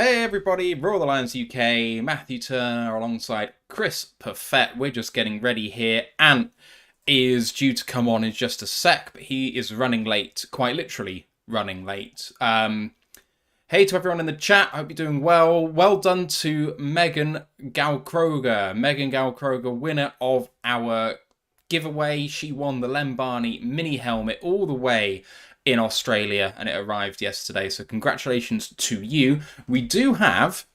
Hey everybody, ROTL UK, Matthew Turner alongside Chris Perfett. We're just getting ready here. Ant is due to come on in just a sec, but he is running late, quite literally running late. Hey to everyone in the chat, I hope you're doing well. Well done to Megan Galkroger. Megan Galkroger, winner of our giveaway. She won the Len Barney mini helmet all the way in Australia, and it arrived yesterday, so congratulations to you. We do have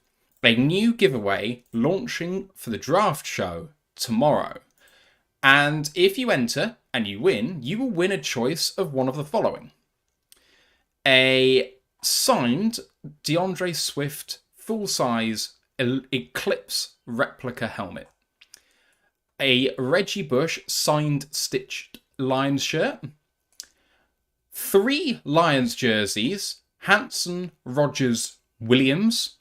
a new giveaway launching for the draft show tomorrow, and if you enter and you win, you will win a choice of one of the following: a signed DeAndre Swift full-size Eclipse replica helmet, a Reggie Bush signed stitched Lions shirt, 3 Lions jerseys, Hanson, Rodgers, Williams.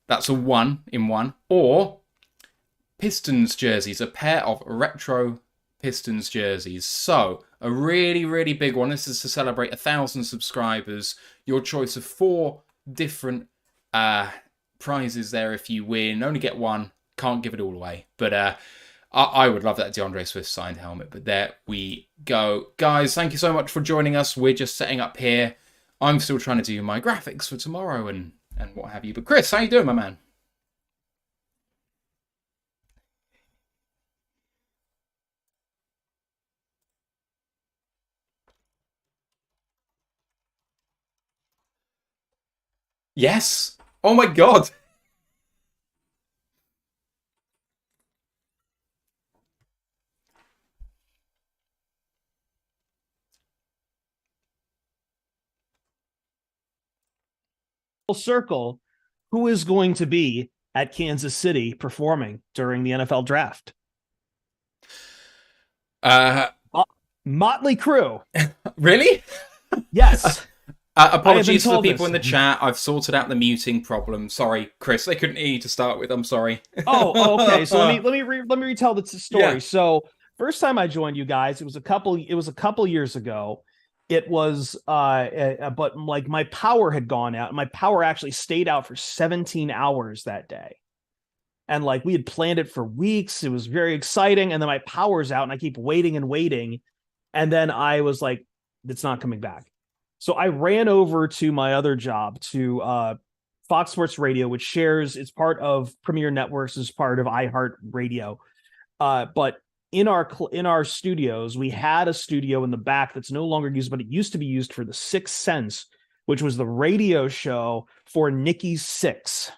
That's a 1 in 1. Or Pistons jerseys, a pair of retro Pistons jerseys. So, a really, really big one. This is to celebrate 1,000 subscribers. Your choice of 4 different prizes there if you win. Only get 1. Can't give it all away. But I would love that DeAndre Swift signed helmet, but there we go. Guys, thank you so much for joining us. We're just setting up here. I'm still trying to do my graphics for tomorrow and what have you. But Chris, how you doing, my man? Yes. Oh my God. Circle, who is going to be at Kansas City performing during the NFL draft? Motley Crue. Really? Yes. Apologies to the people in the chat. I've sorted out the muting problem. Sorry, Chris. They couldn't hear you to start with. I'm sorry. Okay. So let me retell the story. Yeah. So first time I joined you guys, it was a couple years ago. It was but like my power had gone out. My power actually stayed out for 17 hours that day. And like we had planned it for weeks. It was very exciting. And then my power's out and I keep waiting and waiting. And then I was like, it's not coming back. So I ran over to my other job, to Fox Sports Radio, which it's part of Premier Networks, is part of iHeartRadio. But in our studios, we had a studio in the back that's no longer used, but it used to be used for the Sixth Sense, which was the radio show for Nikki Sixx.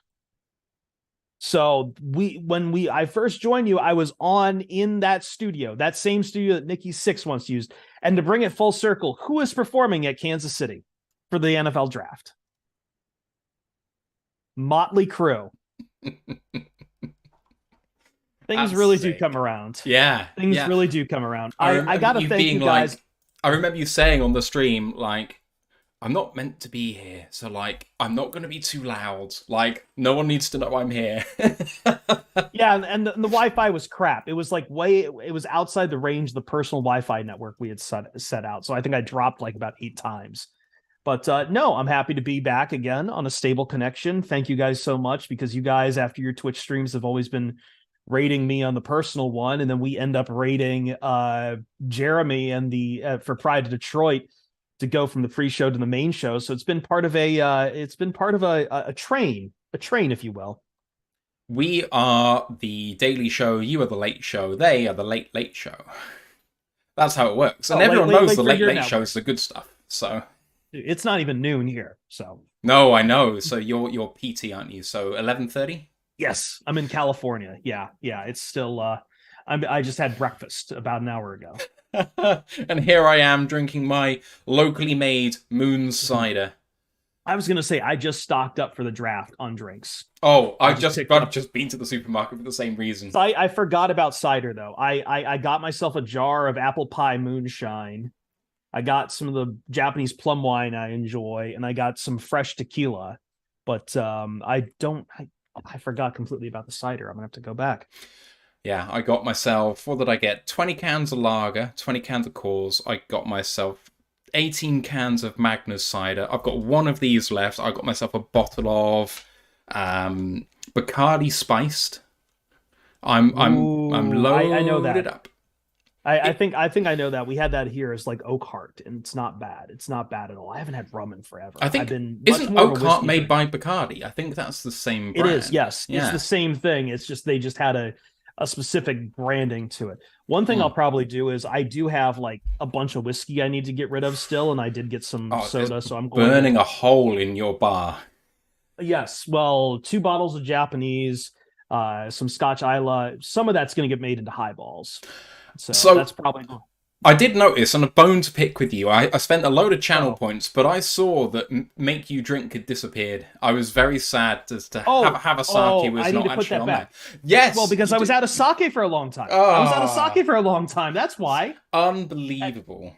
So when I first joined you, I was in that studio, that same studio that Nikki Sixx once used. And to bring it full circle, who is performing at Kansas City for the NFL draft? Motley Crue. Things really do come around. Yeah. Things really do come around. I gotta thank you guys. I remember you saying on the stream, like, I'm not meant to be here, so like I'm not going to be too loud. Like no one needs to know I'm here. Yeah, and the Wi-Fi was crap. It was like it was outside the range of the personal Wi-Fi network we had set out. So I think I dropped like about 8 times. But no, I'm happy to be back again on a stable connection. Thank you guys so much, because you guys, after your Twitch streams, have always been rating me on the personal one, and then we end up rating Jeremy and the for Pride of Detroit to go from the pre-show to the main show. So it's been part of a train, if you will. We are the Daily Show, you are the Late Show, they are the Late Late Show. That's how it works. And everyone knows the Late Late Show is the good stuff. So it's not even noon here. So no, I know. So you're PT, aren't you? So 11:30? Yes, I'm in California. Yeah. It's still I just had breakfast about an hour ago. And here I am drinking my locally made Moon cider. I was going to say I just stocked up for the draft on drinks. Oh, I've just been to the supermarket for the same reason. So I forgot about cider, though. I got myself a jar of apple pie moonshine. I got some of the Japanese plum wine I enjoy, and I got some fresh tequila. But I forgot completely about the cider. I'm going to have to go back. Yeah, I got myself, what did I get? 20 cans of lager, 20 cans of Coors. I got myself 18 cans of Magnus cider. I've got one of these left. I got myself a bottle of Bacardi spiced. I'm Ooh, I know loaded that. up. It I think I know that. We had that here as like Oak Heart, and it's not bad. It's not bad at all. I haven't had rum in forever. I I've think been much isn't more of a Oak Heart whiskey made drinker. by Bacardi? I think that's the same It is, brand. yes. It's the Yeah. same thing. It's just they just had a specific branding to it. One thing I'll Mm. probably do is I do have like a bunch of whiskey I need to get rid of still, and I did get some Oh, it's soda, so I'm going burning to a hole in your bar. yes, well, 2 bottles of Japanese, some Scotch Isla. Some of that's going to get made into highballs, so that's So probably I did notice, on a bone to pick with you, I spent a load of channel oh points, but I saw that Make You Drink had disappeared. I was very sad as to oh have a sake oh was I need not to put actually that on there. back. Well, Yes, because you I was did. out of sake for a long time. I was out of Ah, sake for a long time. That's why. unbelievable.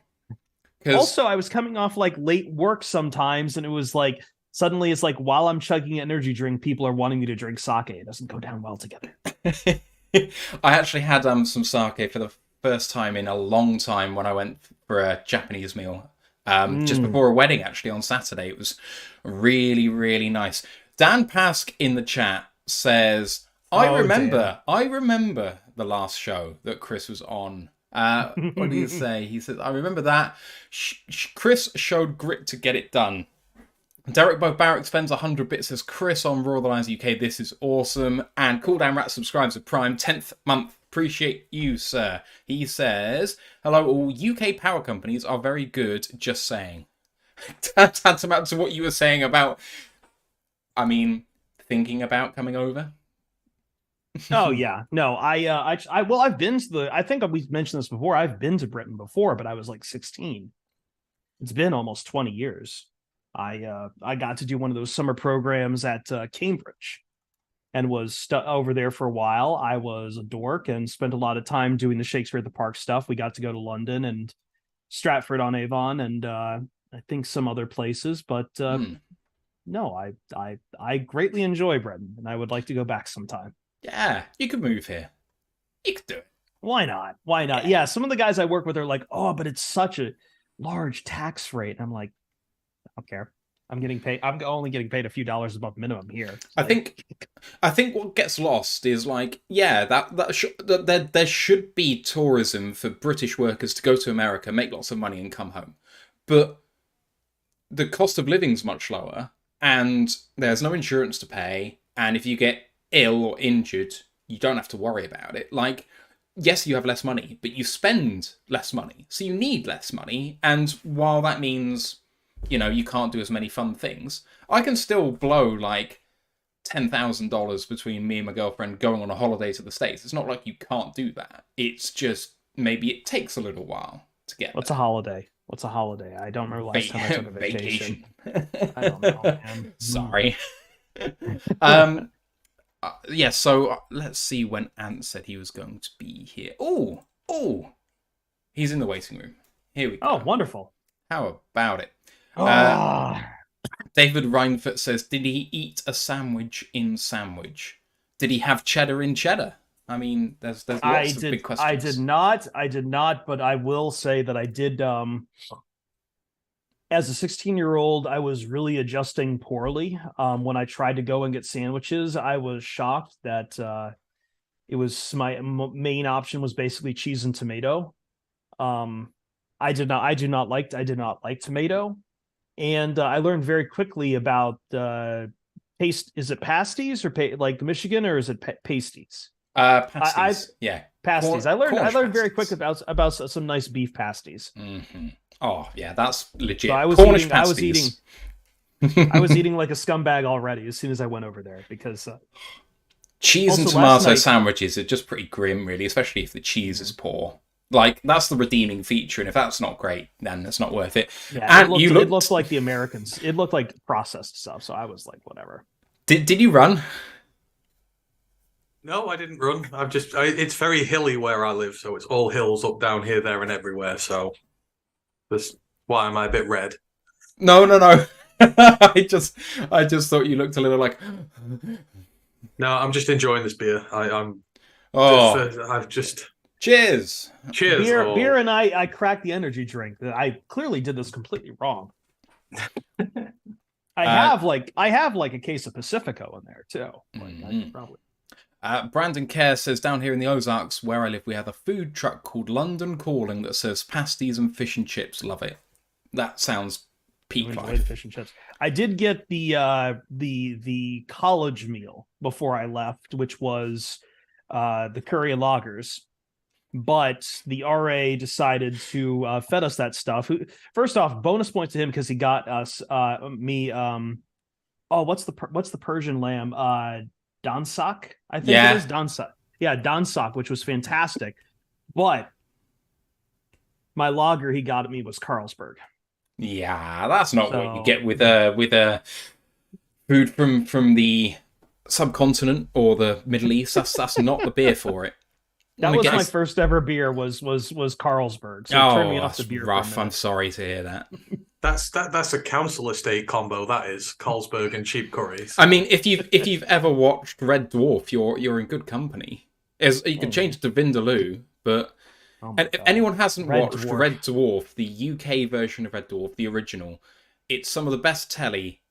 Because Also, I was coming off like late work sometimes, and it was like suddenly it's like while I'm chugging an energy drink, people are wanting me to drink sake. It doesn't go down well together. I actually had some sake for the first time in a long time when I went for a Japanese meal. Just Mm. before a wedding, actually, on Saturday. It was really, really nice. Dan Pask in the chat says, Oh, Dan. I remember the last show that Chris was on. What did he say? He says, I remember that. Chris showed grit to get it done. Derek Barrett spends 100 bits, says Chris on Raw the Lions UK. This is awesome. And Cool Down Rat subscribes to Prime 10th month. Appreciate you, sir. He says, hello, all UK power companies are very good, just saying. Tantamount to what you were saying about, I mean, thinking about coming over. Oh yeah, no, well, I've been to I think we mentioned this before. I've been to Britain before, but I was like 16. It's been almost 20 years. I got to do one of those summer programs at Cambridge and was over there for a while. I was a dork and spent a lot of time doing the Shakespeare at the Park stuff. We got to go to London and Stratford on Avon and I think some other places, but Hmm. no, I greatly enjoy Britain and I would like to go back sometime. Yeah, you could move here. You could do it. Why not? Why not? Yeah. Yeah, some of the guys I work with are like, oh, but it's such a large tax rate. And I'm like, I don't care. I'm getting paid. I'm only getting paid a few dollars above minimum here. I Like, think what gets lost is like, yeah, there should be tourism for British workers to go to America, make lots of money, and come home. But the cost of living's much lower, and there's no insurance to pay. And if you get ill or injured, you don't have to worry about it. Like, yes, you have less money, but you spend less money, so you need less money. And while that means, you can't do as many fun things, I can still blow like $10,000 between me and my girlfriend going on a holiday to the States. It's not like you can't do that. It's just maybe it takes a little while to get what's a there. holiday? What's a holiday? I don't remember last time I took a vacation. Vacation. I don't know, man. Sorry. um. Yeah. So let's see when Ant said he was going to be here. Oh, he's in the waiting room. Here we Oh, go. wonderful. How about it? Oh, David Reinfurt says, did he eat a sandwich in sandwich? Did he have cheddar in cheddar? I mean, there's lots of big questions. I did not, but I will say that I did as a 16-year-old, I was really adjusting poorly. When I tried to go and get sandwiches, I was shocked that it was my main option was basically cheese and tomato. I did not like tomato, and I learned very quickly about paste. Is it pasties or like Michigan, or is it pasties? I Pasties. Yeah. pasties. I Cornish learned very quick pasties. about some nice beef pasties. Mm-hmm. Oh, yeah, that's So legit. Cornish pasties. I was eating like a scumbag already as soon as I went over there because Cheese and also last tomato night. sandwiches are just pretty grim, really, especially if the cheese is poor. Like, that's the redeeming feature, and if that's not great, then it's not worth it. Yeah, And you it looked. looked like the Americans. It looked like processed stuff. So I was like, whatever. Did you run? No, I didn't run. It's very hilly where I live, so it's all hills up, down, here, there, and everywhere. So that's why am I a bit red? No, no, no. I just thought you looked a little like. No, I'm just enjoying this beer. Oh, I've just cheers. cheers. Beer, and I cracked the energy drink. I clearly did this completely wrong. I have like a case of Pacifico in there too. Like, I could probably. Brandon Kerr says, down here in the Ozarks where I live, we have a food truck called London Calling that serves pasties and fish and chips. Love it. That sounds peak Enjoy the fish and chips. I did get the college meal before I left, which was the curry and lagers. But the RA decided to fed us that stuff. First off, bonus points to him because he got us what's the Persian lamb? Dansak, I think it is Dansak. Yeah, Dansak, which was fantastic. But my lager he got at me was Carlsberg. Yeah, that's not what you get with a food from the subcontinent or the Middle East. That's not the beer for it. That was my first ever beer was Carlsberg. So it turned me off the beer. Rough. I'm sorry to hear that. That's a council estate combo. That is Carlsberg and cheap curries. I mean, if you've ever watched Red Dwarf, you're in good company. You can change it to Vindaloo, but if anyone hasn't watched Red Dwarf, the UK version of Red Dwarf, the original, it's some of the best telly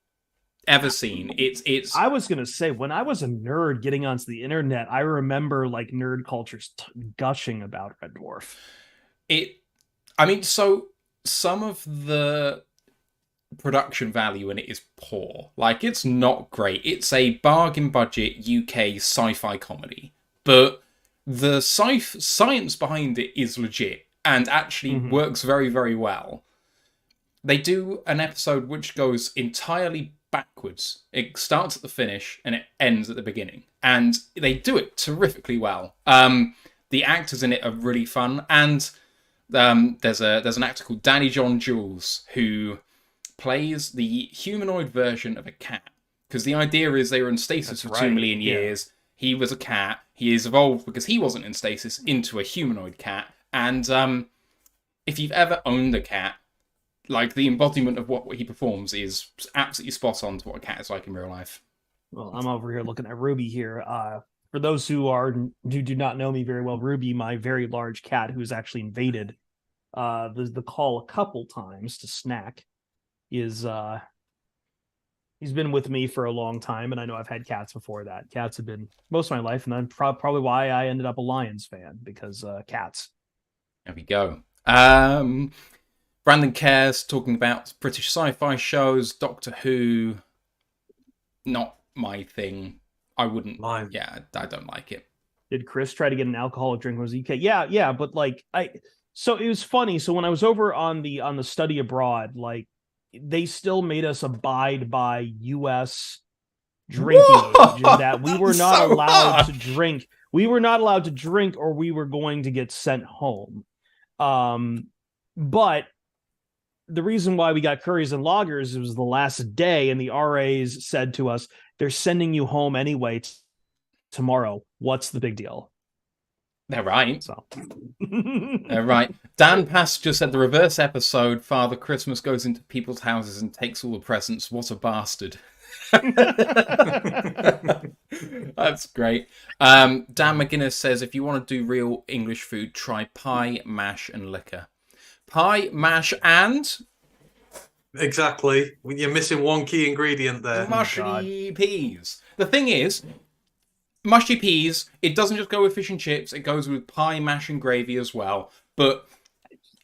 ever seen. It's. I was gonna say, when I was a nerd getting onto the internet, I remember like nerd cultures gushing about Red Dwarf. So some of the production value in it is poor. Like, it's not great. It's a bargain budget UK sci-fi comedy, but the science behind it is legit and actually works very, very well. They do an episode which goes entirely backwards. It starts at the finish and it ends at the beginning, and they do it terrifically well. The actors in it are really fun, and there's an actor called Danny John Jules who plays the humanoid version of a cat, because the idea is they were in stasis for 2 million years. He was a cat. He is evolved because he wasn't in stasis into a humanoid cat. And if you've ever owned a cat, like, the embodiment of what he performs is absolutely spot on to what a cat is like in real life. Well, I'm over here looking at Ruby here. For those who do not know me very well, Ruby, my very large cat who's actually invaded the call a couple times to snack, is he's been with me for a long time, and I know I've had cats before that. Cats have been most of my life, and that's probably why I ended up a Lions fan, because cats. There we go. Brandon Cares talking about British sci-fi shows, Doctor Who. Not my thing. I wouldn't. Mine. Yeah, I don't like it. Did Chris try to get an alcoholic drink when he was UK? Yeah, but like so it was funny. So when I was over on the study abroad, like, they still made us abide by U.S. drinking age, and that we were not allowed to drink. We were not allowed to drink, or we were going to get sent home. But the reason why we got curries and lagers, it was the last day, and the RAs said to us, "They're sending you home anyway tomorrow. What's the big deal?" They're right. So. They're right. Dan Pass just said the reverse episode, Father Christmas goes into people's houses and takes all the presents. What a bastard. That's great. Dan McGuinness says, if you want to do real English food, try pie, mash, and liquor. Pie, mash, and... Exactly. You're missing one key ingredient there. Mushy peas. The thing is, mushy peas, it doesn't just go with fish and chips, it goes with pie, mash, and gravy as well. But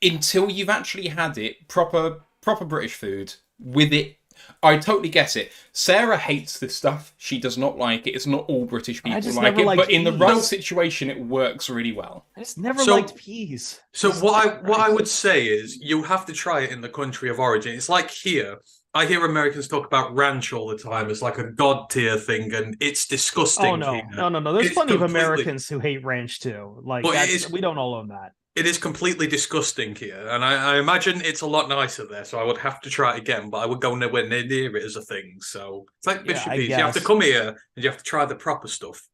until you've actually had it, proper British food, with it, I totally get it. Sarah hates this stuff. She does not like it. It's not all British people like it, but in the right situation, it works really well. I just never liked peas. So what I would say is, you have to try it in the country of origin. It's like here. I hear Americans talk about ranch all the time as like a god tier thing, and it's disgusting. Oh no, here. no. There's plenty of Americans who hate ranch too. Like, we don't all own that. It is completely disgusting here, and I imagine it's a lot nicer there. So I would have to try it again, but I would go nowhere near it as a thing. So it's like Bishop peas. You have to come here and you have to try the proper stuff.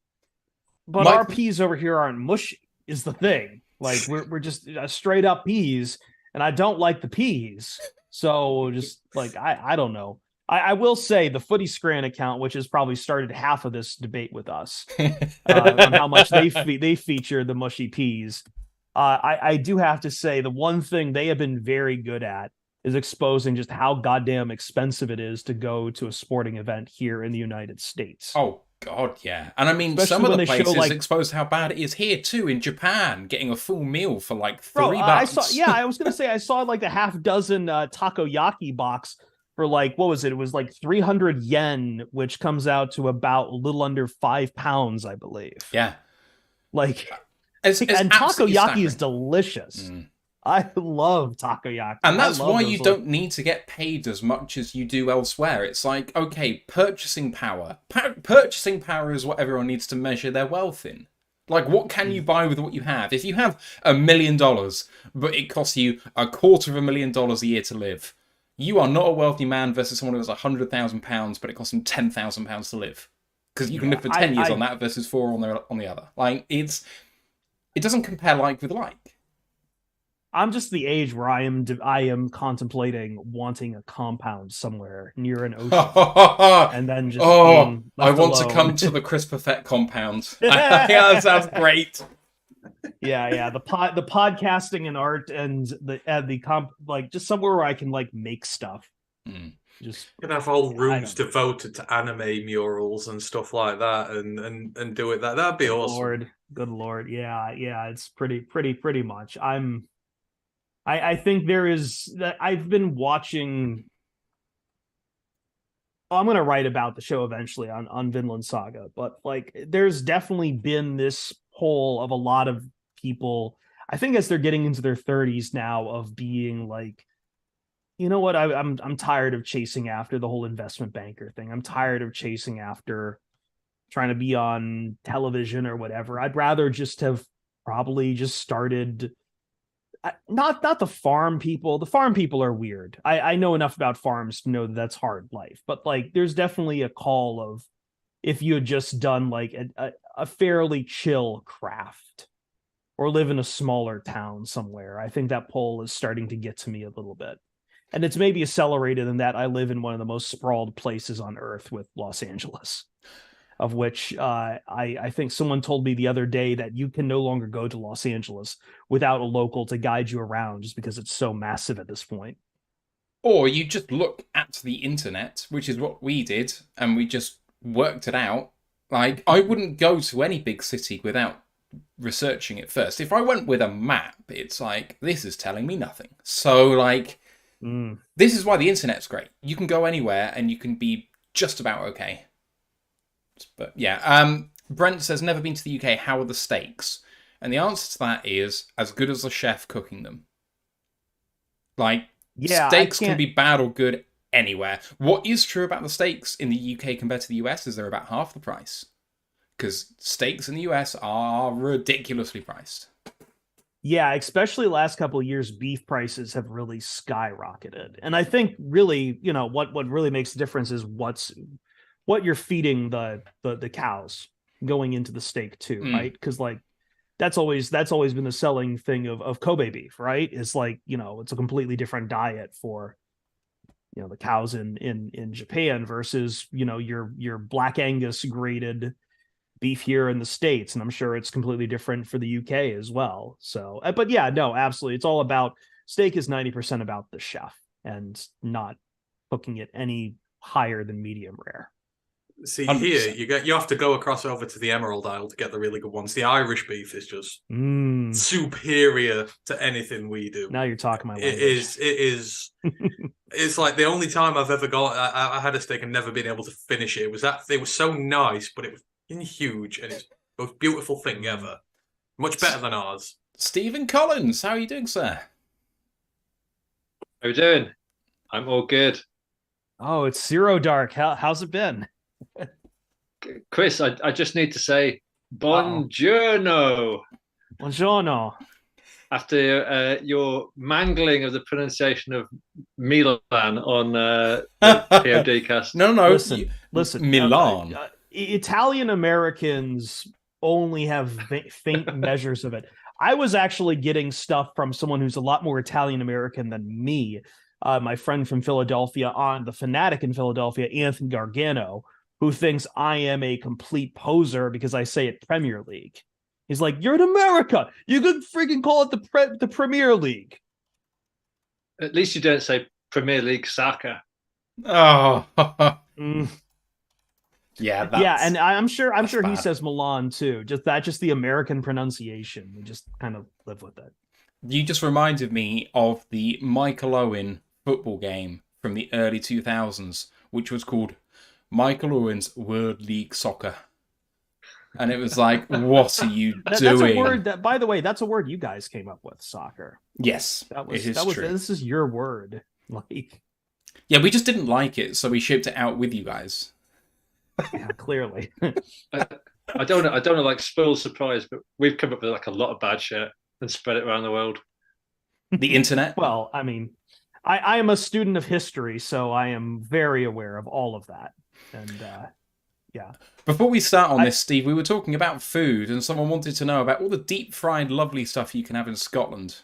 But our peas over here aren't mushy, is the thing. Like, we're just straight up peas, and I don't like the peas. So just like, I don't know. I will say the Footy Scran account, which has probably started half of this debate with us on how much they feature the mushy peas. I do have to say the one thing they have been very good at is exposing just how goddamn expensive it is to go to a sporting event here in the United States. Oh God, yeah. And I mean, Especially some of when the they show, places like, expose how bad it is here too. In Japan, getting a full meal for like $3. I saw. Yeah, I was gonna say I saw like a half dozen takoyaki box for like, what was it? It was like 300 yen, which comes out to about a little under £5, I believe. Yeah, like, it's and absolutely takoyaki staggering. is delicious. I love takoyaki. And that's why you don't need to get paid as much as you do elsewhere. It's like, okay, purchasing power. Purchasing power is what everyone needs to measure their wealth in. Like, what can you buy with what you have? If you have $1 million, but it costs you $250,000 a year to live, you are not a wealthy man versus someone who has £100,000, but it costs them £10,000 to live. Because you can live for 10 years on that versus 4 on the other. Like, it doesn't compare like with like. I'm just the age where I am contemplating wanting a compound somewhere near an ocean, and then just being left I want alone. to come to the Chris Perfett compound. Yeah, that sounds great. Yeah. The podcasting and art and just somewhere where I can like make stuff. Just you can have whole rooms devoted to anime murals and stuff like that, and do it. That'd be awesome. Good lord, yeah. It's pretty much. I think there is that I've been watching. I'm going to write about the show eventually on Vinland Saga, but like there's definitely been this pull of a lot of people, I think as they're getting into their 30s now, of being like, you know what, I'm tired of chasing after the whole investment banker thing. I'm tired of chasing after trying to be on television or whatever. I'd rather just have probably just started. Not the farm people. The farm people are weird. I know enough about farms to know that that's hard life. But like, there's definitely a call of if you had just done like a fairly chill craft or live in a smaller town somewhere. I think that pull is starting to get to me a little bit. And it's maybe accelerated in that I live in one of the most sprawled places on earth with Los Angeles. Of which I think someone told me the other day that you can no longer go to Los Angeles without a local to guide you around just because it's so massive at this point. Or you just look at the internet, which is what we did, and we just worked it out. Like, I wouldn't go to any big city without researching it first. If I went with a map, it's like, this is telling me nothing. So, like, this is why the internet's great. You can go anywhere and you can be just about okay. But yeah, Brent says, never been to the UK. How are the steaks? And the answer to that is as good as the chef cooking them. Like, steaks can be bad or good anywhere. What is true about the steaks in the UK compared to the US is they're about half the price. Because steaks in the US are ridiculously priced. Yeah, especially the last couple of years, beef prices have really skyrocketed. And I think really, you know, what really makes the difference is what you're feeding the cows going into the steak too, right? Because like that's always been the selling thing of Kobe beef, right? It's like, you know, it's a completely different diet for, you know, the cows in Japan versus, you know, your Black Angus graded beef here in the States. And I'm sure it's completely different for the UK as well. So, but yeah, no, absolutely. It's all about steak is 90% about the chef and not cooking it any higher than medium rare. See, 100%. Here you have to go across over to the Emerald Isle to get the really good ones. The Irish beef is just superior to anything we do. Now you're talking my language. It is. It's like the only time I've ever got. I had a steak and never been able to finish it. It was so nice, but it was huge, and it's the most beautiful thing ever. Much better than ours. Stephen Collins, how are you doing, sir? How are you doing? I'm all good. Oh, it's Zero Dark. How's it been? Chris, I just need to say buongiorno. Buongiorno. After your mangling of the pronunciation of Milan on the POD cast. No. Listen. Milan. Italian Americans only have faint measures of it. I was actually getting stuff from someone who's a lot more Italian American than me. My friend from Philadelphia, on the Fanatic in Philadelphia, Anthony Gargano, who thinks I am a complete poser because I say it Premier League. He's like, you're in America. You could freaking call it the Premier League. At least you don't say Premier League soccer. Oh, Mm. yeah, Yeah, and I'm sure he bad. says Milan too. Just the American pronunciation. We just kind of live with it. You just reminded me of the Michael Owen football game from the early 2000s, which was called Michael Owen's World League Soccer. And it was like, what are you doing? That's a word that, by the way, that's a word you guys came up with, soccer. Yes, it is true. This is your word. Like, yeah, we just didn't like it, so we shipped it out with you guys. yeah, clearly. I don't know, like spoil surprise, but we've come up with like a lot of bad shit and spread it around the world. The internet? Well, I mean, I am a student of history, so I am very aware of all of that. And yeah. Before we start on this, Steve, we were talking about food, and someone wanted to know about all the deep fried, lovely stuff you can have in Scotland.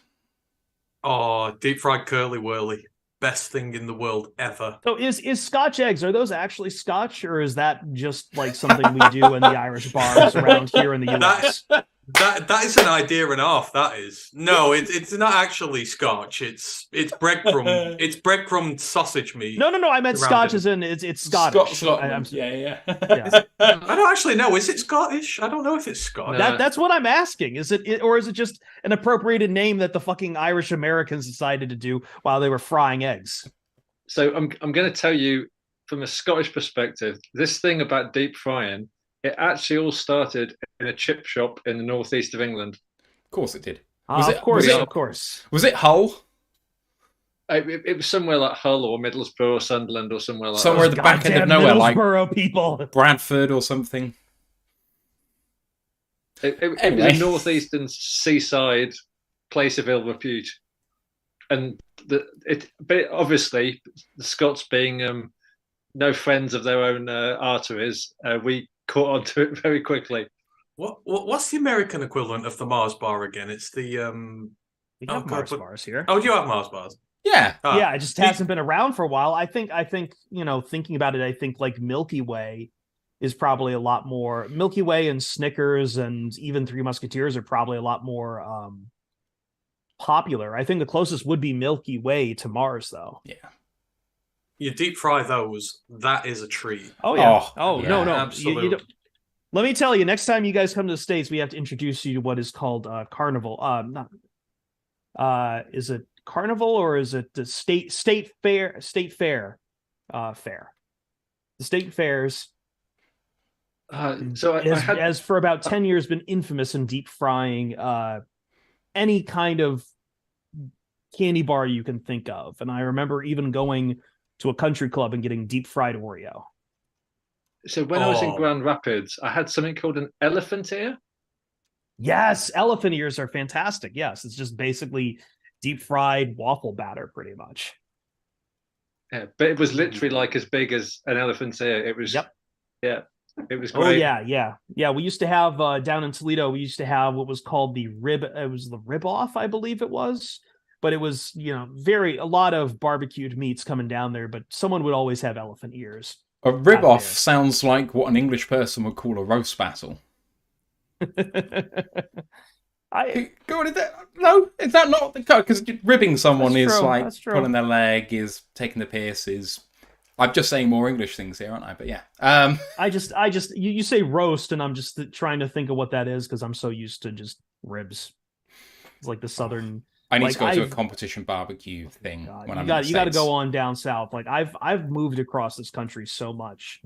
Oh, deep fried curly whirly. Best thing in the world ever. So is Scotch eggs, are those actually Scotch, or is that just like something we do in the Irish bars around here in the US? That is an idea and a half. That is it's not actually Scotch. It's breadcrumb. It's breadcrumb sausage meat. No. I meant Scotch as in it's Scottish. Scotland. Yeah. Yeah. I don't actually know. Is it Scottish? I don't know if it's Scottish. No. That's what I'm asking. Is it or is it just an appropriated name that the fucking Irish Americans decided to do while they were frying eggs? So I'm going to tell you from a Scottish perspective, this thing about deep frying, it actually all started in a chip shop in the northeast of England. Of course it did. Of course. Was it Hull? It was somewhere like Hull or Middlesbrough or Sunderland or somewhere like Somewhere that. at the back end of nowhere, like Middlesbrough people. Bradford or something. It was a northeastern seaside place of ill repute. And but obviously, the Scots being no friends of their own arteries, we caught on to it very quickly. What's the American equivalent of the Mars bar again? It's the We have Mars bars here. Oh, do you have Mars bars? Yeah. Yeah, it just hasn't been around for a while. I think thinking about it, I think like Milky Way is probably a lot more. Milky Way and Snickers and even Three Musketeers are probably a lot more popular. I think the closest would be Milky Way to Mars, though. Yeah. You deep fry those, that is a treat. Oh yeah. Yeah, No. absolutely. Let me tell you, next time you guys come to the States, we have to introduce you to what is called Carnival. Is it Carnival or is it the state fair? State fair, fair. The state fairs. So Has for about 10 years been infamous in deep frying any kind of candy bar you can think of. And I remember even going to a country club and getting deep fried Oreo. So when I was in Grand Rapids, I had something called an elephant ear. Yes, elephant ears are fantastic. Yes, it's just basically deep fried waffle batter, pretty much. Yeah, but it was literally like as big as an elephant's ear. It was. Yep. Yeah, it was great. Oh yeah. We used to have down in Toledo. We used to have what was called the rib. It was the rib off, I believe it was. But it was a lot of barbecued meats coming down there. But someone would always have elephant ears. A rib-off sounds like what an English person would call a roast battle. Go on, is that, no? Is that not the cut? Because ribbing someone is true, like pulling their leg, is taking the piss, is... I'm just saying more English things here, aren't I? But yeah. I just you say roast, and I'm just trying to think of what that is because I'm so used to just ribs. It's like the southern... I need to go to a competition barbecue thing. When you got to go on down south. Like I've moved across this country so much.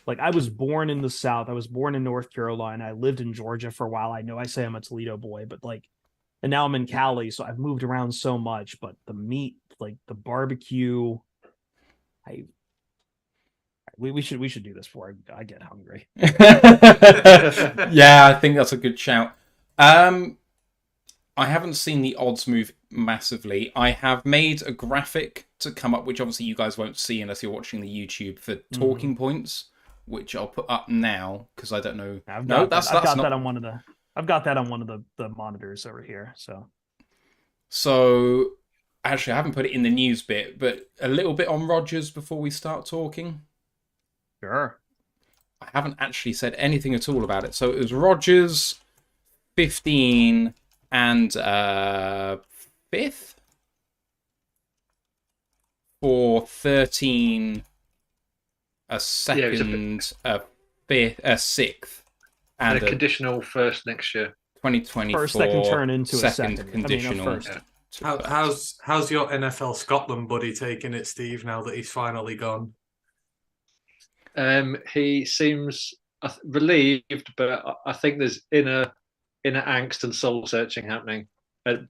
Like I was born in the South. I was born in North Carolina. I lived in Georgia for a while. I know I say I'm a Toledo boy, but and now I'm in Cali. So I've moved around so much. But the meat, like the barbecue, we should do this before I get hungry. Yeah, I think that's a good shout. I haven't seen the odds move massively. I have made a graphic to come up, which obviously you guys won't see unless you're watching the YouTube, for talking points, which I'll put up now because I don't know. I've got that on one of the monitors over here. So actually, I haven't put it in the news bit, but a little bit on Rodgers before we start talking. Sure. I haven't actually said anything at all about it. So it was Rodgers 15 and 5th for 13, a it was second, a fifth, a sixth, and and a conditional first next year. 2024 First that can turn into a second. conditional. First. to first. How's your NFL Scotland buddy taking it, Steve? Now that he's finally gone, He seems relieved, but I think there's inner angst and soul searching happening. It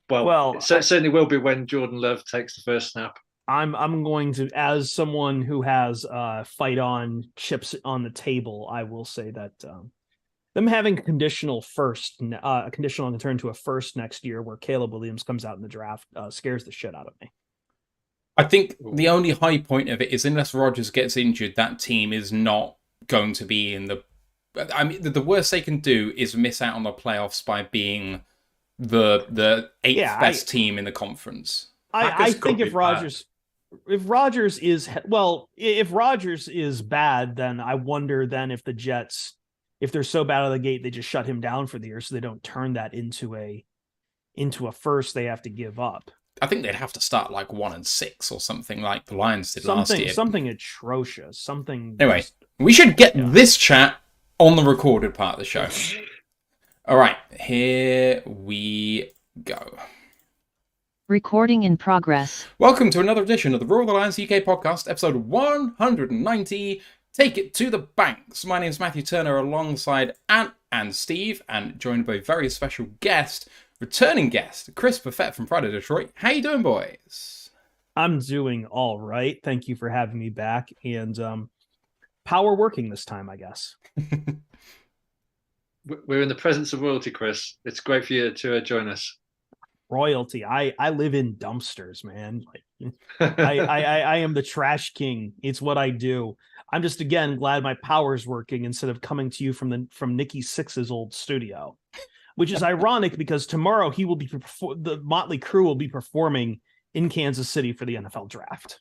certainly will be when Jordan Love takes the first snap. I'm going to, as someone who has fight on chips on the table, I will say that them having a conditional to turn to a first next year, where Caleb Williams comes out in the draft, scares the shit out of me. I think the only high point of it is, unless Rodgers gets injured, that team is not going to be in the. I mean, the worst they can do is miss out on the playoffs by being the eighth best team in the conference. I think if Rodgers is bad, then I wonder then if the Jets, if they're so bad out of the gate, they just shut him down for the year, so they don't turn that into a first they have to give up. I think they'd have to start like 1-6 or something like the Lions did last year. Something atrocious. Anyway, we should get this chat on the recorded part of the show. All right, here we go. Recording in progress. Welcome to another edition of the ROTL UK podcast, episode 190. Take it to the banks. My name is Matthew Turner, alongside Ant and Steve, and joined by a very special guest, returning guest, Chris Perfett from Friday Detroit. How you doing, boys? I'm doing all right. Thank you for having me back, and power working this time, I guess. We're in the presence of royalty, Chris. It's great for you to join us. Royalty. I live in dumpsters, man. I am the trash king. It's what I do. I'm just, again, glad my power's working instead of coming to you from Nikki Sixx's old studio, which is ironic because tomorrow the Motley Crue will be performing in Kansas City for the NFL draft.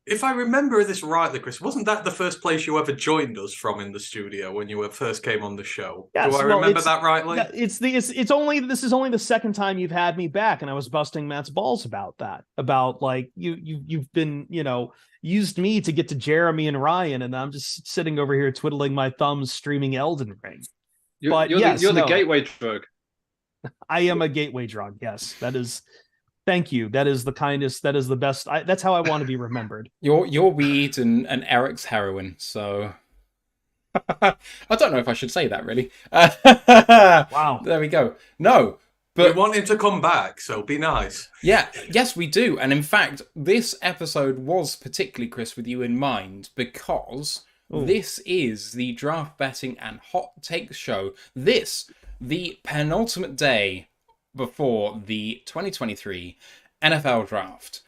If I remember this rightly, Chris, wasn't that the first place you ever joined us from in the studio when you first came on the show? Yes, Do I remember that rightly? This is only the second time you've had me back, and I was busting Matt's balls about that. About like you've been, used me to get to Jeremy and Ryan, and I'm just sitting over here twiddling my thumbs streaming Elden Ring. You're the gateway drug. I am a gateway drug. Yes, that is. Thank you. That is the kindest. That is the best. That's how I want to be remembered. Your weed and Eric's heroin. So I don't know if I should say that, really. Wow. There we go. No, but we want him to come back, so be nice. Yeah. Yes, we do. And in fact, this episode was particularly, Chris, with you in mind, because this is the draft betting and hot takes show. The penultimate day before the 2023 NFL draft.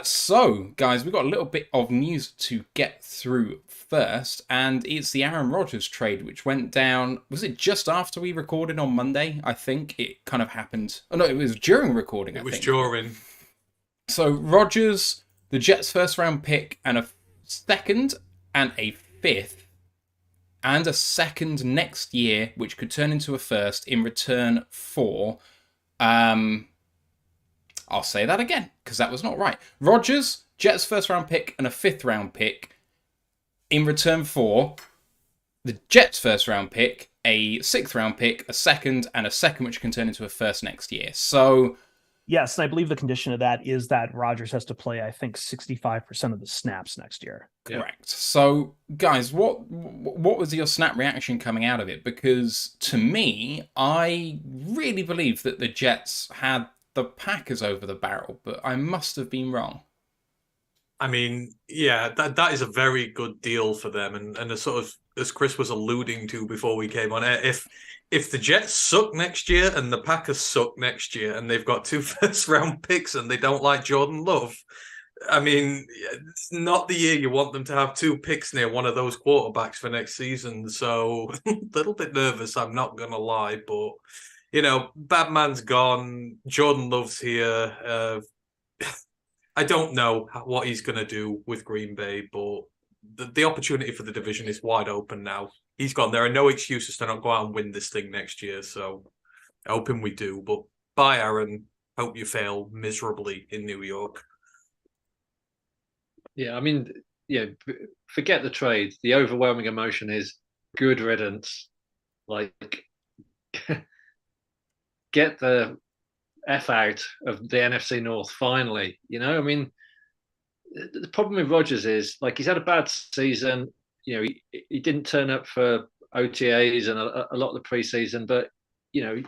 So, guys, we've got a little bit of news to get through first, and it's the Aaron Rodgers trade, which went down, was it just after we recorded on Monday? I think it kind of happened. Oh, no, it was during recording, It was during. So, Rodgers, the Jets' first-round pick, and a second and a fifth, and a second next year, which could turn into a first, in return for... I'll say that again, because that was not right. Rodgers, Jets first round pick and a fifth round pick in return for the Jets first round pick, a sixth round pick, a second, and a second which can turn into a first next year. So yes, and I believe the condition of that is that Rodgers has to play, I think, 65% of the snaps next year. Correct. Yeah. So, guys, what was your snap reaction coming out of it? Because to me, I really believe that the Jets had the Packers over the barrel, but I must have been wrong. I mean, yeah, that is a very good deal for them, and as Chris was alluding to before we came on air, if the Jets suck next year and the Packers suck next year and they've got 2 first-round picks and they don't like Jordan Love, I mean, it's not the year you want them to have 2 picks near one of those quarterbacks for next season. So a little bit nervous, I'm not going to lie. But, bad man's gone. Jordan Love's here. I don't know what he's going to do with Green Bay, but the opportunity for the division is wide open now. He's gone. There are no excuses to not go out and win this thing next year. So hoping we do. But bye, Aaron. Hope you fail miserably in New York. Yeah, I mean, yeah, forget the trade. The overwhelming emotion is good riddance. Like, get the F out of the NFC North finally. I mean, the problem with Rodgers is like he's had a bad season. He didn't turn up for OTAs and a lot of the preseason, but you know,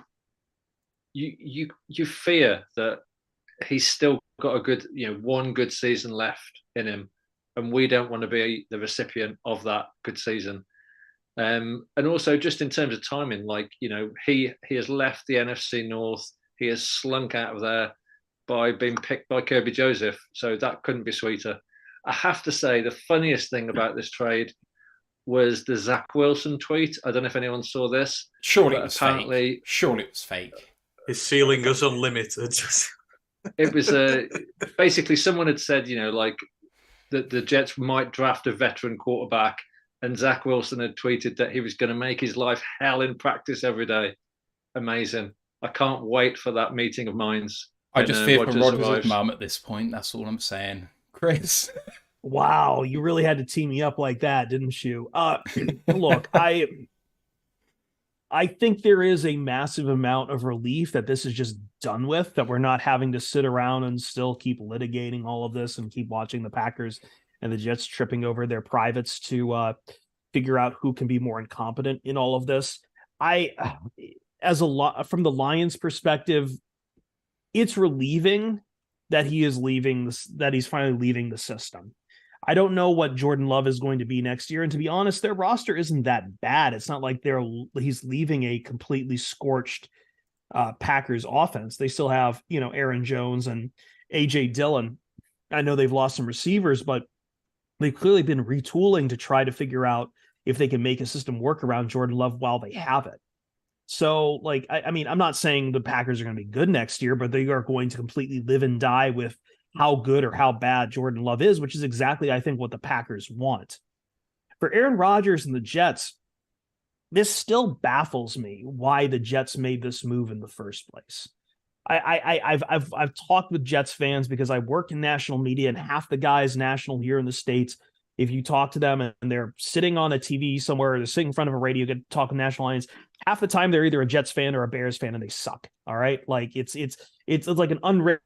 you fear that he's still got a good, one good season left in him, and we don't want to be the recipient of that good season. And also just in terms of timing, like he has left the NFC North. He has slunk out of there by being picked by Kirby Joseph. So that couldn't be sweeter. I have to say the funniest thing about this trade was the Zach Wilson tweet. I don't know if anyone saw this. Surely it was fake. Surely it was fake. His ceiling is unlimited. It was basically someone had said, like that the Jets might draft a veteran quarterback, and Zach Wilson had tweeted that he was going to make his life hell in practice every day. Amazing. I can't wait for that meeting of minds. I just fear for Rodgers' mum at this point. That's all I'm saying. Chris. Wow, you really had to tee me up like that, didn't you? Look, I think there is a massive amount of relief that this is just done with, that we're not having to sit around and still keep litigating all of this and keep watching the Packers and the Jets tripping over their privates to figure out who can be more incompetent in all of this. From the Lions' perspective, it's relieving that he is leaving that he's finally leaving the system. I don't know what Jordan Love is going to be next year, and to be honest, their roster isn't that bad. It's not like he's leaving a completely scorched Packers offense. They still have Aaron Jones and AJ Dillon. I know they've lost some receivers, but they've clearly been retooling to try to figure out if they can make a system work around Jordan Love while they have it. So, I mean, I'm not saying the Packers are going to be good next year, but they are going to completely live and die with how good or how bad Jordan Love is, which is exactly, I think, what the Packers want. For Aaron Rodgers and the Jets, this still baffles me why the Jets made this move in the first place. I've talked with Jets fans because I work in national media, and half the guys national here in the States, if you talk to them and they're sitting on a TV somewhere, or they're sitting in front of a radio, get talking national audience, half the time they're either a Jets fan or a Bears fan, and they suck. All right. Like it's like an unwritten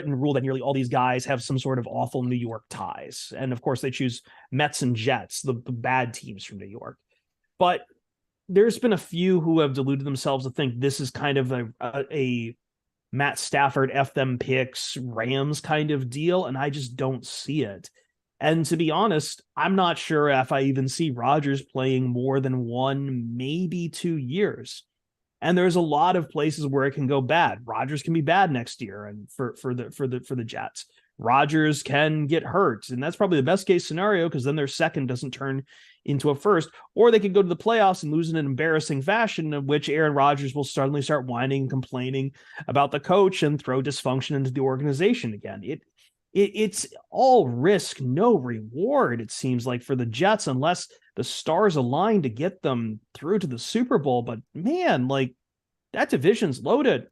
rule that nearly all these guys have some sort of awful New York ties. And of course they choose Mets and Jets, the bad teams from New York. But there's been a few who have deluded themselves to think this is kind of a Matt Stafford, F them picks, Rams kind of deal. And I just don't see it. And to be honest, I'm not sure if I even see Rodgers playing more than 1, maybe 2 years. And there's a lot of places where it can go bad. Rodgers can be bad next year, and for the Jets, Rodgers can get hurt, and that's probably the best case scenario, because then their second doesn't turn into a first. Or they could go to the playoffs and lose in an embarrassing fashion, in which Aaron Rodgers will suddenly start whining and complaining about the coach and throw dysfunction into the organization again. It's all risk, no reward, it seems like, for the Jets, unless the stars align to get them through to the Super Bowl. But man, like, that division's loaded.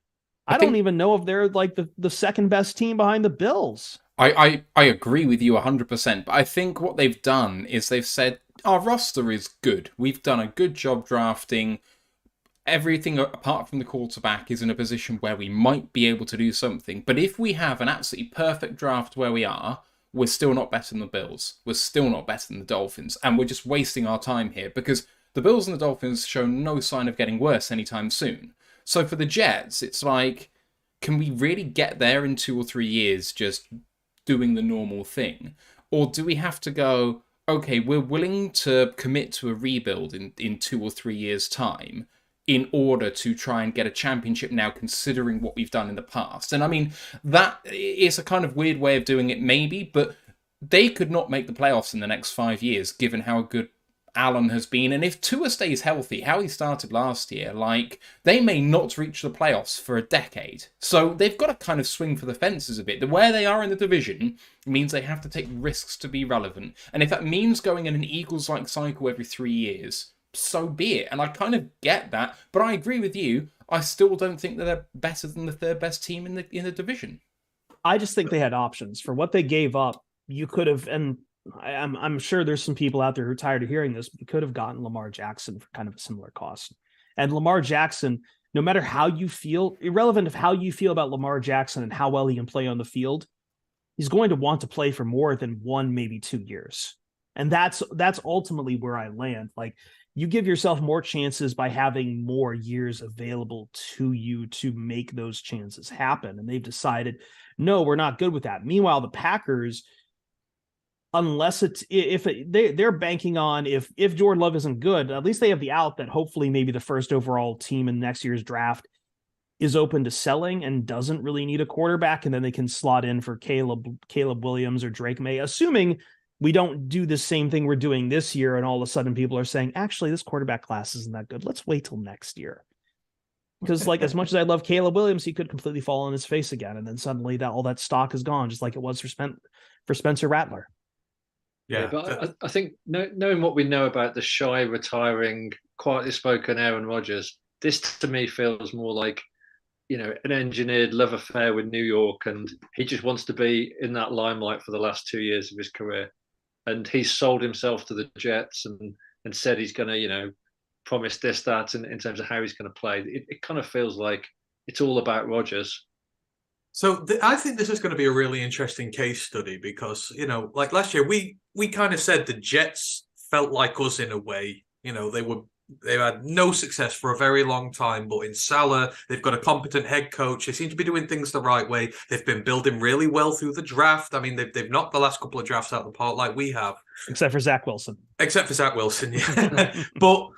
I don't even know if they're like the second best team behind the Bills. I agree with you 100%, but I think what they've done is they've said, our roster is good. We've done a good job drafting. Everything apart from the quarterback is in a position where we might be able to do something. But if we have an absolutely perfect draft where we are, we're still not better than the Bills. We're still not better than the Dolphins. And we're just wasting our time here, because the Bills and the Dolphins show no sign of getting worse anytime soon. So for the Jets, it's like, can we really get there in 2 or 3 years just doing the normal thing? Or do we have to go, okay, we're willing to commit to a rebuild in 2 or 3 years' time in order to try and get a championship now, considering what we've done in the past? And I mean, that is a kind of weird way of doing it, maybe, but they could not make the playoffs in the next 5 years, given how good Allen has been. And if Tua stays healthy, how he started last year, like, they may not reach the playoffs for a decade. So they've got to kind of swing for the fences a bit. The where they are in the division means they have to take risks to be relevant. And if that means going in an Eagles-like cycle every 3 years, so be it. And I kind of get that, but I agree with you. I still don't think that they're better than the third best team in the division. I just think they had options for what they gave up. you could have, and I'm sure there's some people out there who are tired of hearing this, but you could have gotten Lamar Jackson for kind of a similar cost. And Lamar Jackson, no matter how you feel, irrelevant of how you feel about Lamar Jackson and how well he can play on the field, he's going to want to play for more than 1, maybe 2 years. And that's ultimately where I land. Like, you give yourself more chances by having more years available to you to make those chances happen. And they've decided, no, we're not good with that. Meanwhile, the Packers, unless it's they're banking on if Jordan Love isn't good, at least they have the out that hopefully maybe the first overall team in next year's draft is open to selling and doesn't really need a quarterback, and then they can slot in for Caleb Williams or Drake May, assuming we don't do the same thing we're doing this year, and all of a sudden people are saying, actually, this quarterback class isn't that good. Let's wait till next year. Because, like, as much as I love Caleb Williams, he could completely fall on his face again, and then suddenly all that stock is gone, just like it was for Spencer Rattler. Yeah, but I think knowing what we know about the shy, retiring, quietly spoken Aaron Rodgers, this to me feels more like, an engineered love affair with New York, and he just wants to be in that limelight for the last 2 years of his career. And he's sold himself to the Jets and said he's going to, promise this, that, in terms of how he's going to play. It kind of feels like it's all about Rodgers. So I think this is going to be a really interesting case study because, like last year, we kind of said the Jets felt like us in a way. They had no success for a very long time, but in Salah, they've got a competent head coach. They seem to be doing things the right way. They've been building really well through the draft. I mean, they've knocked the last couple of drafts out of the park like we have. Except for Zach Wilson, yeah. But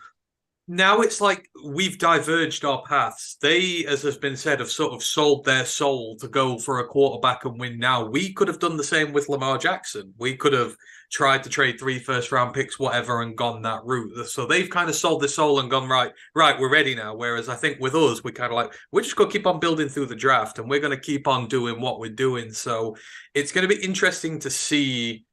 now it's like we've diverged our paths. They, as has been said, have sort of sold their soul to go for a quarterback and win now. We could have done the same with Lamar Jackson. We could have tried to trade 3 first-round picks, whatever, and gone that route. So they've kind of sold their soul and gone, right, we're ready now. Whereas I think with us, we're kind of like, we're just going to keep on building through the draft, and we're going to keep on doing what we're doing. So it's going to be interesting to see,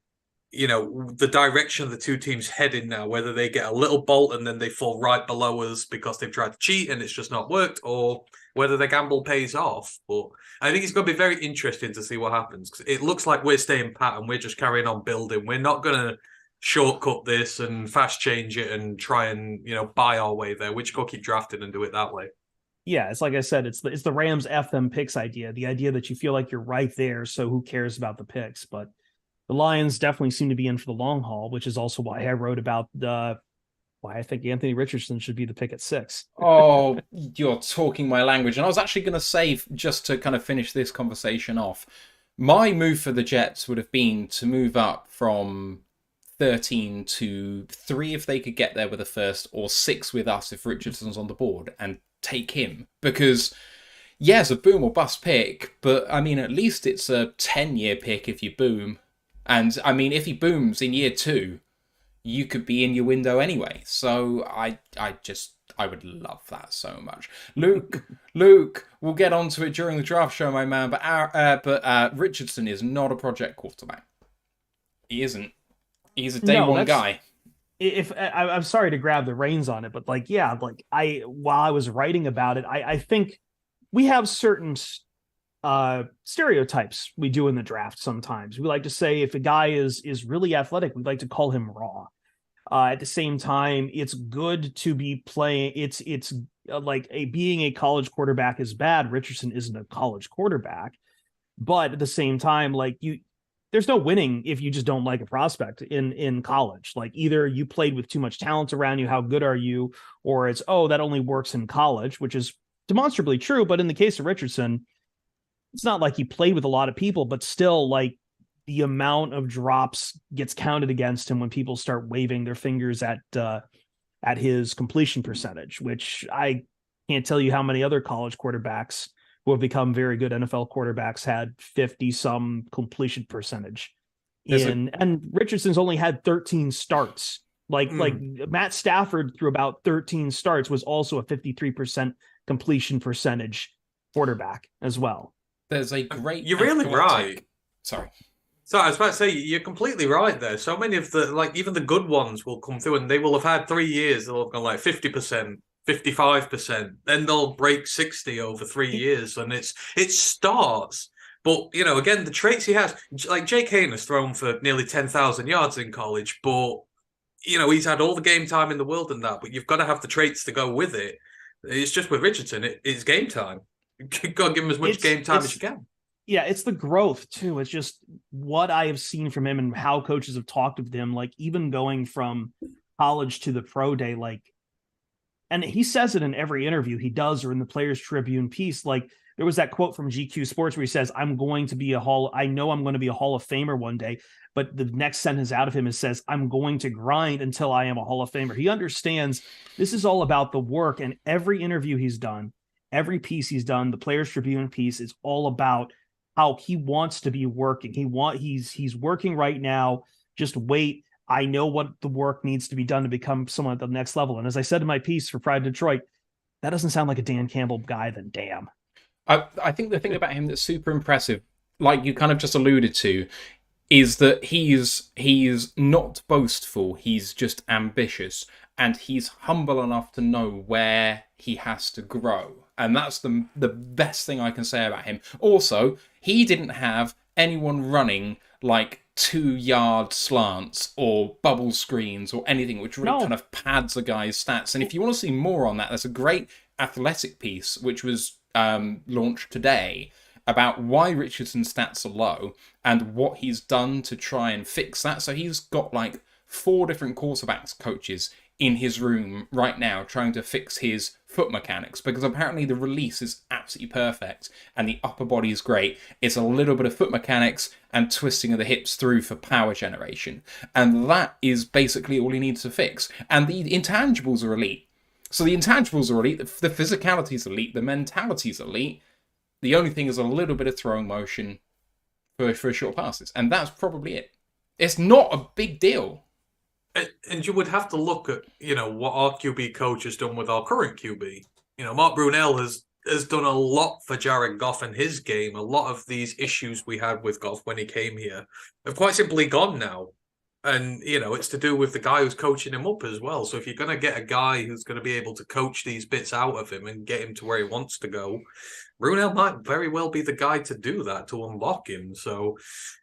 the direction the two teams heading now, whether they get a little bolt and then they fall right below us because they've tried to cheat and it's just not worked, or whether the gamble pays off. But I think it's going to be very interesting to see what happens, because it looks like we're staying pat and we're just carrying on building. We're not going to shortcut this and fast change it and try and, buy our way there. We're just going to keep drafting and do it that way. Yeah, it's like I said, it's the Rams F them picks idea, the idea that you feel like you're right there, so who cares about the picks? But the Lions definitely seem to be in for the long haul, which is also why I wrote about why I think Anthony Richardson should be the pick at 6. Oh, you're talking my language. And I was actually going to say, just to kind of finish this conversation off, my move for the Jets would have been to move up from 13 to 3 if they could get there with a first, or 6 with us if Richardson's on the board, and take him. Because, yeah, it's a boom or bust pick, but, I mean, at least it's a 10-year pick if you boom. And, I mean, if he booms in year 2, you could be in your window anyway. So I would love that so much. Luke, we'll get onto it during the draft show, my man. But Richardson is not a project quarterback. He isn't. He's a day one guy. If I'm sorry to grab the reins on it, but while I was writing about it, I think we have certain stereotypes we do in the draft. Sometimes we like to say if a guy is really athletic, we'd like to call him raw. At the same time, it's good to be playing. It's being a college quarterback is bad. Richardson isn't a college quarterback, but at the same time, there's no winning if you just don't like a prospect in college. Like, either you played with too much talent around you, how good are you, or it's, that only works in college, which is demonstrably true. But in the case of Richardson, it's not like he played with a lot of people, but still, the amount of drops gets counted against him when people start waving their fingers at his completion percentage, which I can't tell you how many other college quarterbacks who have become very good NFL quarterbacks had 50-some completion percentage. And Richardson's only had 13 starts. Like Matt Stafford, through about 13 starts, was also a 53% completion percentage quarterback as well. There's a great... You're really right. Sorry, I was about to say, you're completely right there. So many of the, even the good ones will come through and they will have had 3 years. They'll have gone 50%, 55%. Then they'll break 60 over 3 years. And it starts But, again, the traits he has, like Jake Hayne has thrown for nearly 10,000 yards in college, but, he's had all the game time in the world and that, but you've got to have the traits to go with it. It's just with Richardson, it's game time. You've got to give him as much game time as you can. Yeah, it's the growth too. It's just what I have seen from him and how coaches have talked with him, like even going from college to the pro day, like, and he says it in every interview he does or in the Players Tribune piece. Like there was that quote from GQ Sports where he says, I know I'm going to be a Hall of Famer one day. But the next sentence out of him says, I'm going to grind until I am a Hall of Famer. He understands this is all about the work, and every interview he's done, every piece he's done, the Players Tribune piece is all about how he wants to be working. He's working right now. Just wait. I know what the work needs to be done to become someone at the next level. And as I said in my piece for Pride Detroit, that doesn't sound like a Dan Campbell guy, then damn. I think the thing about him that's super impressive, like you kind of just alluded to, is that he's not boastful, he's just ambitious, and he's humble enough to know where he has to grow. And that's the best thing I can say about him. Also, he didn't have anyone running like 2-yard slants or bubble screens or anything which really kind of pads a guy's stats. And if you want to see more on that, there's a great athletic piece which was launched today about why Richardson's stats are low and what he's done to try and fix that. So he's got like 4 different quarterbacks coaches in his room right now trying to fix his foot mechanics, because apparently the release is absolutely perfect and the upper body is great. It's a little bit of foot mechanics and twisting of the hips through for power generation. And that is basically all he needs to fix. And the intangibles are elite. So the intangibles are elite, the physicality is elite, the mentality is elite. The only thing is a little bit of throwing motion for short passes. And that's probably it. It's not a big deal. And you would have to look at, what our QB coach has done with our current QB. Mark Brunell has done a lot for Jared Goff and his game. A lot of these issues we had with Goff when he came here have quite simply gone now. And, it's to do with the guy who's coaching him up as well. So if you're going to get a guy who's going to be able to coach these bits out of him and get him to where he wants to go, Brunel might very well be the guy to do that, to unlock him. So,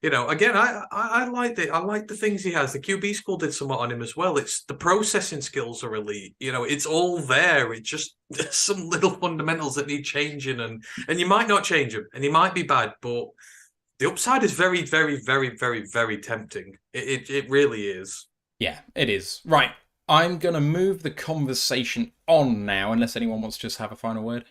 again, I like it. I like the things he has. The QB school did somewhat on him as well. It's the processing skills are elite. It's all there. It's just there's some little fundamentals that need changing, and you might not change them, and he might be bad, but the upside is very, very, very, very, very tempting. It really is. Yeah, it is. Right. I'm going to move the conversation on now, unless anyone wants to just have a final word.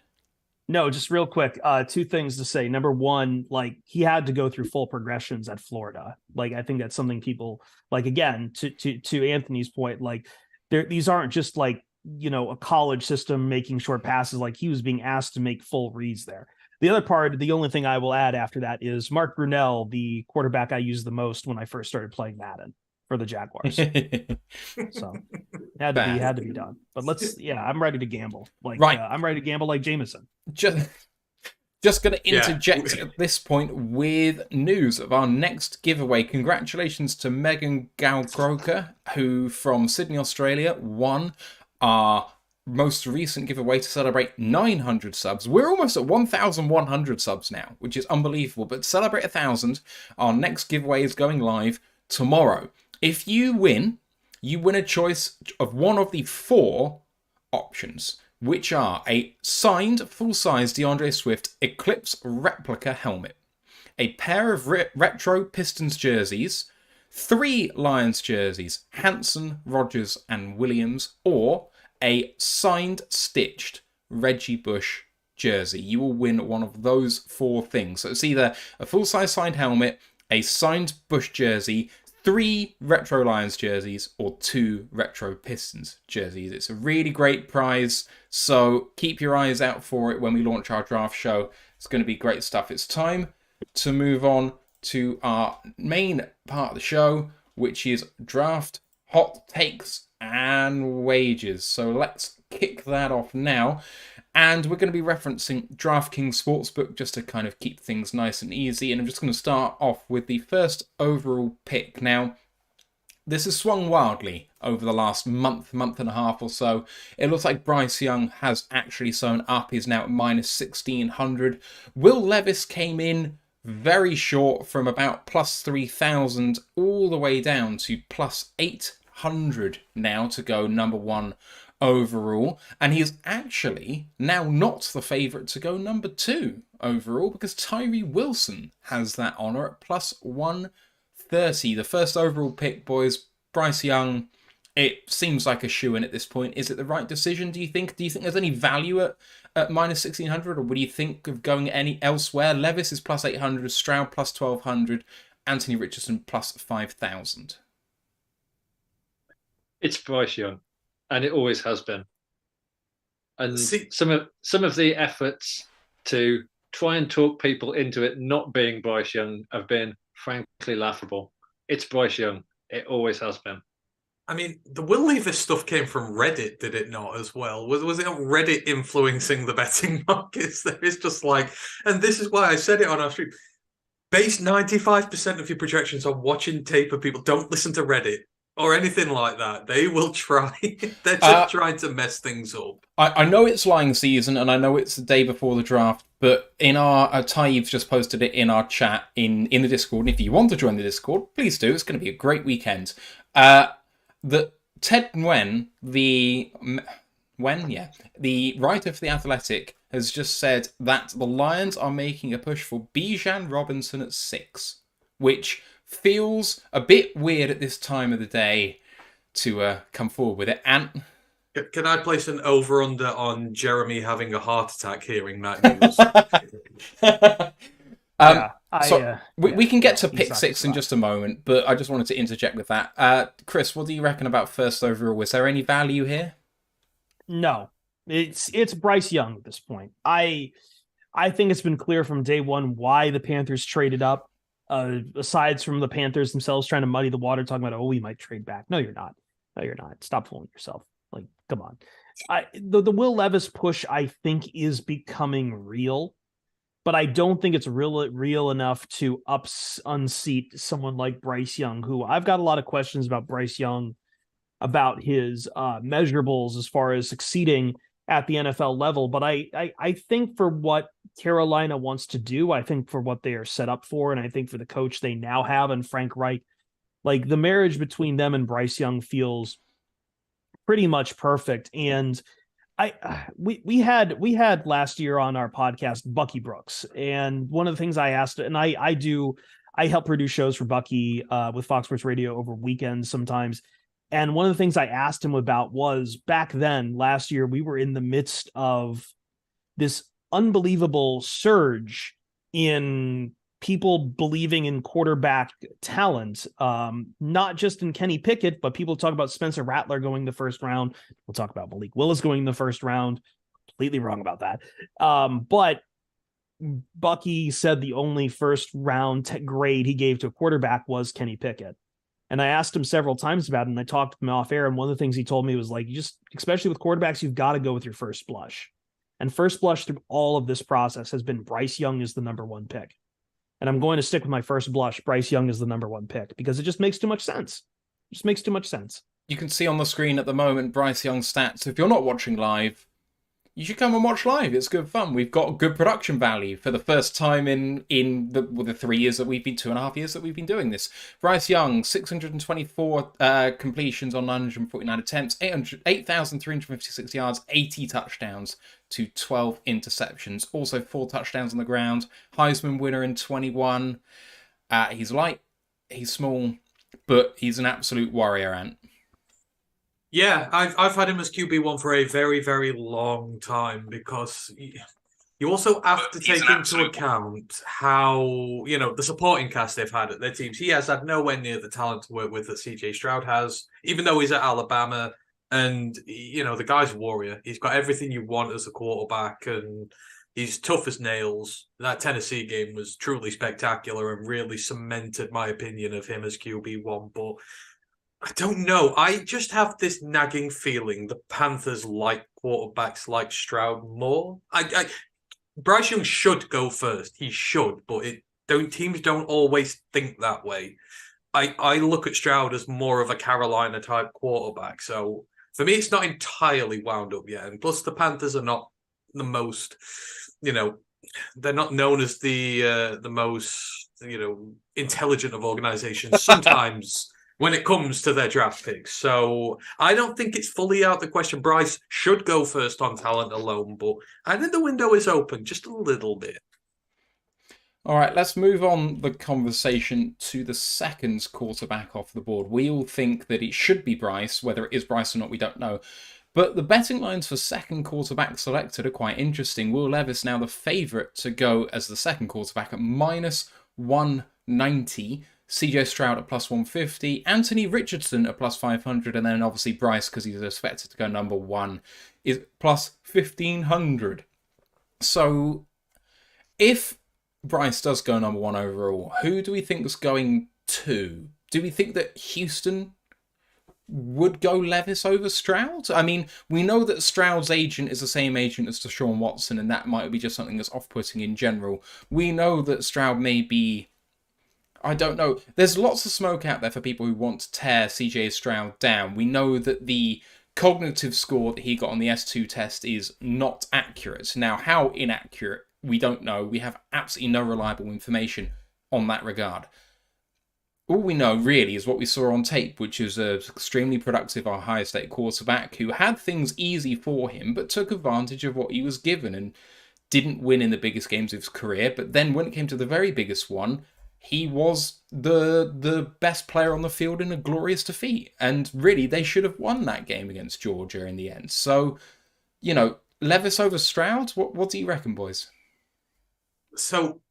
No, just real quick. 2 things to say. Number one, like he had to go through full progressions at Florida. Like I think that's something people like. Again, to Anthony's point, like these aren't just like a college system making short passes. Like he was being asked to make full reads there. The other part, the only thing I will add after that is Mark Brunell, the quarterback I used the most when I first started playing Madden for the Jaguars. So had to be done. But I'm ready to gamble. Like right. I'm ready to gamble like Jameson. Just going to interject at this point with news of our next giveaway. Congratulations to Megan Galgroker, who from Sydney, Australia, won our most recent giveaway to celebrate 900 subs. We're almost at 1,100 subs now, which is unbelievable. But to celebrate 1,000, our next giveaway is going live tomorrow. If you win a choice of one of the 4 options, which are a signed full-size DeAndre Swift Eclipse replica helmet, a pair of retro Pistons jerseys, 3 Lions jerseys, Hanson, Rodgers, and Williams, or a signed, stitched Reggie Bush jersey. You will win one of those 4 things. So it's either a full-size signed helmet, a signed Bush jersey, 3 retro Lions jerseys, or 2 retro Pistons jerseys. It's a really great prize, so keep your eyes out for it when we launch our draft show. It's going to be great stuff. It's time to move on to our main part of the show, which is draft hot takes and wages. So let's kick that off now. And we're going to be referencing DraftKings Sportsbook just to kind of keep things nice and easy. And I'm just going to start off with the first overall pick. Now, this has swung wildly over the last month and a half or so. It looks like Bryce Young has actually sewn up. He's now at minus 1,600. Will Levis came in very short from about plus 3,000 all the way down to plus 800 now to go number one overall. And he is actually now not the favourite to go number two overall because Tyree Wilson has that honour at plus 130. The first overall pick, boys, Bryce Young. It seems like a shoo-in at this point. Is it the right decision, do you think? Do you think there's any value at minus 1,600, or would you think of going any elsewhere? Levis is plus 800, Stroud plus 1,200, Anthony Richardson plus 5,000. It's Bryce Young, and it always has been. And some of the efforts to try and talk people into it not being Bryce Young have been frankly laughable. It's Bryce Young. It always has been. I mean, the Will Levis stuff came from Reddit, did it not, as well? Was it not Reddit influencing the betting markets? There is just like, and this is why I said it on our stream, base 95% of your projections on watching tape of people. Don't listen to Reddit or anything like that. They will try. They're just trying to mess things up. I know it's lying season, and I know it's the day before the draft, but in our Taib's just posted it in our chat in the Discord, and if you want to join the Discord, please do. It's going to be a great weekend. That Ted Nguyen, the writer for The Athletic, has just said that the Lions are making a push for Bijan Robinson at 6, which feels a bit weird at this time of the day to come forward with it. And can I place an over-under on Jeremy having a heart attack hearing that news? We can get to pick 6 in just a moment, but I just wanted to interject with that. Chris, what do you reckon about first overall? Is there any value here? No, it's Bryce Young at this point. I think it's been clear from day one why the Panthers traded up. Aside from the Panthers themselves trying to muddy the water, talking about, we might trade back. No, you're not. Stop fooling yourself. Like, come on. The Will Levis push, I think, is becoming real. But I don't think it's real enough to unseat someone like Bryce Young, who I've got a lot of questions about Bryce Young, about his measurables as far as succeeding at the NFL level. But I think for what Carolina wants to do, I think for what they are set up for, and I think for the coach they now have and Frank Reich, like the marriage between them and Bryce Young feels pretty much perfect. And we had last year on our podcast Bucky Brooks, and one of the things I asked, and I help produce shows for Bucky with Fox Sports Radio over weekends sometimes, and one of the things I asked him about was, back then last year we were in the midst of this unbelievable surge in people believing in quarterback talent, not just in Kenny Pickett, but people talk about Spencer Rattler going the first round. We'll talk about Malik Willis going the first round. Completely wrong about that. But Bucky said the only first round grade he gave to a quarterback was Kenny Pickett. And I asked him several times about it, and I talked to him off air. And one of the things he told me was, like, especially with quarterbacks, you've got to go with your first blush. And first blush through all of this process has been Bryce Young is the number one pick. And I'm going to stick with my first blush. Bryce Young is the number one pick because it just makes too much sense. It just makes too much sense. You can see on the screen at the moment Bryce Young's stats. If you're not watching live, you should come and watch live. It's good fun. We've got good production value for the first time in the 3 years that we've been, 2.5 years that we've been doing this. Bryce Young, 624 completions on 949 attempts, 8,356 yards, 80 touchdowns to 12 interceptions. Also 4 touchdowns on the ground. Heisman winner in 21. He's light, he's small, but he's an absolute warrior, Ant. Yeah, I've had him as QB1 for a very, very long time, because you also have to take into account how, the supporting cast they've had at their teams. He has had nowhere near the talent to work with that CJ Stroud has, even though he's at Alabama. And, the guy's a warrior. He's got everything you want as a quarterback, and he's tough as nails. That Tennessee game was truly spectacular and really cemented my opinion of him as QB1. But I don't know. I just have this nagging feeling the Panthers like quarterbacks like Stroud more. Bryce Young should go first. He should, but teams don't always think that way. I look at Stroud as more of a Carolina type quarterback. So for me, it's not entirely wound up yet. And plus, the Panthers are not the most, they're not known as the most intelligent of organizations sometimes when it comes to their draft picks. So I don't think it's fully out the question. Bryce should go first on talent alone, but I think the window is open just a little bit. All right, let's move on the conversation to the second quarterback off the board. We all think that it should be Bryce. Whether it is Bryce or not, we don't know. But the betting lines for second quarterback selected are quite interesting. Will Levis now the favourite to go as the second quarterback at minus 190. CJ Stroud at plus 150. Anthony Richardson at plus 500. And then obviously Bryce, because he's expected to go number one, is plus 1500. So if Bryce does go number one overall, who do we think is going to? Do we think that Houston would go Levis over Stroud? I mean, we know that Stroud's agent is the same agent as Deshaun Watson, and that might be just something that's off-putting in general. We know that Stroud may be... I don't know. There's lots of smoke out there for people who want to tear CJ Stroud down. We know that the cognitive score that he got on the S2 test is not accurate. Now, how inaccurate, we don't know. We have absolutely no reliable information on that regard. All we know, really, is what we saw on tape, which is an extremely productive Ohio State quarterback who had things easy for him, but took advantage of what he was given and didn't win in the biggest games of his career. But then when it came to the very biggest one, he was the best player on the field in a glorious defeat. And really, they should have won that game against Georgia in the end. So, Levis over Stroud, what do you reckon, boys? So,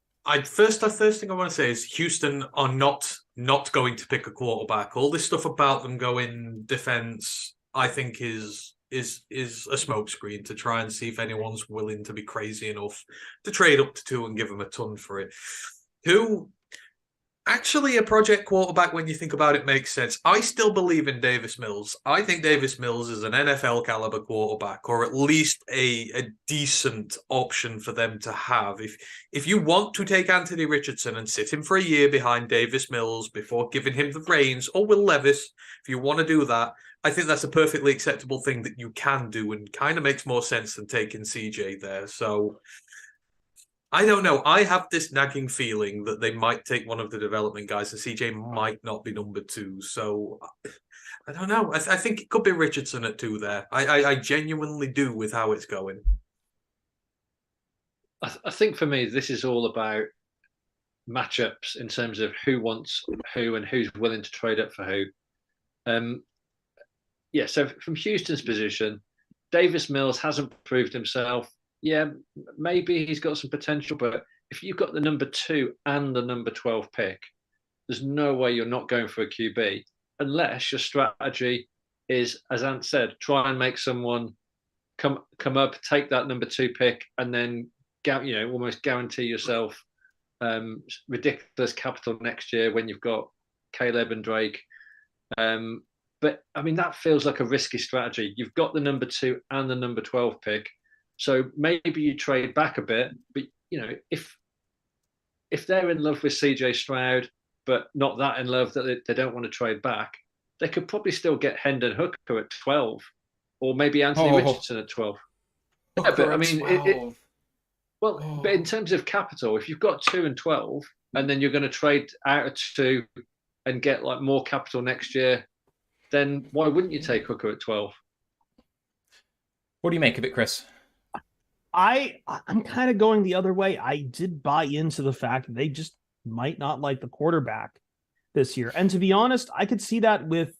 first thing I want to say is Houston are not going to pick a quarterback. All this stuff about them going defense, I think is a smokescreen to try and see if anyone's willing to be crazy enough to trade up to 2 and give them a ton for it. Who actually a project quarterback, when you think about it, makes sense. I still believe in Davis Mills. I think Davis Mills is an NFL caliber quarterback, or at least a decent option for them to have. If you want to take Anthony Richardson and sit him for a year behind Davis Mills before giving him the reins, or Will Levis, if you want to do that, I think that's a perfectly acceptable thing that you can do and kind of makes more sense than taking CJ there. So I don't know. I have this nagging feeling that they might take one of the development guys and CJ might not be number 2. So I don't know. I think it could be Richardson at 2 there. I genuinely do with how it's going. I think for me, this is all about matchups in terms of who wants who and who's willing to trade up for who. So from Houston's position, Davis Mills hasn't proved himself. Yeah, maybe he's got some potential, but if you've got the number 2 and the number 12 pick, there's no way you're not going for a QB unless your strategy is, as Ant said, try and make someone come up, take that number 2 pick, and then almost guarantee yourself ridiculous capital next year when you've got Caleb and Drake. But I mean, that feels like a risky strategy. You've got the number 2 and the number 12 pick. So maybe you trade back a bit, but if they're in love with CJ Stroud, but not that in love that they don't want to trade back, they could probably still get Hendon Hooker at 12, or maybe Anthony Richardson at 12. Yeah, but I mean, but in terms of capital, if you've got 2 and 12, and then you're going to trade out of 2 and get like more capital next year, then why wouldn't you take Hooker at 12? What do you make of it, Chris? I'm kind of going the other way. I did buy into the fact that they just might not like the quarterback this year. And to be honest, I could see that with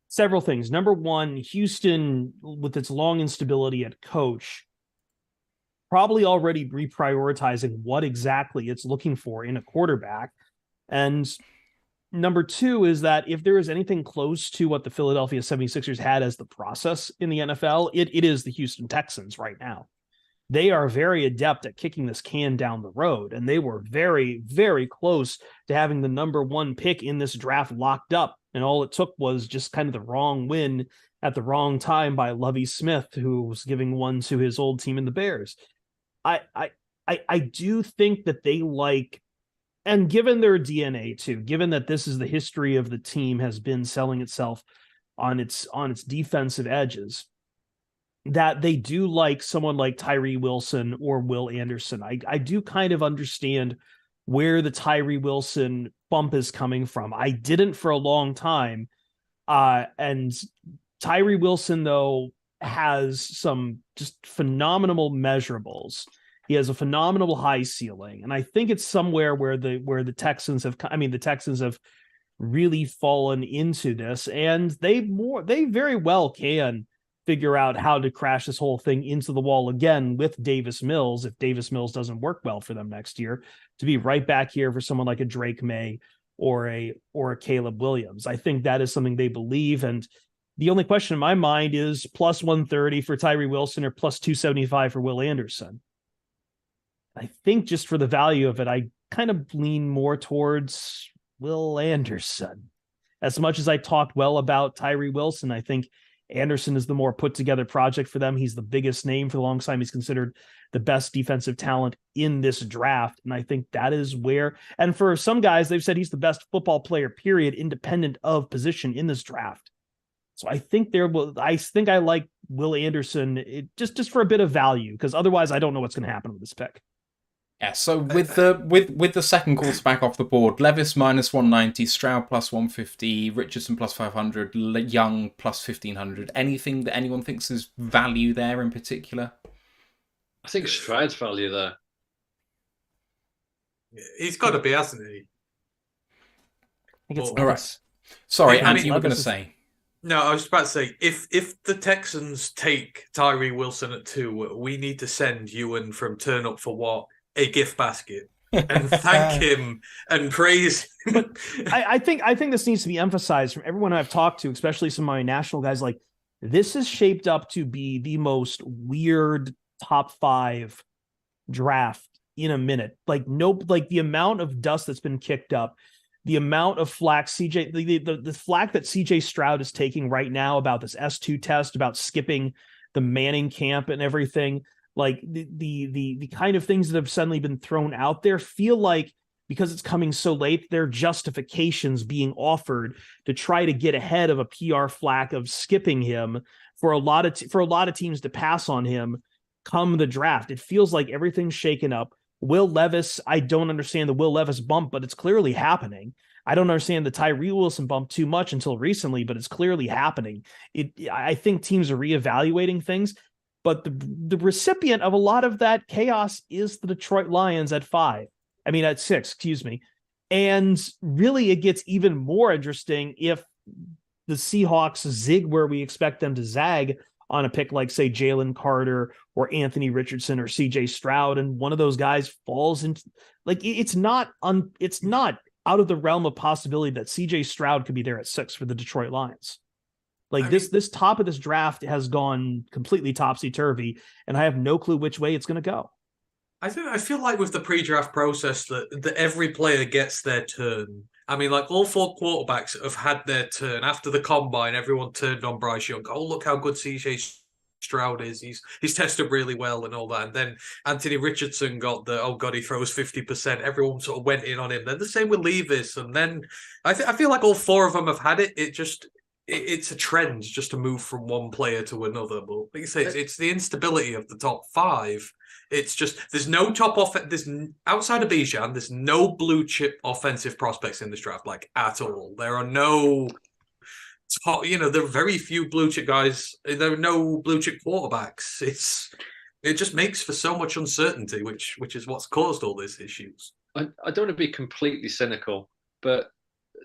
several things. Number one, Houston, with its long instability at coach, probably already reprioritizing what exactly it's looking for in a quarterback. And number 2 is that if there is anything close to what the Philadelphia 76ers had as the process in the NFL, it is the Houston Texans right now. They are very adept at kicking this can down the road, and they were very, very close to having the number 1 pick in this draft locked up, and all it took was just kind of the wrong win at the wrong time by Lovie Smith, who was giving one to his old team in the Bears. I do think that they like, and given their DNA too, given that this is the history of the team has been selling itself on its defensive edges, that they do like someone like Tyree Wilson or Will Anderson. I do kind of understand where the Tyree Wilson bump is coming from. I didn't for a long time. And Tyree Wilson, though, has some just phenomenal measurables. He has a phenomenal high ceiling. And I think it's somewhere where the Texans have really fallen into this, and they very well can figure out how to crash this whole thing into the wall again with Davis Mills, if Davis Mills doesn't work well for them next year, to be right back here for someone like a Drake May or a Caleb Williams. I think that is something they believe. And the only question in my mind is plus 130 for Tyree Wilson or plus 275 for Will Anderson. I think just for the value of it, I kind of lean more towards Will Anderson. As much as I talked well about Tyree Wilson, I think Anderson is the more put together project for them. He's the biggest name for the longest time. He's considered the best defensive talent in this draft. And I think that is where, and for some guys, they've said he's the best football player, period, independent of position in this draft. So I think I like Will Anderson just for a bit of value, because otherwise I don't know what's going to happen with this pick. Yeah, so with the second quarterback off the board, Levis minus 190, Stroud plus 150, Richardson plus 500, Young plus 1500. Anything that anyone thinks is value there in particular? I think Stroud's value there. He's got to be, hasn't he? I think it's all right. Sorry, Andy, you were going to say. No, I was about to say, if the Texans take Tyree Wilson at 2, we need to send Ewan from Turn Up For What a gift basket and thank him and praise him. I think this needs to be emphasized from everyone I've talked to, especially some of my national guys. Like, this is shaped up to be the most weird top 5 draft in a minute. Like the amount of dust that's been kicked up, the amount of flack the flack that CJ Stroud is taking right now about this S2 test, about skipping the Manning camp and everything. Like the kind of things that have suddenly been thrown out there feel like, because it's coming so late, there are justifications being offered to try to get ahead of a PR flack of skipping him for a lot of teams to pass on him come the draft. It feels like everything's shaken up. Will Levis, I don't understand the Will Levis bump, but it's clearly happening. I don't understand the Tyree Wilson bump too much until recently, but it's clearly happening. I think teams are reevaluating things. But the recipient of a lot of that chaos is the Detroit Lions at 6, excuse me. And really, it gets even more interesting if the Seahawks zig where we expect them to zag on a pick like, say, Jalen Carter or Anthony Richardson or CJ Stroud, and one of those guys falls into, like, it's not out of the realm of possibility that CJ Stroud could be there at 6 for the Detroit Lions. Like, this top of this draft has gone completely topsy-turvy, and I have no clue which way it's going to go. I feel like with the pre-draft process that every player gets their turn. I mean, like, all 4 quarterbacks have had their turn. After the combine, everyone turned on Bryce Young. Oh, look how good CJ Stroud is. He's tested really well and all that. And then Anthony Richardson got he throws 50%. Everyone sort of went in on him. Then the same with Levis. And then I feel like all 4 of them have had it. It's a trend just to move from one player to another. But like you say, it's the instability of the top 5. It's just there's no outside of Bijan, there's no blue chip offensive prospects in this draft, like, at all. There are no top, there are very few blue chip guys. There are no blue chip quarterbacks. It just makes for so much uncertainty, which is what's caused all these issues. I don't want to be completely cynical, but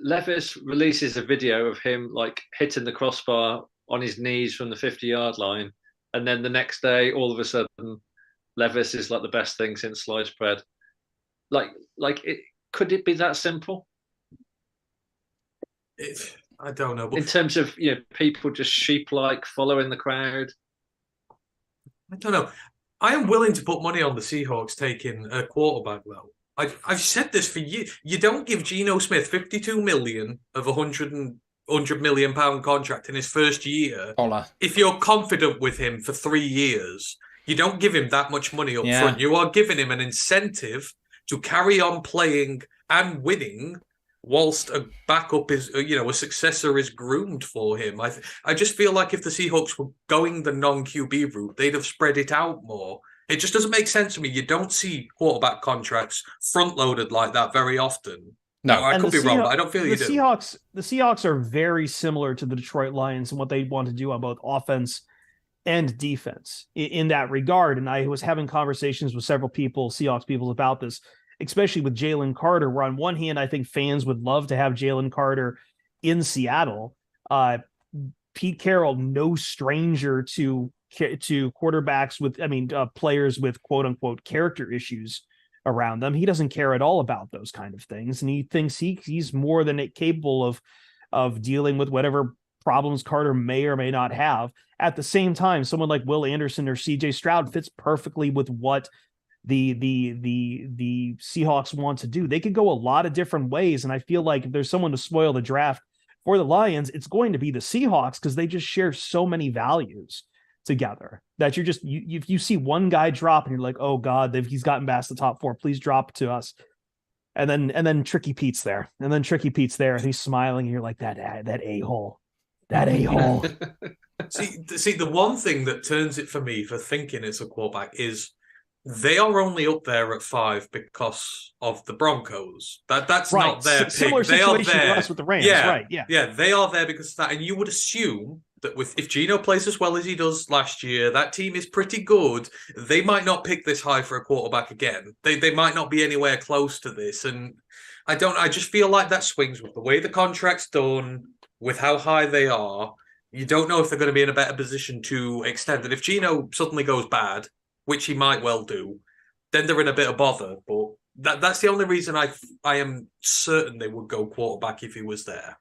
Levis releases a video of him like hitting the crossbar on his knees from the 50-yard line, and then the next day, all of a sudden, Levis is like the best thing since sliced bread. Could it be that simple? I don't know. But in terms of people just sheep-like following the crowd. I don't know. I am willing to put money on the Seahawks taking a quarterback, though. I've said this for years. You don't give Geno Smith $52 million of £100 million contract in his first year. If you're confident with him for 3 years, you don't give him that much money up front. You are giving him an incentive to carry on playing and winning whilst a backup is, a successor is groomed for him. I just feel like if the Seahawks were going the non-QB route, they'd have spread it out more. It just doesn't make sense to me. You don't see quarterback contracts front-loaded like that very often. No, I could be wrong, but I don't feel you do. The Seahawks are very similar to the Detroit Lions and what they want to do on both offense and defense in that regard. And I was having conversations with several people, Seahawks people, about this, especially with Jalen Carter, where on one hand, I think fans would love to have Jalen Carter in Seattle. Pete Carroll, no stranger to quarterbacks with, players with quote unquote character issues around them. He doesn't care at all about those kind of things. And he thinks he's more than capable of dealing with whatever problems Carter may or may not have. At the same time, someone like Will Anderson or CJ Stroud fits perfectly with what the Seahawks want to do. They could go a lot of different ways. And I feel like if there's someone to spoil the draft for the Lions, it's going to be the Seahawks, because they just share so many values together that if you see one guy drop and you're like, oh God, he's gotten past the top 4, please drop to us. And then Tricky Pete's there. And then Tricky Pete's there and he's smiling and you're like, that a-hole. See, the one thing that turns it for me for thinking it's a quarterback is they are only up there at 5 because of the Broncos. That's right. Not their pick. Similar they situation are there. For us with the Rams, yeah, right? Yeah, they are there because of that. And you would assume that if Geno plays as well as he does last year, that team is pretty good. They might not pick this high for a quarterback again. They might not be anywhere close to this. And I just feel like that swings with the way the contract's done, with how high they are. You don't know if they're going to be in a better position to extend it. If Geno suddenly goes bad, which he might well do, then they're in a bit of bother. But that's the only reason I am certain they would go quarterback if he was there.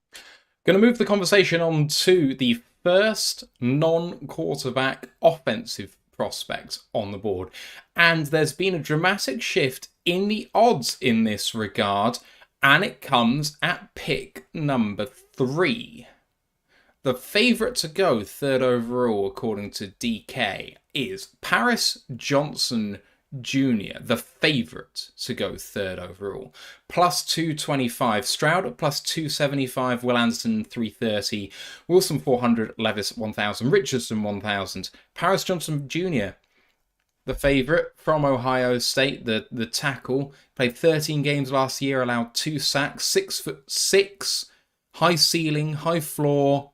Going to move the conversation on to the first non-quarterback offensive prospect on the board. And there's been a dramatic shift in the odds in this regard, and it comes at pick number 3. The favourite to go 3rd overall, according to DK, is Paris Johnson Jr., the favourite to go 3rd overall. Plus 225. Stroud at plus 275. Will Anderson 330. Wilson 400. Levis 1000. Richardson 1000. Paris Johnson Jr., the favourite from Ohio State, the tackle, played 13 games last year, allowed 2 sacks, 6'6", high ceiling, high floor.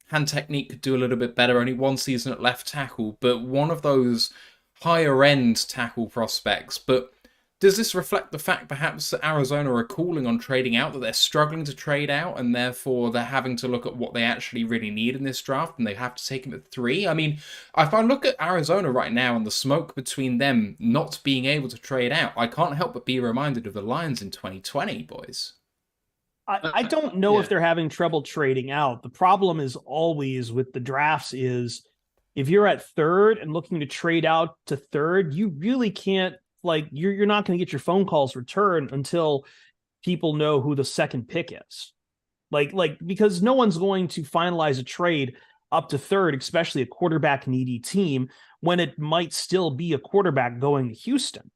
Hand technique could do a little bit better, only 1 season at left tackle, but one of those higher end tackle prospects. But does this reflect the fact perhaps that Arizona are calling on trading out, that they're struggling to trade out, and therefore they're having to look at what they actually really need in this draft, and they have to take him at 3? I mean, if I look at Arizona right now and the smoke between them not being able to trade out, I can't help but be reminded of the Lions in 2020, boys. I don't know if they're having trouble trading out. The problem is always with the drafts is if you're at 3rd and looking to trade out to 3rd, you really can't, you're not going to get your phone calls returned until people know who the 2nd pick is. Because no one's going to finalize a trade up to 3rd, especially a quarterback needy team, when it might still be a quarterback going to Houston.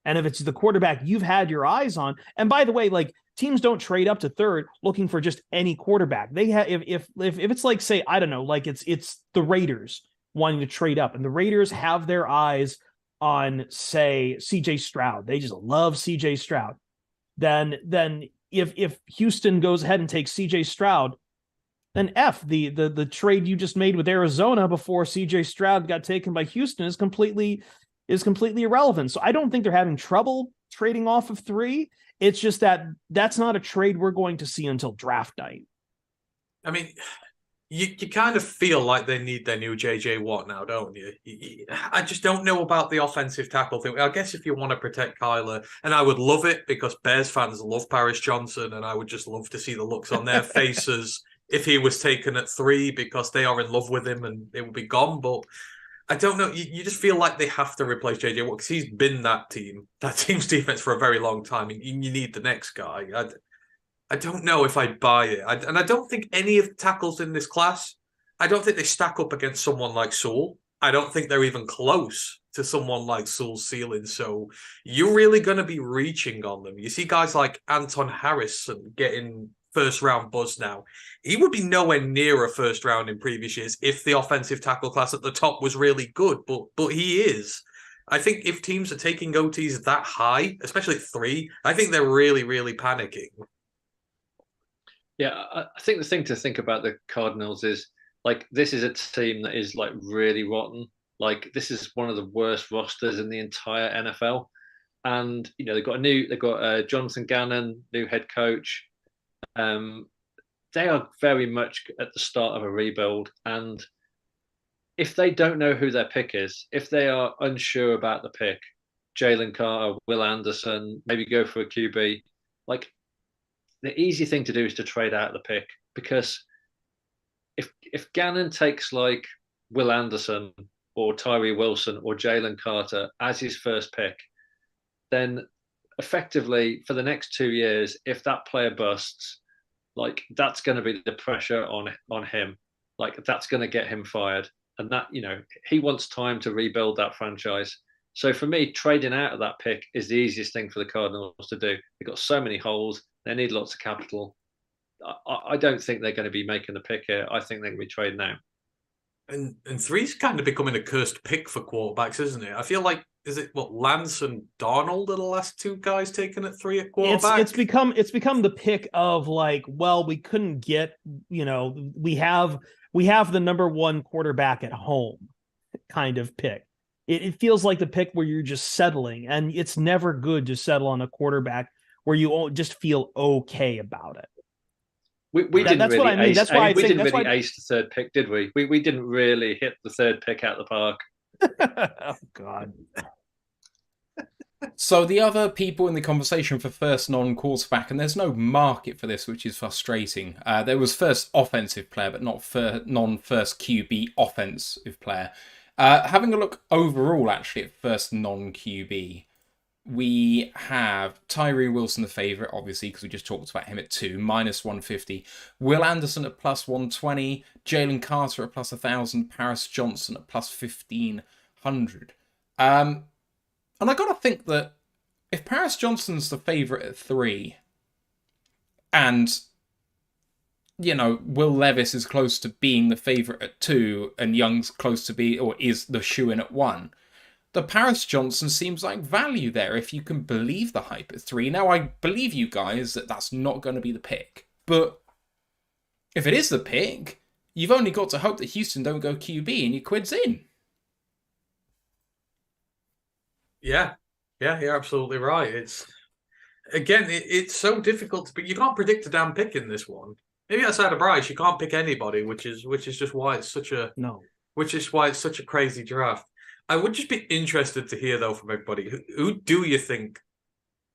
And if it's the quarterback you've had your eyes on, and by the way, teams don't trade up to 3rd looking for just any quarterback. They have if it's say, I don't know, it's the Raiders wanting to trade up, and the Raiders have their eyes on, say, CJ Stroud. They just love CJ Stroud. Then if Houston goes ahead and takes CJ Stroud, then the trade you just made with Arizona before CJ Stroud got taken by Houston is completely irrelevant. So I don't think they're having trouble trading off of 3. It's just that's not a trade we're going to see until draft night. I mean, you kind of feel like they need their new JJ Watt now, don't you? I just don't know about the offensive tackle thing. I guess if you want to protect Kyler, and I would love it because Bears fans love Paris Johnson, and I would just love to see the looks on their faces if he was taken at 3 because they are in love with him and it would be gone. But I don't know. You just feel like they have to replace JJ Watt because he's been that team's defense for a very long time. And you need the next guy. I don't know if I buy it. And I don't think any of the tackles in this class, I don't think they stack up against someone like Sewell. I don't think they're even close to someone like Sewell's ceiling. So you're really going to be reaching on them. You see guys like Anton Harrison getting first round buzz now. He would be nowhere near a first round in previous years if the offensive tackle class at the top was really good, but he is. I think if teams are taking OTs that high, especially 3, I think they're really, really panicking. Yeah, I think the thing to think about the Cardinals is like this is a team that is like really rotten. Like this is one of the worst rosters in the entire NFL, and you know they've got Jonathan Gannon, new head coach. They are very much at the start of a rebuild, and if they don't know who their pick is, if they are unsure about the pick, Jalen Carter, Will Anderson, maybe go for a QB, like the easy thing to do is to trade out the pick, because if Gannon takes like Will Anderson or Tyree Wilson or Jalen Carter as his first pick, then effectively for the next 2 years, if that player busts, like that's going to be the pressure on him. Like that's going to get him fired. And that, you know, he wants time to rebuild that franchise. So for me, trading out of that pick is the easiest thing for the Cardinals to do. They've got so many holes. They need lots of capital. I don't think they're going to be making the pick here. I think they're going to be trading out. And 3's kind of becoming a cursed pick for quarterbacks, isn't it? I feel like, is it Lance and Darnold are the last 2 guys taken at 3 at quarterback? It's become the pick of like, well, we couldn't get, you know, we have the number 1 quarterback at home kind of pick. It feels like the pick where you're just settling, and it's never good to settle on a quarterback where you just feel okay about it. That's what I mean. That's why we didn't really ace the 3rd pick, did we? We didn't really hit the 3rd pick out the park. Oh God. So the other people in the conversation for first non-quarterback, and there's no market for this, which is frustrating. There was first offensive player, but not non-first QB offensive player. Having a look overall, actually, at first non-QB, we have Tyree Wilson, the favourite, obviously, because we just talked about him at 2, minus 150. Will Anderson at plus 120. Jalen Carter at plus 1,000. Paris Johnson at plus 1,500. And I got to think that if Paris Johnson's the favourite at 3, and, you know, Will Levis is close to being the favourite at 2, and Young's close to be, or is the shoe-in at 1, the Paris Johnson seems like value there, if you can believe the hype at 3. Now, I believe you guys that that's not going to be the pick, but if it is the pick, you've only got to hope that Houston don't go QB and your quid's in. Yeah, you're absolutely right. It's it's so difficult to pick. You can't predict a damn pick in this one. Maybe outside of Bryce, you can't pick anybody, which is just why it's such a which is why it's such a crazy draft. I would just be interested to hear though from everybody. Who do you think?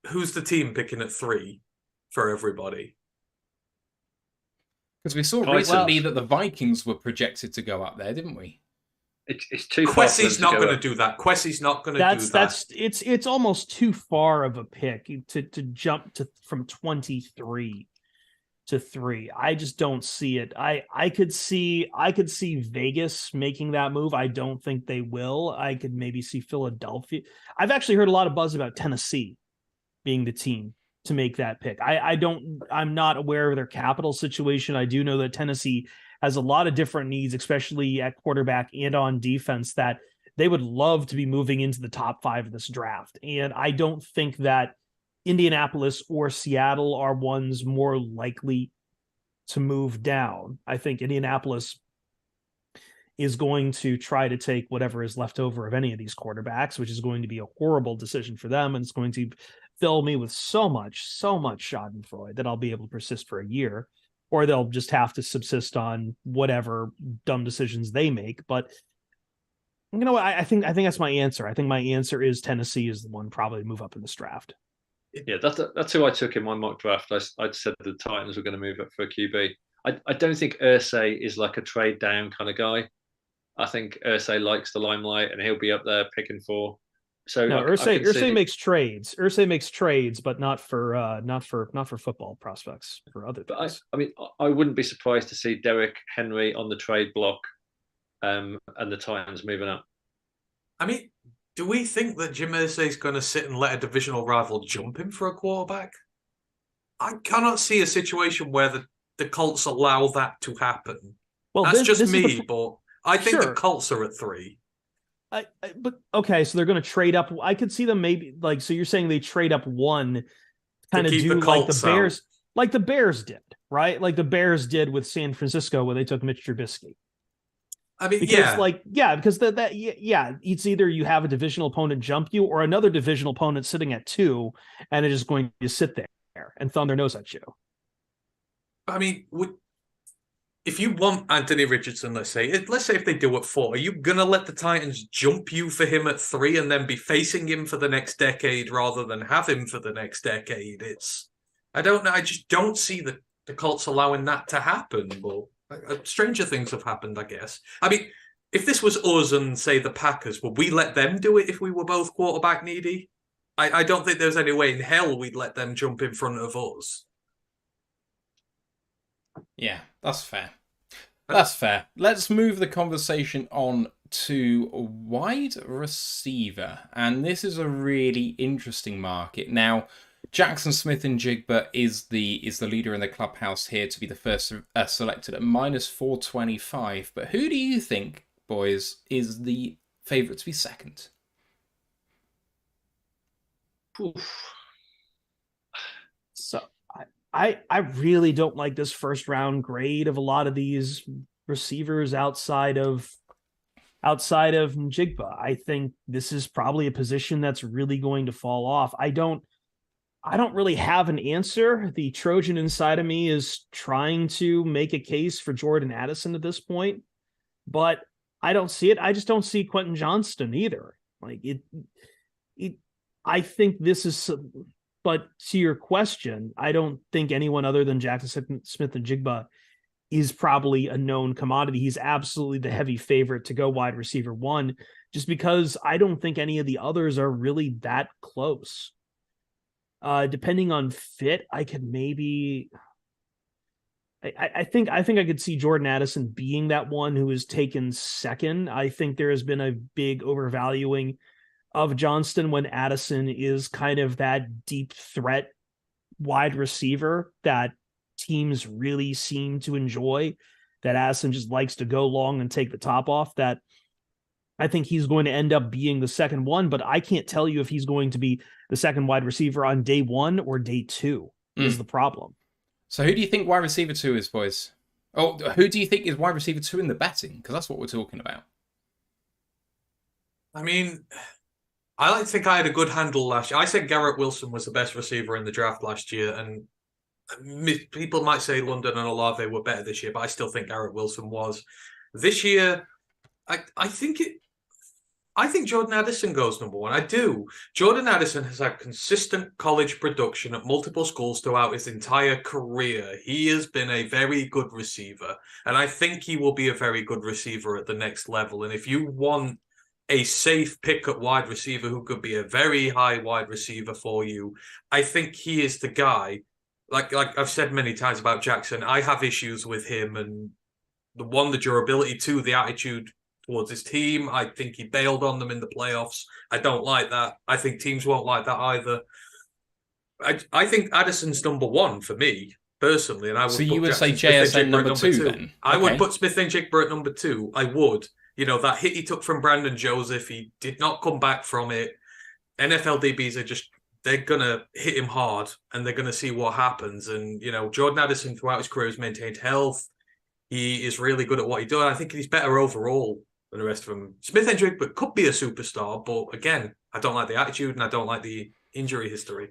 Who's the team picking at 3 for everybody? Because we saw recently that the Vikings were projected to go up there, didn't we? It's too far. Quessie's not going to do that. Quessie's not going to do that. It's almost too far of a pick to jump from 23 to 3. I just don't see it. I could see Vegas making that move. I don't think they will. I could maybe see Philadelphia. I've actually heard a lot of buzz about Tennessee being the team to make that pick. I'm not aware of their capital situation. I do know that Tennessee has a lot of different needs, especially at quarterback and on defense, that they would love to be moving into the top 5 of this draft. And I don't think that Indianapolis or Seattle are ones more likely to move down. I think Indianapolis is going to try to take whatever is left over of any of these quarterbacks, which is going to be a horrible decision for them. And it's going to fill me with so much schadenfreude that I'll be able to persist for a year, or they'll just have to subsist on whatever dumb decisions they make. But you know what? I think that's my answer. I think my answer is Tennessee is the one probably to move up in this draft. Yeah, that's who I took in my mock draft. I'd said the Titans were going to move up for a QB. I don't think Irsay is like a trade down kind of guy. I think Irsay likes the limelight, and he'll be up there picking 4. So no, Irsay makes trades. Irsay makes trades, but not for football prospects, for other things. I mean, I wouldn't be surprised to see Derrick Henry on the trade block, and the Titans moving up. I mean, do we think that Jim Irsay is going to sit and let a divisional rival jump him for a quarterback? I cannot see a situation where the Colts allow that to happen. Well, That's just this me, but I think the Sure. Colts are at 3. But okay, so they're going to trade up. I could see them maybe like, so you're saying they trade up one, kind of keep do the like the Colts Bears, out. like the Bears did, right? Like the Bears did with San Francisco when they took Mitch Trubisky. I mean, Because because it's either you have a divisional opponent jump you or another divisional opponent sitting at 2 and they're just going to sit there and thumb their nose at you. I mean, if you want Anthony Richardson, let's say if they do at 4, are you gonna let the Titans jump you for him at 3 and then be facing him for the next decade rather than have him for the next decade? I don't know. I just don't see the Colts allowing that to happen. But stranger things have happened, I guess. I mean, if this was us and say the Packers, would we let them do it if we were both quarterback needy? I don't think there's any way in hell we'd let them jump in front of us. Yeah, that's fair. That's fair. Let's move the conversation on to wide receiver. And this is a really interesting market. Now, Jackson Smith-Njigba is the leader in the clubhouse here to be the first selected at -425. But who do you think, boys, is the favourite to be second? Oof. So I really don't like this first round grade of a lot of these receivers outside of Njigba. I think this is probably a position that's really going to fall off. I don't really have an answer. The Trojan inside of me is trying to make a case for Jordan Addison at this point, but I don't see it. I just don't see Quentin Johnston either. Like I think this is, but to your question, I don't think anyone other than Jackson Smith-Njigba is probably a known commodity. He's absolutely the heavy favorite to go wide receiver 1, just because I don't think any of the others are really that close. Depending on fit, I could maybe. I think I could see Jordan Addison being that one who is taken second. I think there has been a big overvaluing of Johnston when Addison is kind of that deep threat wide receiver that teams really seem to enjoy, that Addison just likes to go long and take the top off. That I think he's going to end up being the second one, but I can't tell you if he's going to be the second wide receiver on day 1 or day 2 is the problem. So who do you think wide receiver 2 is, boys? Oh, who do you think is wide receiver 2 in the betting? Because that's what we're talking about. I mean, I like to think I had a good handle last year. I said Garrett Wilson was the best receiver in the draft last year, and people might say London and Olave were better this year, but I still think Garrett Wilson was. This year, I think Jordan Addison goes number 1. I do. Jordan Addison has had consistent college production at multiple schools throughout his entire career. He has been a very good receiver, and I think he will be a very good receiver at the next level. And if you want a safe pick at wide receiver who could be a very high wide receiver for you, I think he is the guy. Like I've said many times about Jackson, I have issues with him, and the durability, 2, the attitude towards his team. I think he bailed on them in the playoffs. I don't like that. I think teams won't like that either. I think Addison's number 1 for me personally, and I would. So you would say JSN number 2 then? I would put Smith-Njigba at number 2. I would. You know, that hit he took from Brandon Joseph, he did not come back from it. NFL DBs are they're going to hit him hard and they're going to see what happens. And, you know, Jordan Addison throughout his career has maintained health. He is really good at what he does. I think he's better overall than the rest of them. Smith-Njigba could be a superstar, but again, I don't like the attitude and I don't like the injury history.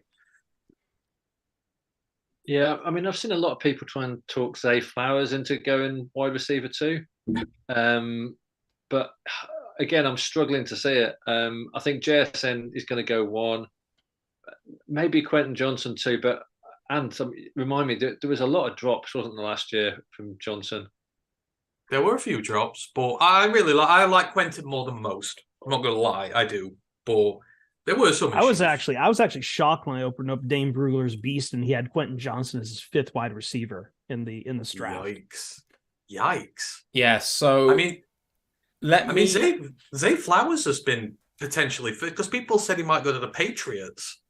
Yeah, I mean, I've seen a lot of people try and talk Zay Flowers into going wide receiver 2. But again, I'm struggling to see it. I think JSN is going to go 1. Maybe Quentin Johnson 2, but remind me, there was a lot of drops, wasn't there, last year from Johnson? There were a few drops, but I like Quentin more than most. I'm not going to lie, I do. But there were some issues. I was actually shocked when I opened up Dane Brugler's Beast and he had Quentin Johnson as his 5th wide receiver in the draft. Yikes. Yeah, so Zay Flowers has been potentially, because people said he might go to the Patriots,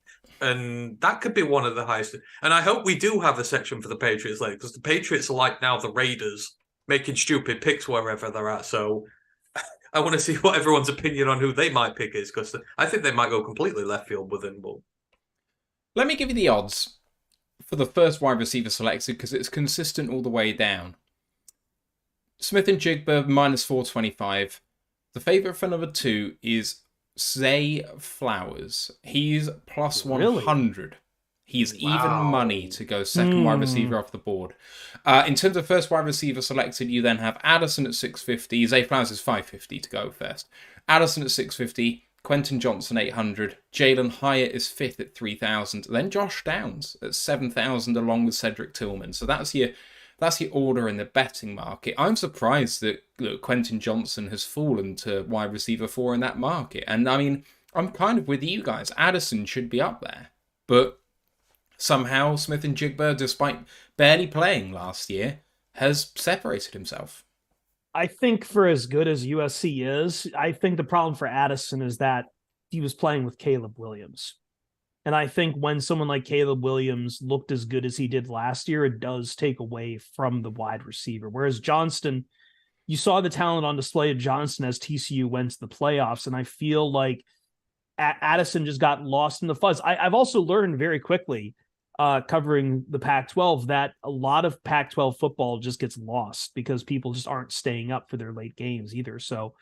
and that could be one of the highest. And I hope we do have a section for the Patriots later, because the Patriots are like now the Raiders, making stupid picks wherever they're at. So I want to see what everyone's opinion on who they might pick is, because I think they might go completely left field with him. But Let me give you the odds for the first wide receiver selected, because it's consistent all the way down. Smith and Jigba minus 425. The favourite for number 2 is Zay Flowers. He's plus 100. He's even money to go second wide receiver off the board. In terms of first wide receiver selected, you then have Addison at 650. Zay Flowers is 550 to go first. Addison at 650. Quentin Johnson 800. Jalen Hyatt is 5th at 3,000. Then Josh Downs at 7,000 along with Cedric Tillman. So that's your order in the betting market. I'm surprised that Quentin Johnson has fallen to wide receiver 4 in that market. And I mean, I'm kind of with you guys. Addison should be up there. But somehow Smith and Jigba, despite barely playing last year, has separated himself. I think for as good as USC is, I think the problem for Addison is that he was playing with Caleb Williams. And I think when someone like Caleb Williams looked as good as he did last year, it does take away from the wide receiver. Whereas Johnston, you saw the talent on display of Johnston as TCU went to the playoffs. And I feel like Addison just got lost in the fuzz. I've also learned very quickly covering the Pac-12 that a lot of Pac-12 football just gets lost because people just aren't staying up for their late games either. So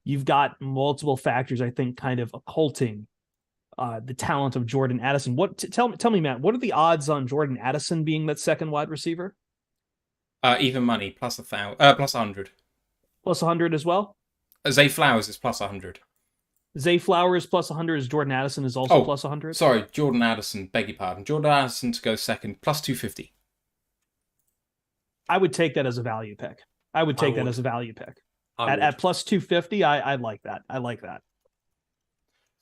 you've got multiple factors, I think, kind of occulting the talent of Jordan Addison. Tell me, Matt, what are the odds on Jordan Addison being that second wide receiver? Even money, plus 100. Plus 100 as well? Zay Flowers is plus 100. Zay Flowers plus 100 is Jordan Addison is also plus 100? Sorry, Jordan Addison, beg your pardon. Jordan Addison to go second, plus 250. I would take that as a value pick. At plus 250, I like that. I like that.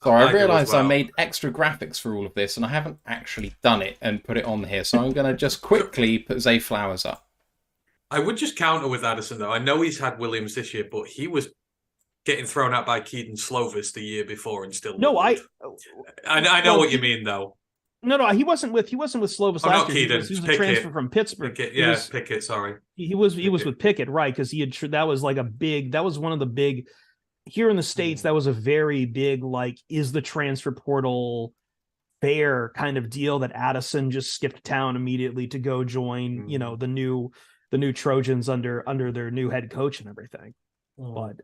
So I realised I made extra graphics for all of this, and I haven't actually done it and put it on here. So I'm going to just quickly put Zay Flowers up. I would just counter with Addison, though. I know he's had Williams this year, but he was getting thrown out by Keaton Slovis the year before and still. No, I know what you mean, though. No, he wasn't with Slovis last year. Keaton, he was a transfer from Pittsburgh. Pickett. Sorry, he was with Pickett, right? Because that was like that was one of the big here in the States. That was a very big is the transfer portal fair kind of deal that Addison just skipped town immediately to go join the new Trojans under their new head coach and everything. But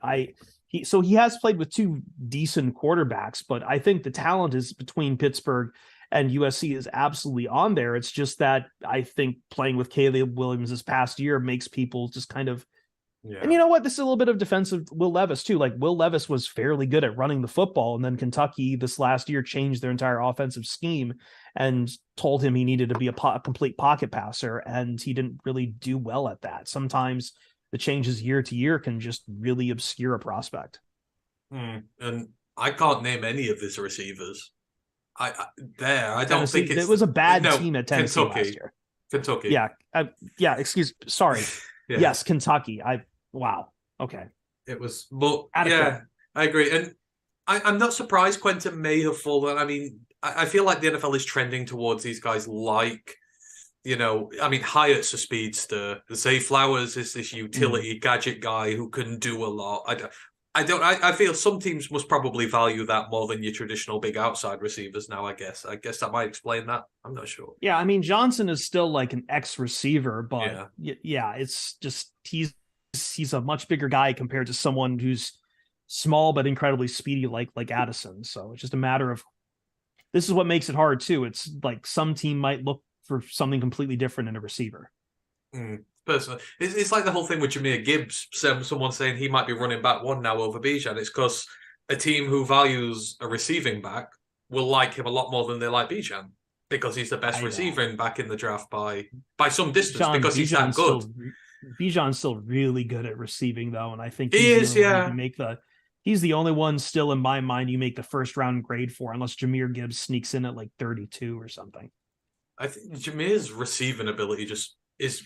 he has played with 2 decent quarterbacks, but I think the talent is between Pittsburgh and USC is absolutely on there. It's just that I think playing with Caleb Williams this past year makes people just kind of, and you know what? This is a little bit of defensive Will Levis too. Like Will Levis was fairly good at running the football, and then Kentucky this last year changed their entire offensive scheme and told him he needed to be a complete pocket passer, and he didn't really do well at that. Sometimes the changes year to year can just really obscure a prospect. And I can't name any of his receivers. I don't think it was a bad team at Tennessee last year. Kentucky. Sorry. Yeah. Yes, Kentucky. Wow. Okay. It was, but I agree. And I'm not surprised Quentin may have fallen. I mean, I feel like the NFL is trending towards these guys Hyatt's a speedster. Zay Flowers is this utility gadget guy who can do a lot. I feel some teams must probably value that more than your traditional big outside receivers now, I guess. I guess that might explain that. I'm not sure. Yeah, I mean, Johnson is still like an ex-receiver, but it's just he's a much bigger guy compared to someone who's small but incredibly speedy like Addison. So it's just a matter of this is what makes it hard too. It's like some team might look for something completely different in a receiver. Personally, it's like the whole thing with Jahmyr Gibbs. Someone saying he might be running back 1 now over Bijan. It's because a team who values a receiving back will like him a lot more than they like Bijan because he's the best receiving back in the draft by some distance because he's that good. Bijan's still really good at receiving though, and I think he is. He's the only one still in my mind you make the first round grade for, unless Jahmyr Gibbs sneaks in at like 32 or something. I think Jahmyr's receiving ability just is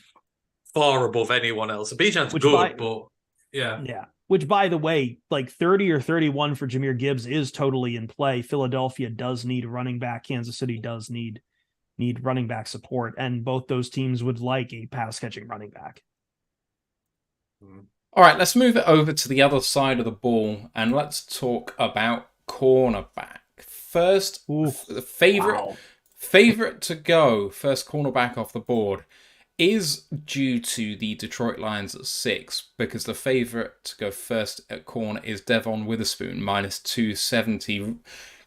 far above anyone else. Bijan's good, but yeah. which, by the way, like 30 or 31 for Jahmyr Gibbs is totally in play. Philadelphia does need a running back. Kansas City does need running back support, and both those teams would like a pass catching running back. All right, let's move it over to the other side of the ball and let's talk about cornerback. First, the favorite to go first cornerback off the board is due to the Detroit Lions at 6, because the favorite to go first at corner is Devon Witherspoon, minus 270.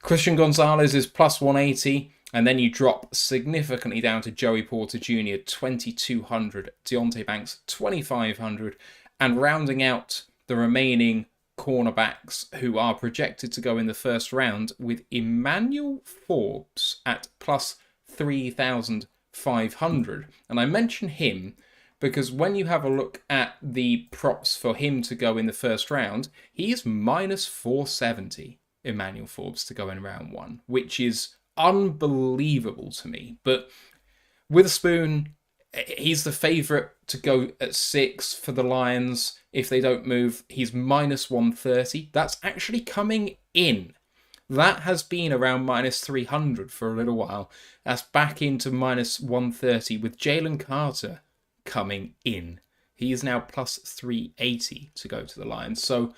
Christian Gonzalez is plus 180. And then you drop significantly down to Joey Porter Jr., 2,200, Deonte Banks, 2,500, and rounding out the remaining cornerbacks who are projected to go in the first round with Emmanuel Forbes at plus 3,500. And I mention him because when you have a look at the props for him to go in the first round, he is minus 470, Emmanuel Forbes, to go in round 1, which is unbelievable to me. But Witherspoon, he's the favourite to go at 6 for the Lions. If they don't move, he's minus 130. That's actually coming in. That has been around minus 300 for a little while. That's back into minus 130 with Jalen Carter coming in. He is now plus 380 to go to the Lions. So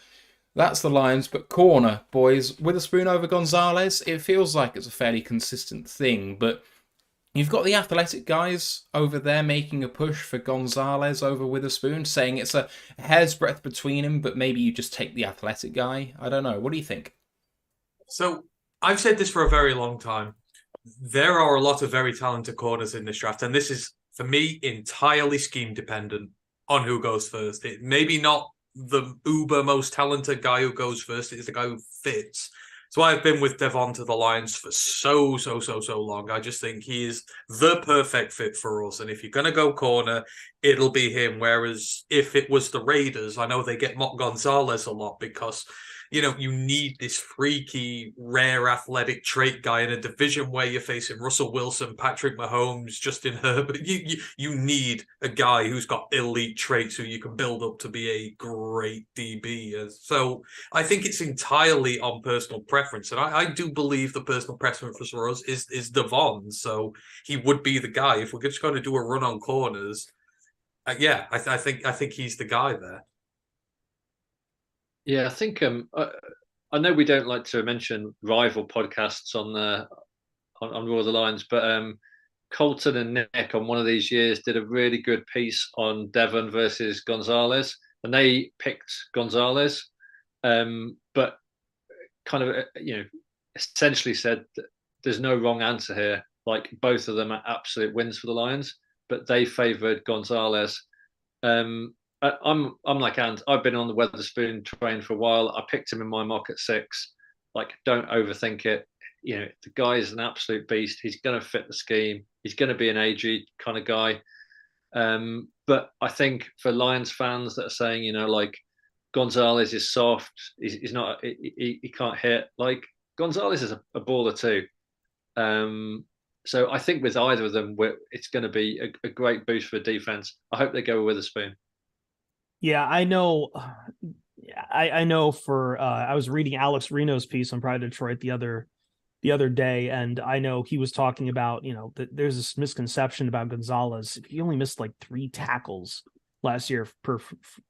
that's the Lions, but corner, boys, Witherspoon over Gonzalez, it feels like it's a fairly consistent thing, but you've got the athletic guys over there making a push for Gonzalez over Witherspoon, saying it's a hair's breadth between them, but maybe you just take the athletic guy. I don't know. What do you think? So I've said this for a very long time. There are a lot of very talented corners in this draft, and this is, for me, entirely scheme dependent on who goes first. It maybe not the uber most talented guy who goes first. It is the guy who fits. So I've been with Devon to the Lions for so long. I just think he is the perfect fit for us. And if you're going to go corner, it'll be him. Whereas if it was the Raiders, I know they get mocked Gonzalez a lot because, you know, you need this freaky, rare athletic trait guy in a division where you're facing Russell Wilson, Patrick Mahomes, Justin Herbert. You need a guy who's got elite traits who you can build up to be a great DB. So I think it's entirely on personal preference. And I do believe the personal preference for us is Devon. So he would be the guy. If we're just going to do a run on corners, I think he's the guy there. Yeah, I think I know we don't like to mention rival podcasts on Raw the Lions, but Colton and Nick on one of these years did a really good piece on Devon versus Gonzalez, and they picked Gonzalez, but kind of essentially said that there's no wrong answer here. Like both of them are absolute wins for the Lions, but they favoured Gonzalez. I'm like Ant. I've been on the Witherspoon train for a while. I picked him in my mock at 6. Like, don't overthink it. You know, the guy is an absolute beast. He's going to fit the scheme. He's going to be an AG kind of guy. But I think for Lions fans that are saying, you know, like Gonzalez is soft. He's not. He can't hit. Like Gonzalez is a baller too. So I think with either of them, it's going to be a great boost for defense. I hope they go with Witherspoon. Yeah, I know. I know. I was reading Alex Reno's piece on Pride of Detroit the other day, and I know he was talking about, you know, that there's this misconception about Gonzalez. He only missed like 3 tackles last year per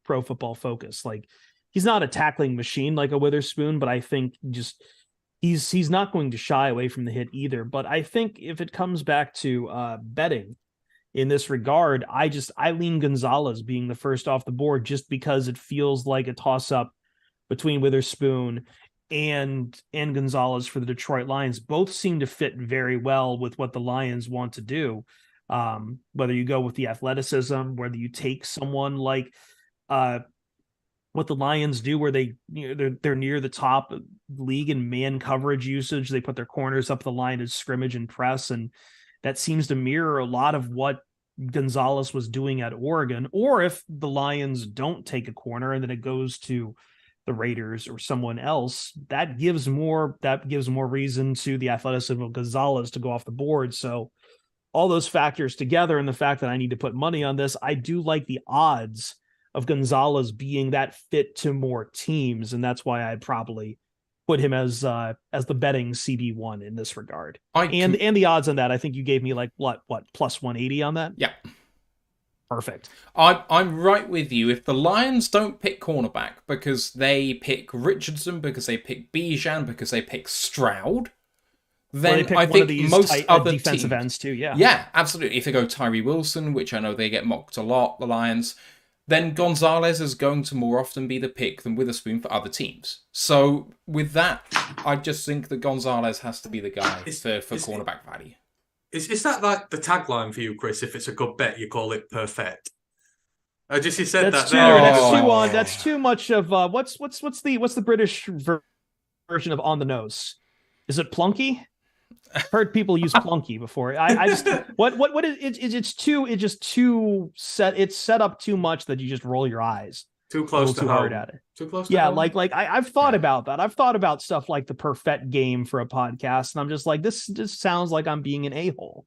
Pro Football Focus. Like, he's not a tackling machine like a Witherspoon, but I think just he's not going to shy away from the hit either. But I think if it comes back to betting in this regard, I lean Gonzalez being the first off the board just because it feels like a toss-up between Witherspoon and Gonzalez for the Detroit Lions. Both seem to fit very well with what the Lions want to do. Whether you go with the athleticism, whether you take someone like what the Lions do, where they're near the top league in man coverage usage. They put their corners up the line as scrimmage and press, and that seems to mirror a lot of what Gonzalez was doing at Oregon. Or if the Lions don't take a corner and then it goes to the Raiders or someone else, that gives more reason to the athleticism of Gonzalez to go off the board. So all those factors together, and the fact that I need to put money on this, I do like the odds of Gonzalez being that fit to more teams, and that's why I'd probably put him as the betting CB1 in this regard. And the odds on that, I think you gave me like what plus 180 on that. Yeah. Perfect. I'm right with you. If the Lions don't pick cornerback because they pick Richardson, because they pick Bijan, because they pick Stroud, then I think most other defensive ends too. Yeah. Yeah, absolutely. If they go Tyree Wilson, which I know they get mocked a lot, the Lions, then Gonzalez is going to more often be the pick than Witherspoon for other teams. So with that, I just think that Gonzalez has to be the guy for cornerback value. Is that like the tagline for you, Chris? If it's a good bet, you call it Perfett. I just you said that's that. That's too much of what's the British version of on the nose? Is it plunky? I've heard people use plunky before. I just what it's too set. It's set up too much that you just roll your eyes. Too close to too home. hard at it. Too close to yeah, home. like I've thought about that. I've thought about stuff like the Perfett game for a podcast, and I'm just like, this just sounds like I'm being an a-hole.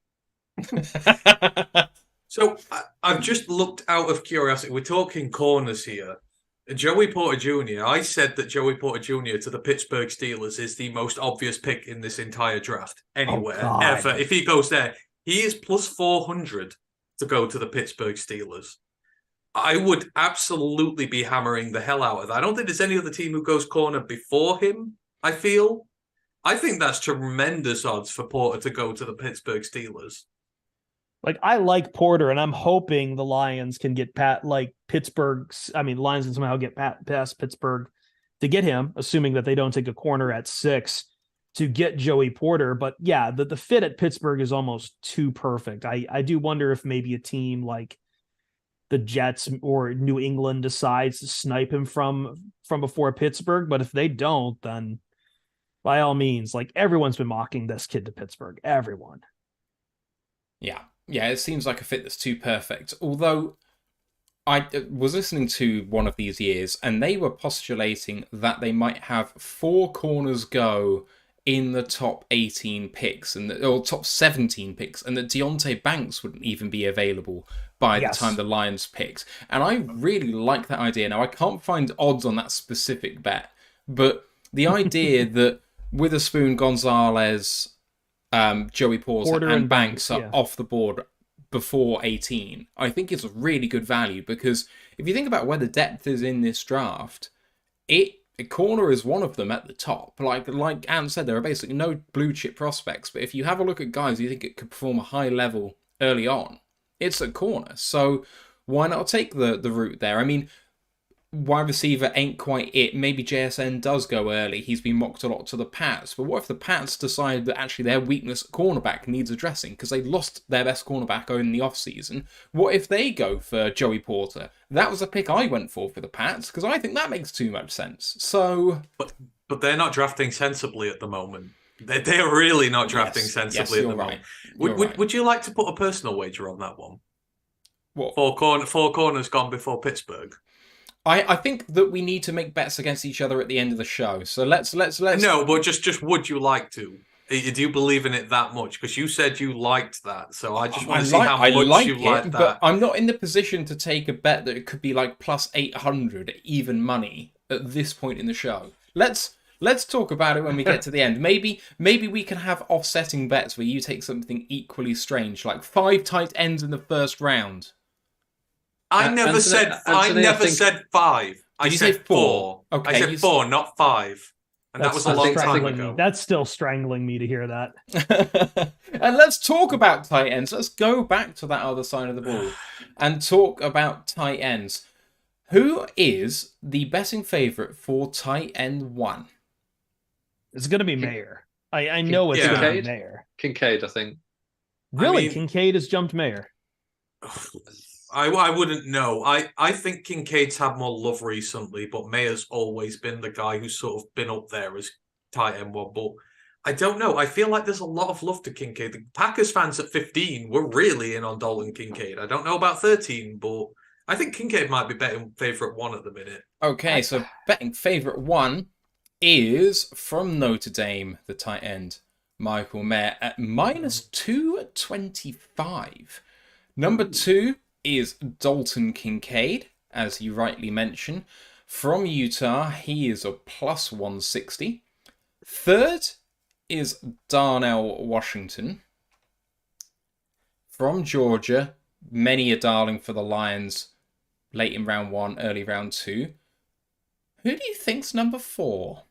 So I've just looked out of curiosity. We're talking corners here. Joey Porter Jr. I said that Joey Porter Jr. to the Pittsburgh Steelers is the most obvious pick in this entire draft anywhere ever. If he goes there, he is plus 400 to go to the Pittsburgh Steelers. I would absolutely be hammering the hell out of that. I don't think there's any other team who goes corner before him, I think that's tremendous odds for Porter to go to the Pittsburgh Steelers. Like, I like Porter, and I'm hoping the Lions can get Lions can somehow get past Pittsburgh to get him, assuming that they don't take a corner at 6 to get Joey Porter. But yeah, the fit at Pittsburgh is almost too perfect. I do wonder if maybe a team like the Jets or New England decides to snipe him from before Pittsburgh. But if they don't, then by all means, like, everyone's been mocking this kid to Pittsburgh. Everyone. Yeah, it seems like a fit that's too perfect. Although I was listening to one of these years, and they were postulating that they might have 4 corners go in the top 18 picks or top 17 picks, and that Deonte Banks wouldn't even be available by the time the Lions picked. And I really like that idea. Now, I can't find odds on that specific bet, but the idea that Witherspoon, Gonzalez, Joey Porter and Banks are off the board before 18, I think it's a really good value, because if you think about where the depth is in this draft, a corner is one of them at the top. Like Ant said, there are basically no blue chip prospects, but if you have a look at guys you think it could perform a high level early on, it's a corner. So why not take the route there? I mean, wide receiver ain't quite it. Maybe JSN does go early. He's been mocked a lot to the Pats. But what if the Pats decide that actually their weakness at cornerback needs addressing because they lost their best cornerback in the offseason? What if they go for Joey Porter? That was a pick I went for the Pats, because I think that makes too much sense. So, But they're not drafting sensibly at the moment. They're really not drafting sensibly at the moment. Would you like to put a personal wager on that one? What? 4 corners gone before Pittsburgh. I think that we need to make bets against each other at the end of the show. So let's. No, but just would you like to? Do you believe in it that much? Because you said you liked that, so I just want to see how much you like that. But I'm not in the position to take a bet that it could be like plus 800 even money at this point in the show. Let's talk about it when we get to the end. Maybe we can have offsetting bets where you take something equally strange, like 5 tight ends in the first round. I never said 5. I said 4. Okay, I said 4, not 5. And that was a long time ago. That's still strangling me to hear that. And let's talk about tight ends. Let's go back to that other side of the ball and talk about tight ends. Who is the betting favourite for tight end 1? It's going to be Mayer. I know it's going to be Mayer. Kincaid, I think. Really? Kincaid has jumped Mayer? I wouldn't know. I think Kincaid's had more love recently, but Mayer's always been the guy who's sort of been up there as tight end 1. But I don't know. I feel like there's a lot of love to Kincaid. The Packers fans at 15 were really in on Dalton Kincaid. I don't know about 13, but I think Kincaid might be betting favourite 1 at the minute. Okay, so betting favourite 1 is from Notre Dame, the tight end, Michael Mayer, at minus 225. Number 2 is Dalton Kincaid as you rightly mentioned. From Utah, he is a plus 160. Third is Darnell Washington. From Georgia, many a darling for the Lions late in round 1, early round 2. Who do you think's number 4?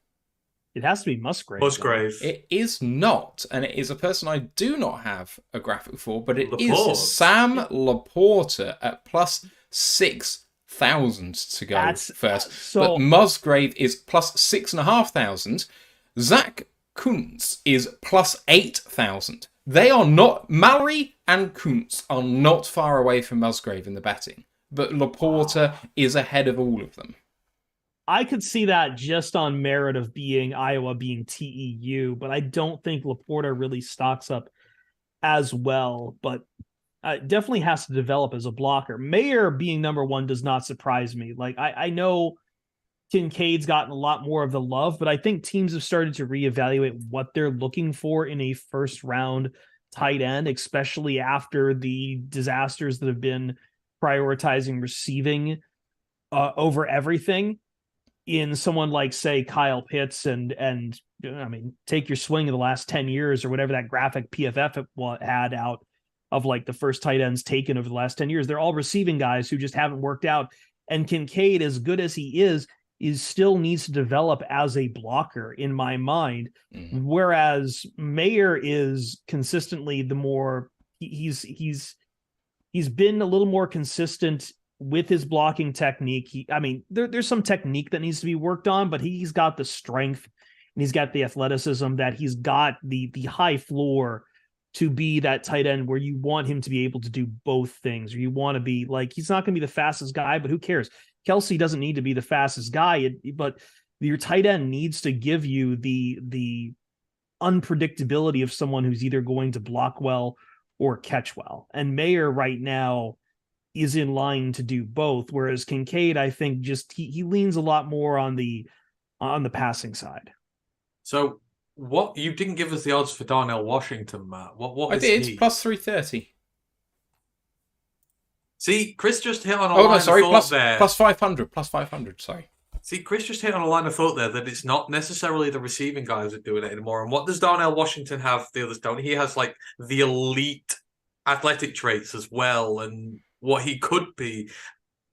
It has to be Musgrave. Musgrave. It is not, and it is a person I do not have a graphic for, but it Laporte. is Sam Laporta at plus 6,000 to go first. But Musgrave is plus 6,500. Zach Kuntz is plus 8,000. They are not, Mallory and Kuntz are not far away from Musgrave in the betting, but Laporta is ahead of all of them. I could see that just on merit of being Iowa being TEU, but I don't think Laporta really stocks up as well, but definitely has to develop as a blocker. Mayer being number 1 does not surprise me. Like, I know Kincaid's gotten a lot more of the love, but I think teams have started to reevaluate what they're looking for in a first round tight end, especially after the disasters that have been prioritizing receiving over everything. In someone like, say, Kyle Pitts and I mean, take your swing of the last 10 years or whatever that graphic PFF had out of like the first tight ends taken over the last 10 years. They're all receiving guys who just haven't worked out. And Kincaid, as good as he is still needs to develop as a blocker in my mind. Mm-hmm. Whereas Mayer is consistently the more he's been a little more consistent with his blocking technique. There's some technique that needs to be worked on, but he's got the strength and he's got the athleticism, that he's got the high floor to be that tight end where you want him to be able to do both things, or you want to be like, he's not going to be the fastest guy, but who cares? Kelsey doesn't need to be the fastest guy, but your tight end needs to give you the unpredictability of someone who's either going to block well or catch well. And Mayer right now is in line to do both, whereas Kincaid, I think, just he leans a lot more on the passing side. So what, you didn't give us the odds for Darnell Washington, Matt. What I is did he? plus 330. See, Chris just hit on a line of thought there. Plus 500. Plus 500. Sorry. See, Chris just hit on a line of thought there that it's not necessarily the receiving guys that are doing it anymore. And what does Darnell Washington have the others don't? He has like the elite athletic traits as well, and what he could be.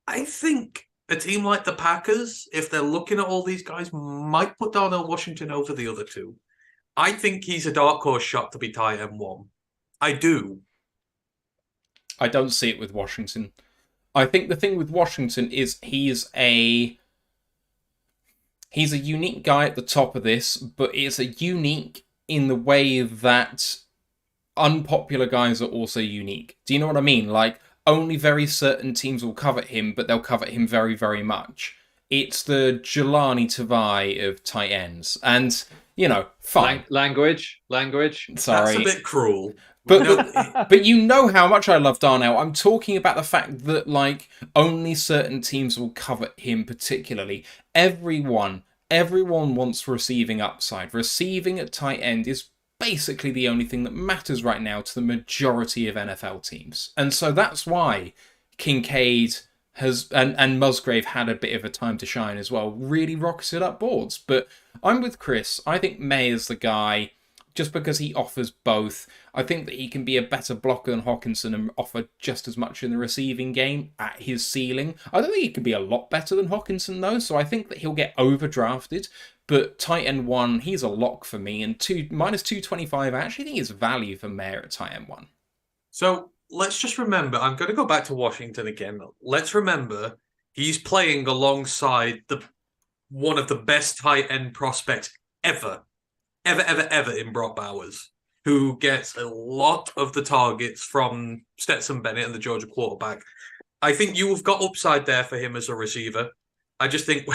I think a team like the Packers, if they're looking at all these guys, might put Darnell Washington over the other two. I think he's a dark horse shot to be tight end 1. I do. I don't see it with Washington. I think the thing with Washington is he's a unique guy at the top of this, but it's a unique in the way that unpopular guys are also unique. Do you know what I mean? Like, only very certain teams will covet him, but they'll covet him very, very much. It's the Jelani Tavai of tight ends. And, fine. Language. Sorry. That's a bit cruel. But you know how much I love Darnell. I'm talking about the fact that, like, only certain teams will covet him particularly. Everyone wants receiving upside. Receiving at tight end is basically the only thing that matters right now to the majority of NFL teams. And so that's why Kincaid has and Musgrave had a bit of a time to shine as well, really rocketed up boards. But I'm with Chris. I think Mayer's the guy just because he offers both. I think that he can be a better blocker than Hockenson and offer just as much in the receiving game at his ceiling. I don't think he can be a lot better than Hockenson though, so I think that he'll get overdrafted. But tight end 1, he's a lock for me, and minus 225, I actually think is value for Mayer at tight end 1. So let's just remember, I'm going to go back to Washington again. Let's remember he's playing alongside one of the best tight end prospects ever in Brock Bowers, who gets a lot of the targets from Stetson Bennett and the Georgia quarterback. I think you have got upside there for him as a receiver. I just think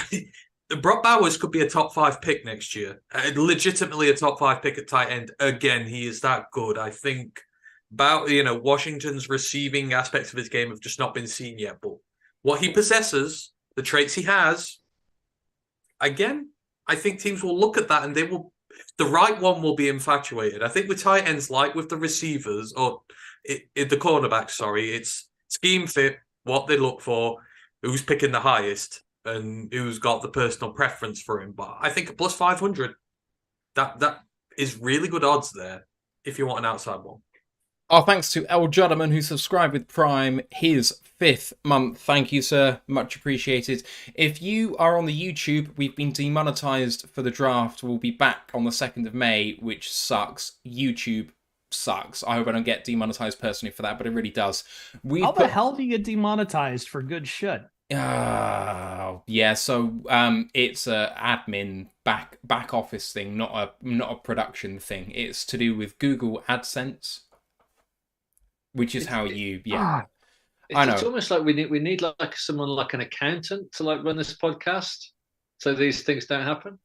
Brock Bowers could be a top 5 pick next year. Legitimately a top 5 pick at tight end. Again, he is that good. I think Washington's receiving aspects of his game have just not been seen yet. But what he possesses, the traits he has, again, I think teams will look at that and the right one will be infatuated. I think with tight ends, like with the receivers, or the cornerbacks, it's scheme fit, what they look for. who's picking the highest and who's got the personal preference for him. But I think a plus 500, that is really good odds there if you want an outside one. Our thanks to El Juddman, who subscribed with Prime, his 5th month. Thank you, sir. Much appreciated. If you are on the YouTube, we've been demonetized for the draft. We'll be back on the 2nd of May, which sucks. YouTube sucks. I hope I don't get demonetized personally for that, but it really does. How the hell do you get demonetized for good shit? Yeah, so it's a admin back office thing, not a production thing. It's to do with Google AdSense. Which is how you, I know. It's almost like we need like someone like an accountant to like run this podcast, so these things don't happen.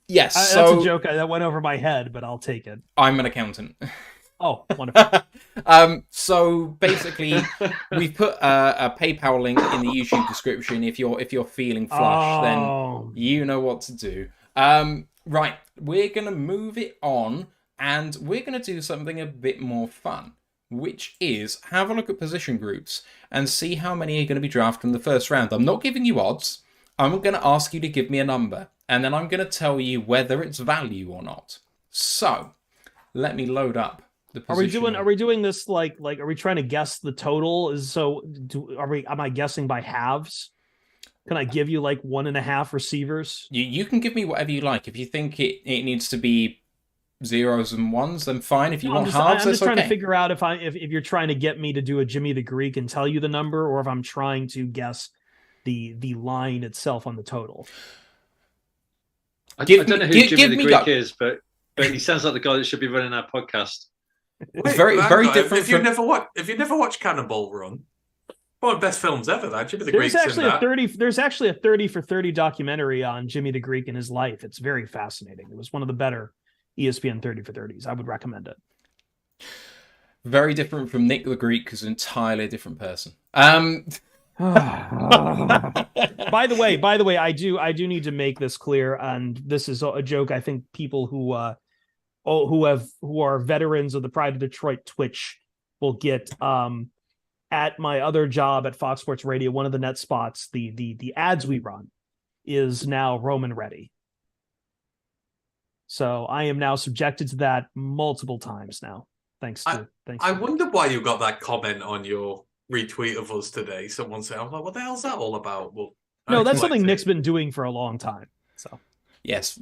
Yes. That's so a joke that went over my head, but I'll take it. I'm an accountant. Oh, wonderful. So basically, we've put a PayPal link in the YouTube description. If you're feeling flush, then you know what to do. Right, we're going to move it on, and we're going to do something a bit more fun, which is have a look at position groups and see how many are going to be drafted in the first round. I'm not giving you odds. I'm going to ask you to give me a number, and then I'm going to tell you whether it's value or not. So, let me load up the position. Are we doing this like are we trying to guess the total? Am I guessing by halves? Can I give you like 1.5 receivers? You can give me whatever you like. If you think it needs to be zeros and ones, then fine. If you want halves, I'm just trying to figure out if you're trying to get me to do a Jimmy the Greek and tell you the number, or if I'm trying to guess the line itself on the total. I don't know who Jimmy the Greek is, but he sounds like the guy that should be running our podcast. Wait, very different. If you never watched Cannonball Run. One of the best films ever, that. Jimmy the Greek's in that. There's actually a 30 for 30 documentary on Jimmy the Greek and his life. It's very fascinating. It was one of the better ESPN 30 for 30s. I would recommend it. Very different from Nick the Greek, who's an entirely different person. By the way, I do need to make this clear, and this is a joke. I think people who are veterans of the Pride of Detroit Twitch will get. At my other job at Fox Sports Radio, one of the net spots, the ads we run is now Roman ready. So I am now subjected to that multiple times now. Thanks. I wonder why you got that comment on your retweet of us today. Someone said, "I'm like, what the hell's that all about?" Well, no, that's something Nick's been doing for a long time. So yes,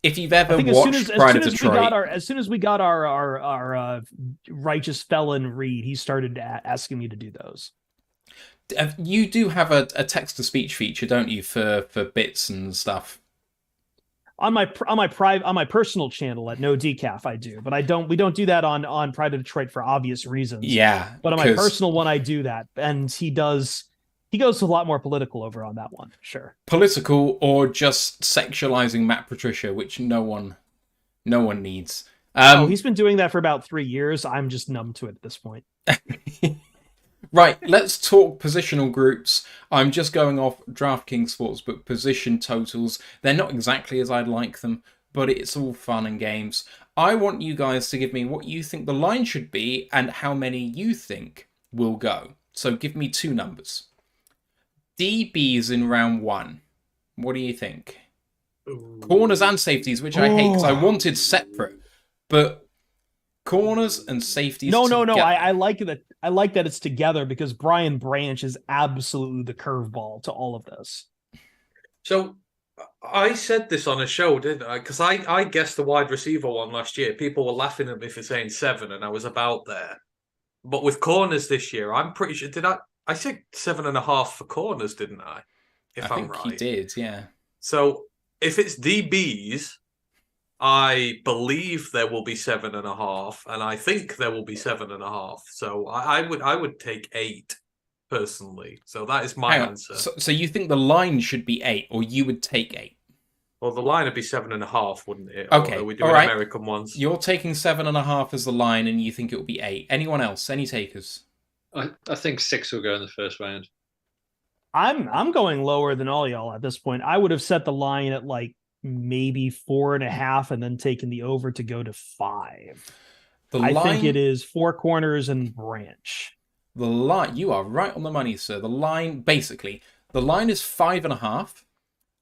if you've ever watched Pride of Detroit, as soon as we got our righteous felon read, he started asking me to do those. You do have a text to speech feature, don't you, for bits and stuff? On my personal channel at No Decaf, I do, but we don't do that on Pride of Detroit for obvious reasons. Yeah, but on my personal one, I do that, and he goes a lot more political over on that one. Sure. Political or just sexualizing Matt Patricia, which no one needs. He's been doing that for about 3 years. I'm just numb to it at this point. Right, let's talk positional groups. I'm just going off DraftKings Sportsbook position totals. They're not exactly as I'd like them, but it's all fun and games. I want you guys to give me what you think the line should be and how many you think will go. So give me 2 numbers. DBs in round 1. What do you think? Ooh. Corners and safeties, which I hate because I wanted separate, but corners and safeties. No. I like that. I like that it's together because Brian Branch is absolutely the curveball to all of this. So I said this on a show, didn't I? Because I guessed the wide receiver one last year. People were laughing at me for saying 7, and I was about there. But with corners this year, I'm pretty sure. Did I said 7.5 for corners, didn't I? If I'm right. I think he did, yeah. So if it's DBs, I believe there will be 7.5, and I think there will be 7.5. So I would take 8 personally. So that is my answer. So you think the line should be 8, or you would take 8? Well, the line would be 7.5, wouldn't it? Okay, or are we doing American ones? You're taking 7.5 as the line, and you think it will be 8. Anyone else? Any takers? I think 6 will go in the first round. I'm going lower than all y'all at this point. I would have set the line at like maybe 4.5, and then taking the over to go to 5. The I think it line, is 4 corners and Branch. the line, you are right on the money, sir. The line, basically, the line is 5.5.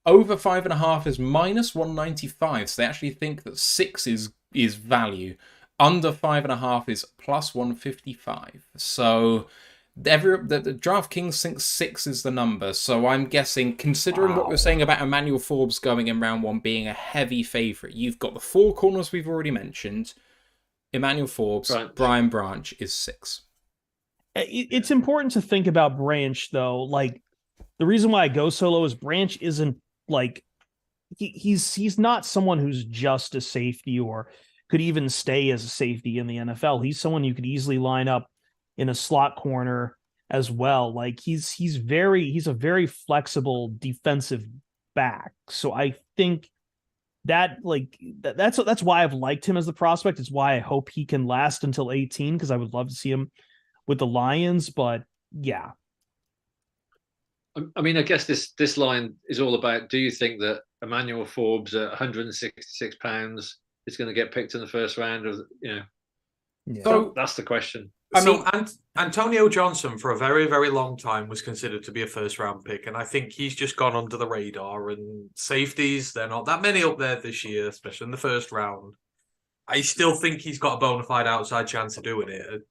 Over 5.5 is -195. So they actually think that 6 is value. Under 5.5 is +155. So the DraftKings thinks 6 is the number. So I'm guessing, considering what we're saying about Emmanuel Forbes going in round 1 being a heavy favourite, you've got the 4 corners we've already mentioned. Emmanuel Forbes, Brian Branch is 6. It's important to think about Branch, though. Like, the reason why I go solo is Branch isn't like he's not someone who's just a safety or could even stay as a safety in the NFL. He's someone you could easily line up in a slot corner as well. Like he's a very flexible defensive back. So I think that that's why I've liked him as the prospect. It's why I hope he can last until 18, because I would love to see him with the Lions. But yeah. I mean, I guess this line is all about, do you think that Emmanuel Forbes at 166 pounds is going to get picked in the first round? Of, Yeah. So that's the question. Antonio Johnson for a very, very long time was considered to be a first-round pick, and I think he's just gone under the radar. And safeties, they're not that many up there this year, especially in the first round. I still think he's got a bona fide outside chance of doing it.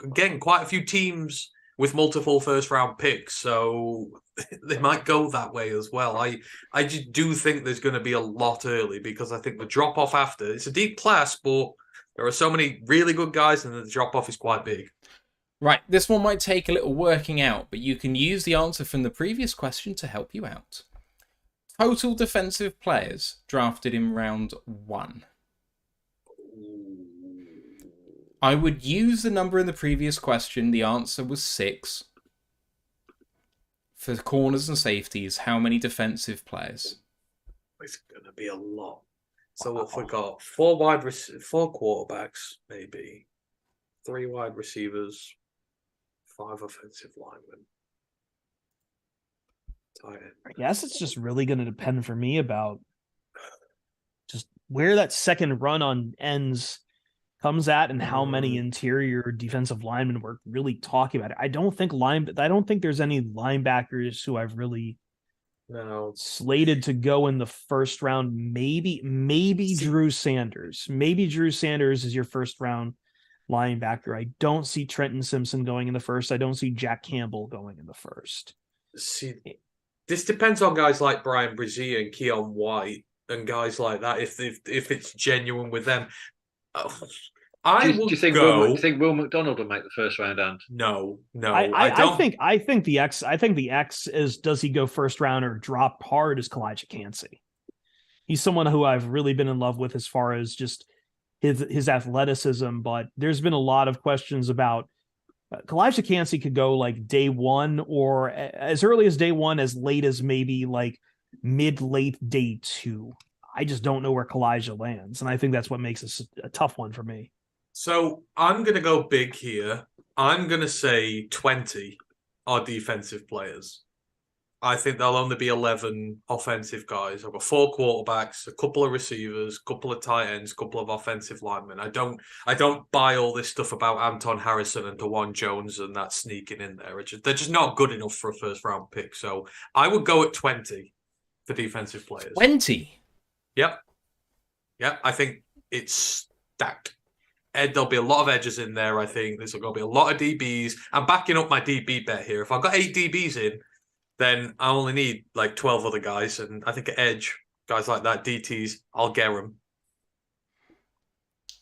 Again, quite a few teams with multiple first-round picks, so they might go that way as well. I just do think there's going to be a lot early, because I think the drop-off after, it's a deep class, but there are so many really good guys, and the drop-off is quite big. Right, this one might take a little working out, but you can use the answer from the previous question to help you out. Total defensive players drafted in round 1. I would use the number in the previous question. The answer was 6. For corners and safeties, how many defensive players? It's going to be a lot. So what we got? 4 quarterbacks, maybe 3 wide receivers, 5 offensive linemen. I guess it's just really going to depend for me about just where that second run on ends comes at and how many interior defensive linemen we're really talking about. I don't think there's any linebackers who I've really slated to go in the first round. Maybe Drew Sanders. Maybe Drew Sanders is your first round linebacker. I don't see Trenton Simpson going in the first. I don't see Jack Campbell going in the first. See, this depends on guys like Brian Brzee and Keon White and guys like that. If it's genuine with them. Do you think Will McDonald will make the first round? And no, I think the X is, does he go first round or drop hard, is Kalijah Kancey. He's someone who I've really been in love with as far as just his athleticism, but there's been a lot of questions about Kalijah Kancey could go like day 1 or as early as day 1, as late as maybe like mid-late day 2. I just don't know where Kalijah lands, and I think that's what makes this a tough one for me. So I'm going to go big here. I'm going to say 20 are defensive players. I think there'll only be 11 offensive guys. I've got 4 quarterbacks, a couple of receivers, a couple of tight ends, a couple of offensive linemen. I don't buy all this stuff about Anton Harrison and DeJuan Jones and that sneaking in there. They're just not good enough for a first round pick. So I would go at 20 for defensive players. 20? Yep. I think it's stacked. There'll be a lot of edges in there, I think. There's going to be a lot of DBs. I'm backing up my DB bet here. If I've got 8 DBs in, then I only need like 12 other guys. And I think at edge, guys like that, DTs, I'll get them.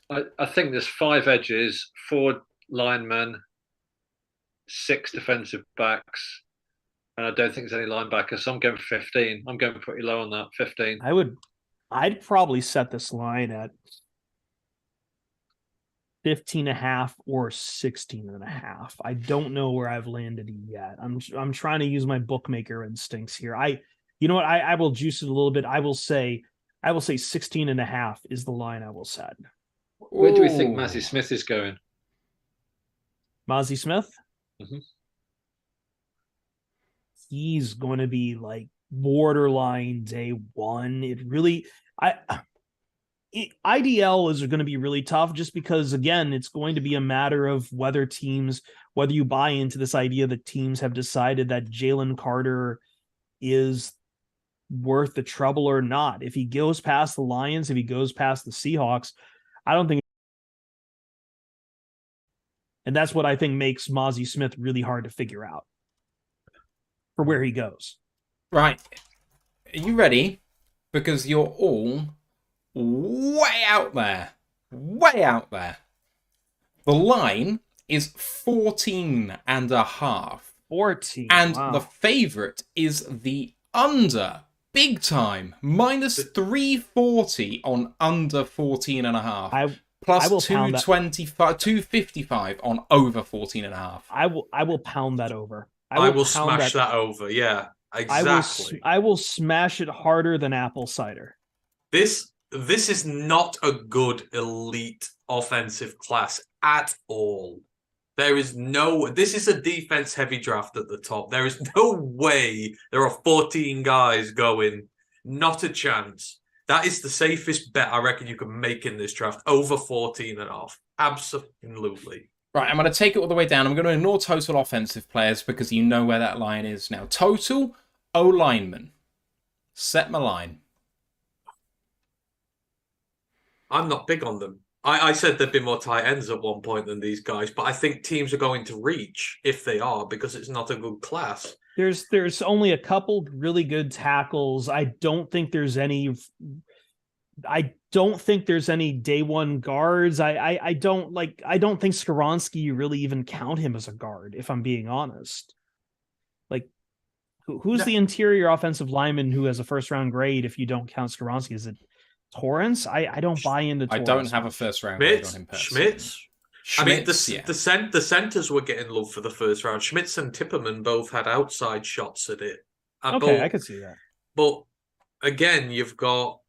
I think there's 5 edges, 4 linemen, 6 defensive backs, and I don't think there's any linebackers. So I'm going 15. I'm going pretty low on that, 15. I'd probably set this line at 15.5 or 16.5. I don't know where I've landed yet. I'm trying to use my bookmaker instincts here. You know what? I will juice it a little bit. I will say 16.5 is the line I will set. Where do we think Mazi Smith is going? Mazi Smith? Mm-hmm. He's going to be like borderline day one. IDL is going to be really tough just because, again, it's going to be a matter of whether you buy into this idea that teams have decided that Jalen Carter is worth the trouble or not. If he goes past the Lions, if he goes past the Seahawks, I don't think. And that's what I think makes Mozzie Smith really hard to figure out for where he goes. Right. Are you ready? Because you're all way out there. Way out there. The line is 14.5. 14. And wow. the favourite is the under. Big time. Minus 340 on under 14.5. Plus 255 on over 14.5. I will pound that over. I will smash that over. Yeah, exactly. I will smash it harder than apple cider. This is not a good elite offensive class at all. This is a defense heavy draft at the top. There is no way there are 14 guys going. Not a chance. That is the safest bet I reckon you can make in this draft. Over 14.5. Absolutely. Right, I'm going to take it all the way down. I'm going to ignore total offensive players because you know where that line is now. Total O-lineman. Set my line. I'm not big on them. I said there'd be more tight ends at one point than these guys, but I think teams are going to reach if they are because it's not a good class. There's only a couple really good tackles. I don't think there's any day one guards. I don't think Skoronski, you really even count him as a guard, if I'm being honest. Like who's the interior offensive lineman who has a first round grade if you don't count Skoronski? Is it Torrance? I don't buy into Torrance. I don't have a first round grade on him personally. Schmitz, the centers were getting love for the first round. Schmitz and Tipperman both had outside shots at it. I could see that. But again, you've got.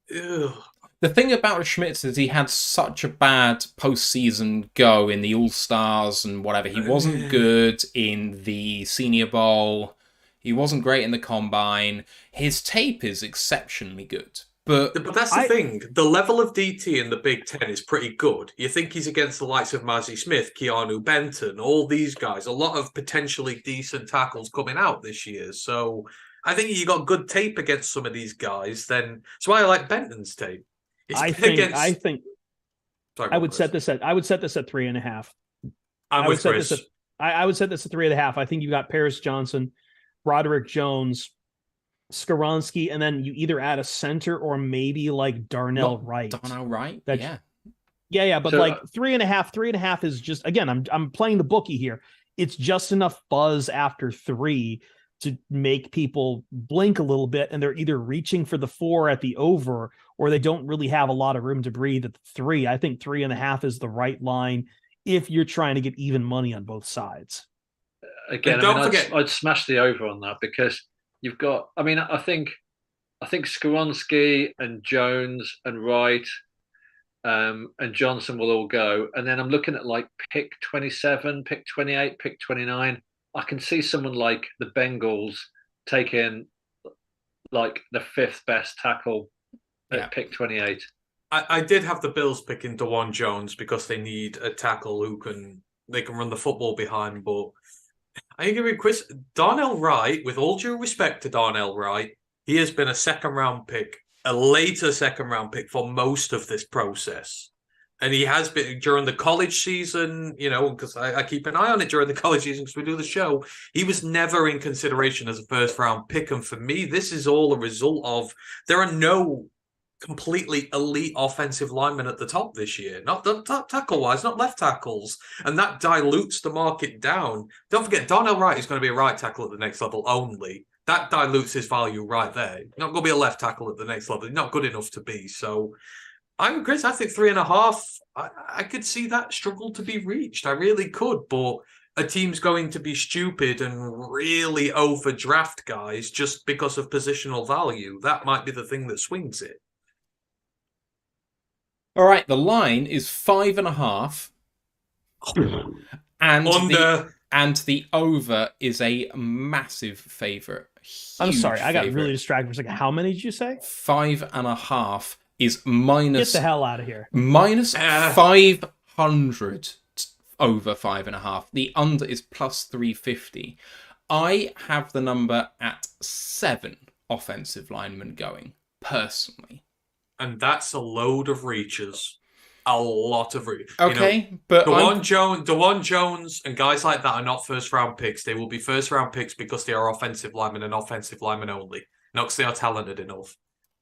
The thing about Schmitz is he had such a bad postseason go in the All-Stars and whatever. He wasn't good in the Senior Bowl. He wasn't great in the Combine. His tape is exceptionally good. But that's the thing. The level of DT in the Big Ten is pretty good. You think he's against the likes of Mozzie Smith, Keanu Benton, all these guys. A lot of potentially decent tackles coming out this year. So I think you got good tape against some of these guys. Then that's why I like Benton's tape. I would set this at 3.5. I'm with Chris. I would set this at 3.5. I think you got Paris Johnson, Broderick Jones, Skoronski, and then you either add a center or maybe like Darnell Wright. Darnell Wright? Yeah. But so, like 3.5 is just, again, I'm playing the bookie here. It's just enough buzz after 3 to make people blink a little bit, and they're either reaching for the 4 at the over, or they don't really have a lot of room to breathe at the 3. I think 3.5 is the right line if you're trying to get even money on both sides. Again, I'd smash the over on that because you've got. I mean, I think Skoronski and Jones and Wright and Johnson will all go, and then I'm looking at like pick 27, pick 28, pick 29. I can see someone like the Bengals taking like the 5th best tackle at pick 28. I did have the Bills picking DeJuan Jones because they need a tackle who can run the football behind. But I agree with Chris. Darnell Wright, with all due respect to Darnell Wright, he has been a second-round pick, a later second-round pick for most of this process. And he has been during the college season, because I keep an eye on it during the college season because we do the show. He was never in consideration as a first-round pick. And for me, this is all a result of there are no completely elite offensive linemen at the top this year. Not the top tackle-wise, not left tackles. And that dilutes the market down. Don't forget, Darnell Wright is going to be a right tackle at the next level only. That dilutes his value right there. He's not going to be a left tackle at the next level. He's not good enough to be. So I'm Chris. I think 3.5. I could see that struggle to be reached. I really could, but a team's going to be stupid and really overdraft guys just because of positional value. That might be the thing that swings it. All right, the line is 5.5, and And the over is a massive favourite. I'm sorry, I got favourite. really distracted for a second. How many did you say? 5.5 is minus. Get the hell out of here. Minus 500 over 5.5. The under is plus 350. I have the number at 7 offensive linemen going, personally. And that's a load of reaches. A lot of reaches. Okay, but DeJuan Jones and guys like that are not first-round picks. They will be first-round picks because they are offensive linemen and offensive linemen only, not because they are talented enough.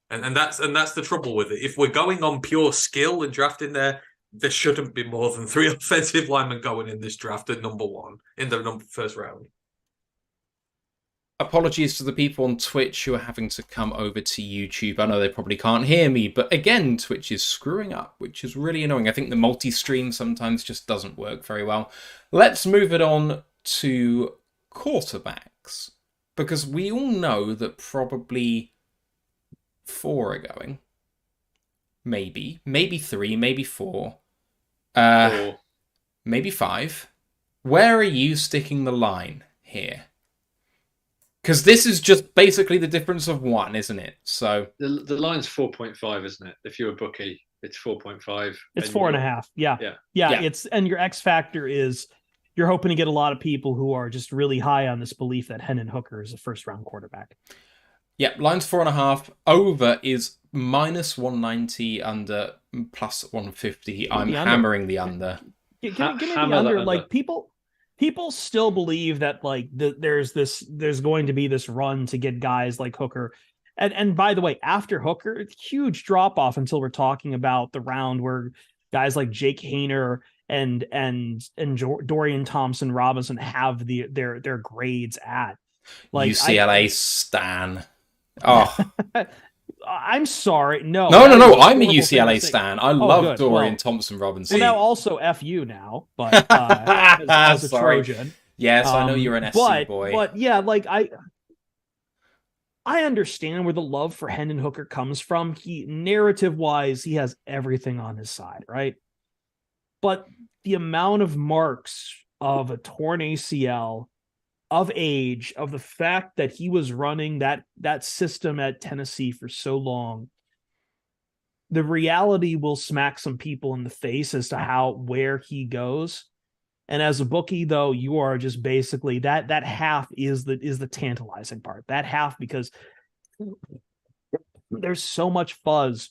And that's the trouble with it. If we're going on pure skill and drafting there shouldn't be more than 3 offensive linemen going in this draft at number 1 in the first round. Apologies to the people on Twitch who are having to come over to YouTube. I know they probably can't hear me, but again, Twitch is screwing up, which is really annoying. I think the multi-stream sometimes just doesn't work very well. Let's move it on to quarterbacks, because we all know that probably 4 are going. Maybe 3, maybe 4. 4. Maybe 5. Where are you sticking the line here? Because this is just basically the difference of 1, isn't it? So the line's 4.5, isn't it? If you're a bookie, it's 4.5. It's 4.5. Yeah. It's, and your X factor is you're hoping to get a lot of people who are just really high on this belief that Hendon Hooker is a first-round quarterback. Yeah, line's 4.5. Over is minus 190, under plus 150. I'm hammering the under. Give me the under. Like people still believe that like there's going to be this run to get guys like Hooker. And by the way, after Hooker, huge drop off until we're talking about the round where guys like Jake Hayner and Dorian Thompson Robinson have their grades at. Like UCLA stan. Oh. I'm sorry. No. No. I'm a UCLA stan. I love Dorian Thompson Robinson. Well, now also FU now, but as a Trojan. Yes, I know you're an SC boy. But yeah, like I understand where the love for Hendon Hooker comes from. He narrative wise, he has everything on his side, right? But the amount of marks of a torn ACL, of age, of the fact that he was running that system at Tennessee for so long, the reality will smack some people in the face as to where he goes. And as a bookie, though, you are just basically that half is the tantalizing part. That half, because there's so much fuzz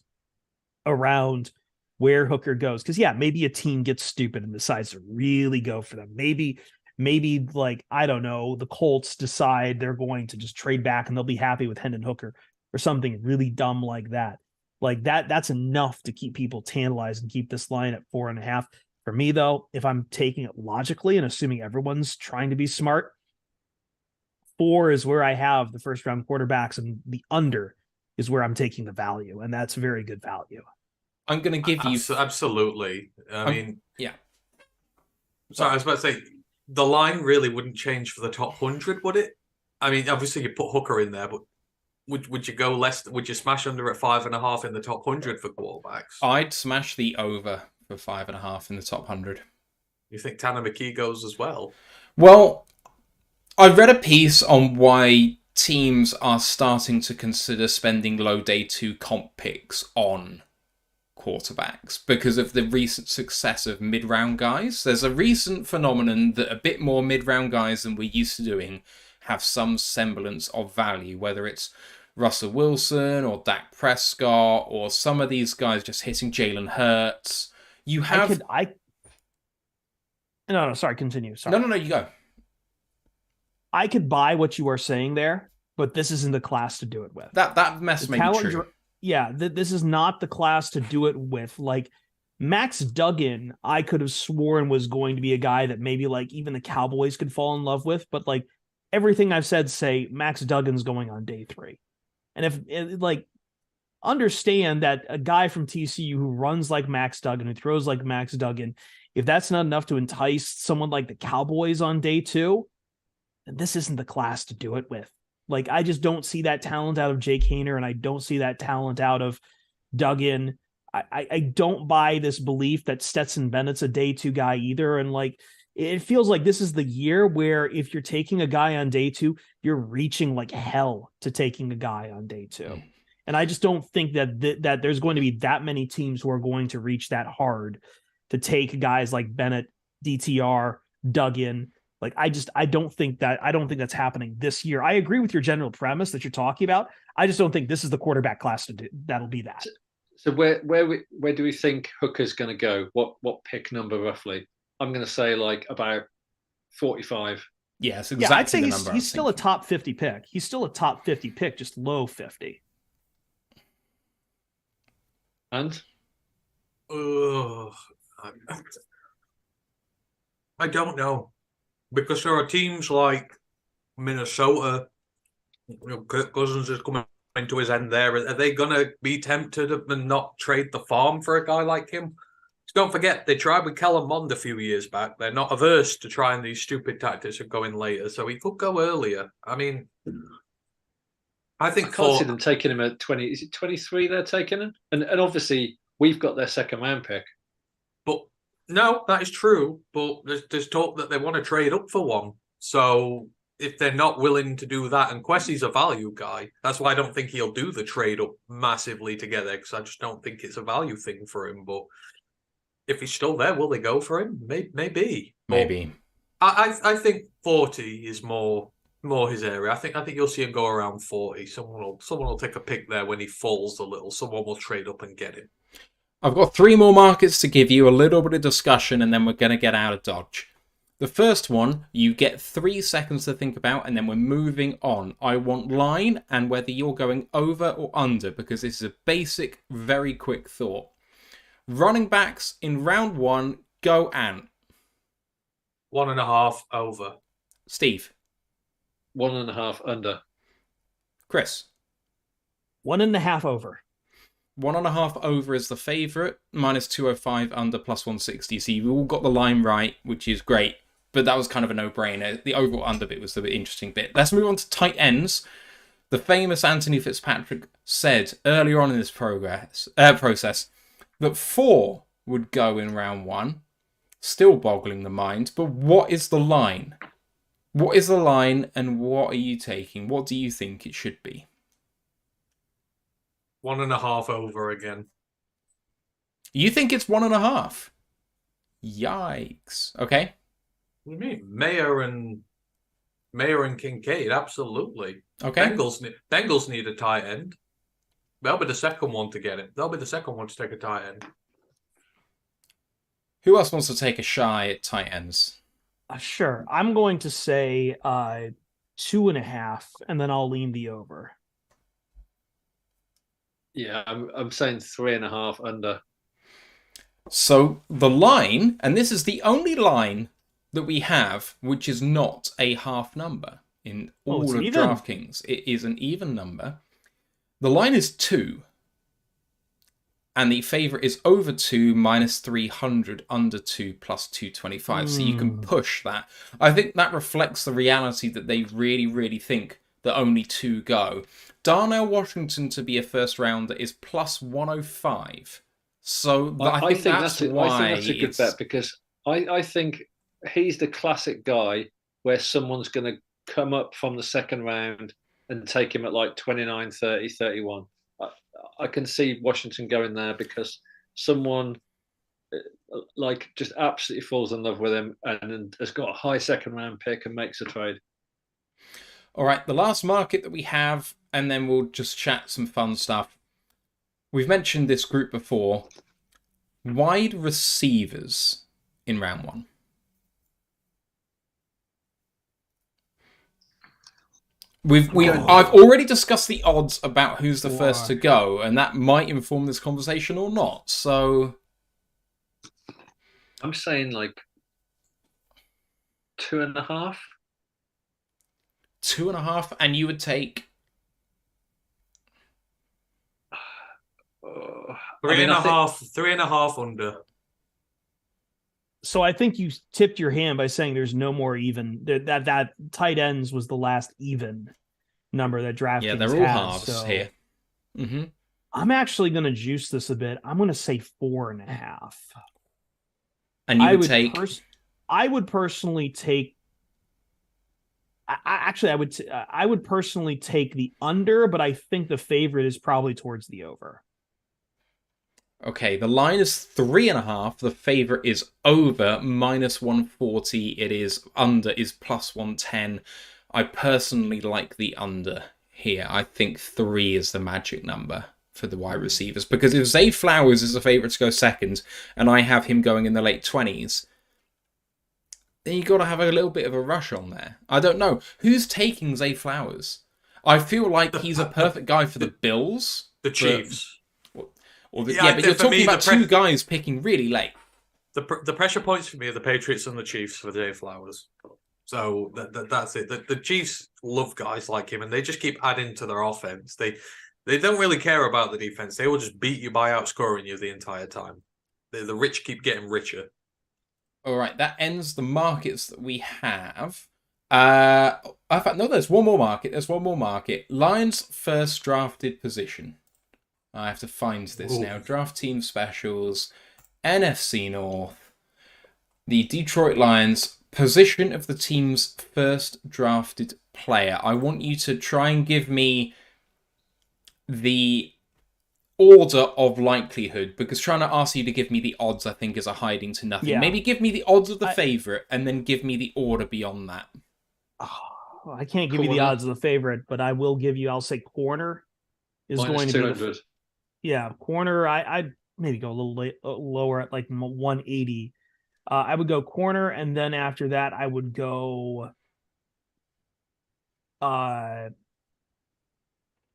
around where Hooker goes. Because yeah, maybe a team gets stupid and decides to really go for them. Maybe like, I don't know, the Colts decide they're going to just trade back and they'll be happy with Hendon Hooker or something really dumb like that. Like that's enough to keep people tantalized and keep this line at 4.5. For me, though, if I'm taking it logically and assuming everyone's trying to be smart, 4 is where I have the first round quarterbacks, and the under is where I'm taking the value. And that's very good value. I'm going to give you... Absolutely. I mean... Yeah. Sorry, I was about to say, the line really wouldn't change for the top 100, would it? I mean, obviously you put Hooker in there, but would you go less? Would you smash under at 5.5 in the top 100 for quarterbacks? I'd smash the over for 5.5 in the top 100. You think Tanner McKee goes as well? Well, I read a piece on why teams are starting to consider spending low day 2 comp picks on quarterbacks because of the recent success of mid-round guys. There's a recent phenomenon that a bit more mid-round guys than we're used to doing have some semblance of value, whether it's Russell Wilson or Dak Prescott or some of these guys just hitting Jalen Hurts. You have... No, sorry, continue. Sorry. No, you go. I could buy what you are saying there, but this isn't the class to do it with. That mess may be true. Yeah, this is not the class to do it with. Like, Max Duggan, I could have sworn was going to be a guy that maybe like even the Cowboys could fall in love with, but like everything I've said say Max Duggan's going on day 3. And if like understand that a guy from TCU who runs like Max Duggan, who throws like Max Duggan, if that's not enough to entice someone like the Cowboys on day 2, then this isn't the class to do it with. Like, I just don't see that talent out of Jake Hayner, and I don't see that talent out of Duggan. I don't buy this belief that Stetson Bennett's a day 2 guy either. And like, it feels like this is the year where if you're taking a guy on day 2, you're reaching like hell to taking a guy on day 2. And I just don't think that there's going to be that many teams who are going to reach that hard to take guys like Bennett, DTR, Duggan. Like I don't think that's happening this year. I agree with your general premise that you're talking about. I just don't think this is the quarterback class that'll be that. So where do we think Hooker's going to go? What pick number roughly? I'm going to say like about 45. Yeah, it's exactly I'd say the number he's still a top 50 pick. He's still a top 50 pick, just low 50. And I don't know, because there are teams like Minnesota. Kirk Cousins is coming into his end there. Are they going to be tempted and not trade the farm for a guy like him? Don't forget, they tried with Kellen Mond a few years back. They're not averse to trying these stupid tactics of going later, so he could go earlier. I mean, I think I can't see them taking him at 20. Is it 23 they're taking him? And obviously, we've got their second round pick. But no, that is true. But there's talk that they want to trade up for one. So if they're not willing to do that, and Quessie's a value guy, that's why I don't think he'll do the trade up massively together, because I just don't think it's a value thing for him. But if he's still there, will they go for him? Maybe. I think 40 is more his area. I think you'll see him go around 40. Someone will take a pick there when he falls a little. Someone will trade up and get him. I've got 3 more markets to give you, a little bit of discussion, and then we're going to get out of Dodge. The first one, you get 3 seconds to think about, and then we're moving on. I want line and whether you're going over or under, because this is a basic, very quick thought. Running backs in round 1, go Ant. 1.5 over. Steve. 1.5 under. Chris. 1.5 over. 1.5 over is the favourite, minus 205 under, plus 160. So you've all got the line right, which is great. But that was kind of a no-brainer. The overall under bit was the interesting bit. Let's move on to tight ends. The famous Anthony Fitzpatrick said earlier on in this process that 4 would go in round 1. Still boggling the mind. But what is the line? What is the line and what are you taking? What do you think it should be? 1.5 over again. You think it's 1.5? Yikes. Okay. What do you mean? Mayer and Kincaid, absolutely. Okay. Bengals need a tight end. They'll be the second one to get it. They'll be the second one to take a tight end. Who else wants to take a shy at tight ends? Sure. I'm going to say 2.5, and then I'll lean the over. Yeah, I'm saying 3.5 under. So the line, and this is the only line that we have, which is not a half number in all of DraftKings. It is an even number. The line is 2. And the favourite is over 2, minus 300, under 2, plus 225. So you can push that. I think that reflects the reality that they really, really think that only 2 go. Darnell Washington to be a first rounder is plus 105. So I think that's why I think that's a good bet, because I think he's the classic guy where someone's going to come up from the second round and take him at like 29, 30, 31. I can see Washington going there because someone like just absolutely falls in love with him and has got a high second round pick and makes a trade. All right, the last market that we have, and then we'll just chat some fun stuff. We've mentioned this group before. Wide receivers in round 1. I've already discussed the odds about who's the first to go, and that might inform this conversation or not. So I'm saying like 2.5. 2.5, and you would take 3.5 under. So I think you tipped your hand by saying there's no more even. That tight ends was the last even number that DraftKings Yeah, they're all halves here. Mm-hmm. I'm actually going to juice this a bit. I'm going to say 4.5. And you would take? I would personally take. I would personally take the under, but I think the favorite is probably towards the over. Okay, the line is 3.5. The favorite is over -140. It is under is +110. I personally like the under here. I think 3 is the magic number for the wide receivers, because if Zay Flowers is the favorite to go second, and I have him going in the late 20s, then you got to have a little bit of a rush on there. I don't know who's taking Zay Flowers. I feel like he's a perfect guy for the Bills, the Chiefs. But you're talking about two guys picking really late. The pressure points for me are the Patriots and the Chiefs for Zay Flowers. So that's it. The Chiefs love guys like him, and they just keep adding to their offense. They don't really care about the defense. They will just beat you by outscoring you the entire time. The rich keep getting richer. All right, that ends the markets that we have. In fact, no, there's one more market. Lions first drafted position. I have to find this now. Draft team specials, NFC North, the Detroit Lions, position of the team's first drafted player. I want you to try and give me the order of likelihood, because trying to ask you to give me the odds, I think, is a hiding to nothing. Yeah. Maybe give me the odds of the favorite, and then give me the order beyond that. Oh, I can't give you the odds of the favorite, but I will give you. I'll say corner is going to be the. Yeah, corner. I'd maybe go a little lower at like 180. I would go corner, and then after that, I would go.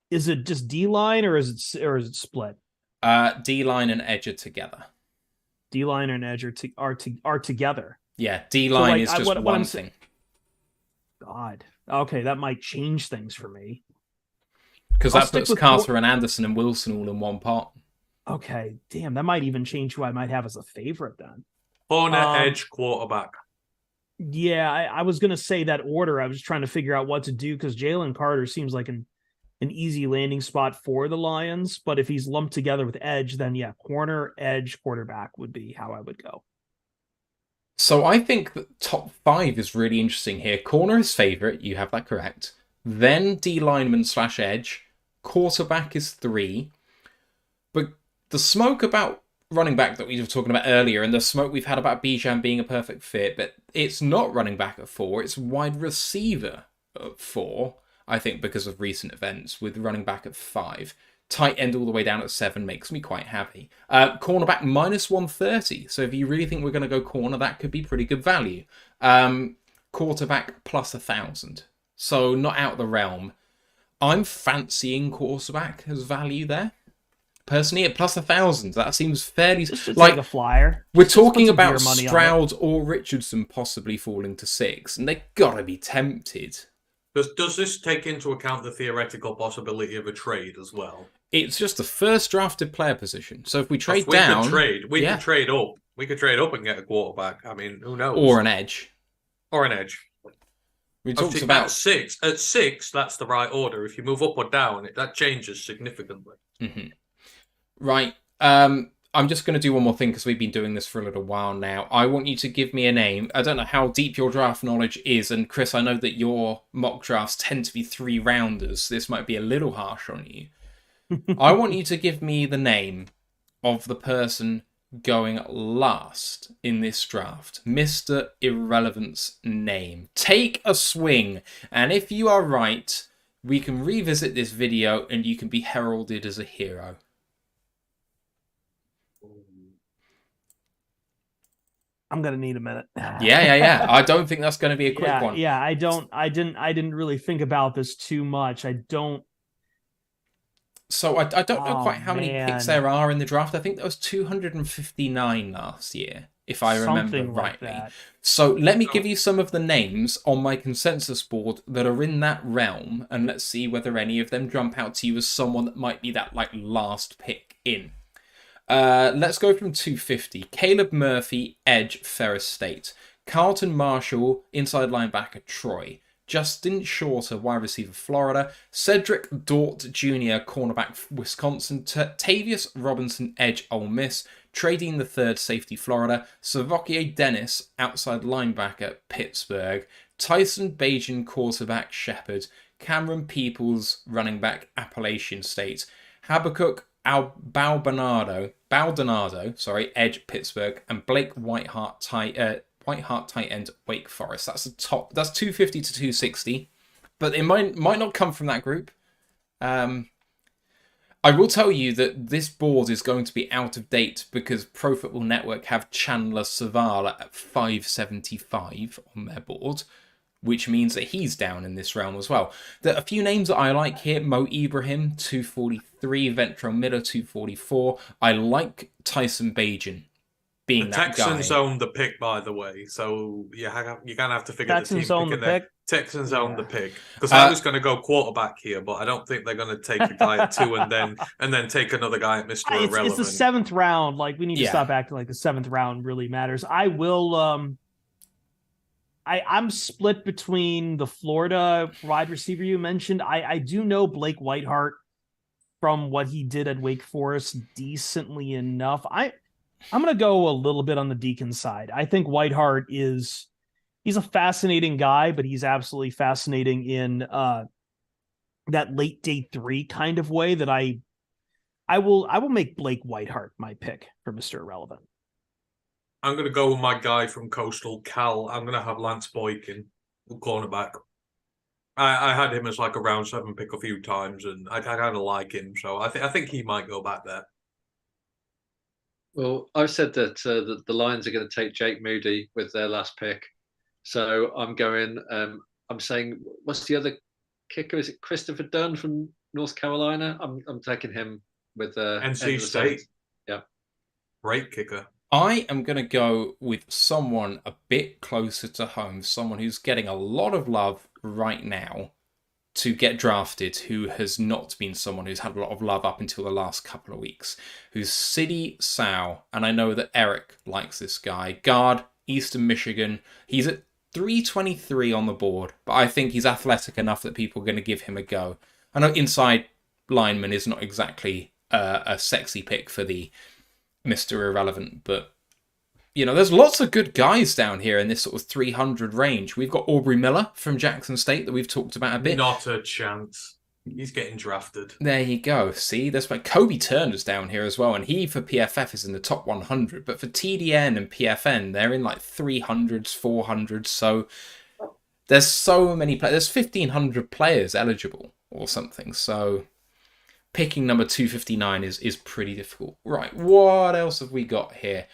Is it just D line or is it split? D line and edge are together. D line and edge are together. Yeah, D line is just one thing. God, okay, that might change things for me. Because that puts Carter and Anderson and Wilson all in one pot. Okay, damn, that might even change who I might have as a favorite then. Corner, edge, quarterback. Yeah, I was going to say that order. I was trying to figure out what to do because Jalen Carter seems like an easy landing spot for the Lions. But if he's lumped together with edge, then yeah, corner, edge, quarterback would be how I would go. So I think that top 5 is really interesting here. Corner is favorite. You have that correct. Then D lineman / edge. Quarterback is 3. But the smoke about running back that we were talking about earlier, and the smoke we've had about Bijan being a perfect fit, but it's not running back at 4. It's wide receiver at 4, I think, because of recent events, with running back at 5. Tight end all the way down at 7 makes me quite happy. Cornerback -130. So if you really think we're going to go corner, that could be pretty good value. Quarterback +1,000. So not out of the realm. I'm fancying quarterback as value there. Personally, at +1,000, that seems fairly like a flyer. We're talking about Stroud or Richardson possibly falling to 6, and they gotta be tempted. Does this take into account the theoretical possibility of a trade as well? It's just the first drafted player position. So if we trade down, we could trade up. We could trade up and get a quarterback. I mean, who knows? Or an edge. We talked about 6. At 6, that's the right order. If you move up or down, that changes significantly. Mm-hmm. Right. I'm just going to do one more thing because we've been doing this for a little while now. I want you to give me a name. I don't know how deep your draft knowledge is. And Chris, I know that your mock drafts tend to be 3-rounders. This might be a little harsh on you. I want you to give me the name of the person going last in this draft. Mr. Irrelevant's name. Take a swing. And if you are right, we can revisit this video and you can be heralded as a hero. I'm gonna need a minute. Yeah. I don't think that's going to be a quick one. Yeah, I didn't really think about this too much. I don't. So I don't know quite how many picks there are in the draft. I think there was 259 last year, if I remember rightly. Like so let me give you some of the names on my consensus board that are in that realm, and let's see whether any of them jump out to you as someone that might be that like last pick in. Let's go from 250. Caleb Murphy, edge, Ferris State. Carlton Marshall, inside linebacker, Troy. Justin Shorter, wide receiver, Florida. Cedric Dort Jr., cornerback, Wisconsin. Tavius Robinson, edge, Ole Miss. Trading the third, safety, Florida. Savokier Dennis, outside linebacker, Pittsburgh. Tyson Bajan, quarterback, Shepherd. Cameron Peoples, running back, Appalachian State. Habakkuk Baldonado, edge, Pittsburgh. And Blake Whiteheart, tight end, Wake Forest. That's the top. That's 250 to 260, but it might not come from that group. I will tell you that this board is going to be out of date because Pro Football Network have Chandler Zavala at 575 on their board, which means that he's down in this realm as well. There are a few names that I like here. Mo Ibrahim, 243. Ventrell Miller, 244. I like Tyson Bajan being the that Texans guy. own the pick, by the way. So you're going to have to figure Texans the team own the pick. Texans own the pick. Because I was going to go quarterback here, but I don't think they're going to take a guy at 2 and then take another guy at Mr. Irrelevant. It's the 7th round. Like, we need to stop acting like the 7th round really matters. I will. I'm split between the Florida wide receiver you mentioned. I do know Blake Whiteheart from what he did at Wake Forest decently enough. I'm going to go a little bit on the Deacon side. I think Whiteheart he's a fascinating guy, but he's absolutely fascinating in that late day 3 kind of way that I will make Blake Whiteheart my pick for Mr. Irrelevant. I'm going to go with my guy from Coastal Cal. I'm going to have Lance Boykin, cornerback. I had him as like a round 7 pick a few times, and I kind of like him. So I think he might go back there. Well, I've said that the Lions are going to take Jake Moody with their last pick. So I'm going, I'm saying, what's the other kicker? Is it Christopher Dunn from North Carolina? I'm taking him with NC State. Yeah. Great kicker. I am going to go with someone a bit closer to home, someone who's getting a lot of love right now to get drafted, who has not been someone who's had a lot of love up until the last couple of weeks, who's Sidi Sow, and I know that Eric likes this guy. Guard, Eastern Michigan. He's at 323 on the board, but I think he's athletic enough that people are going to give him a go. I know inside lineman is not exactly a sexy pick for the Mr. Irrelevant, but there's lots of good guys down here in this sort of 300 range. We've got Aubrey Miller from Jackson State that we've talked about a bit. Not a chance. He's getting drafted. There you go. See, there's like Kobe Turner's down here as well, and he for PFF is in the top 100. But for TDN and PFN, they're in like 300s, 400s. So there's so many players. There's 1,500 players eligible or something. So picking number 259 is pretty difficult. Right, what else have we got here?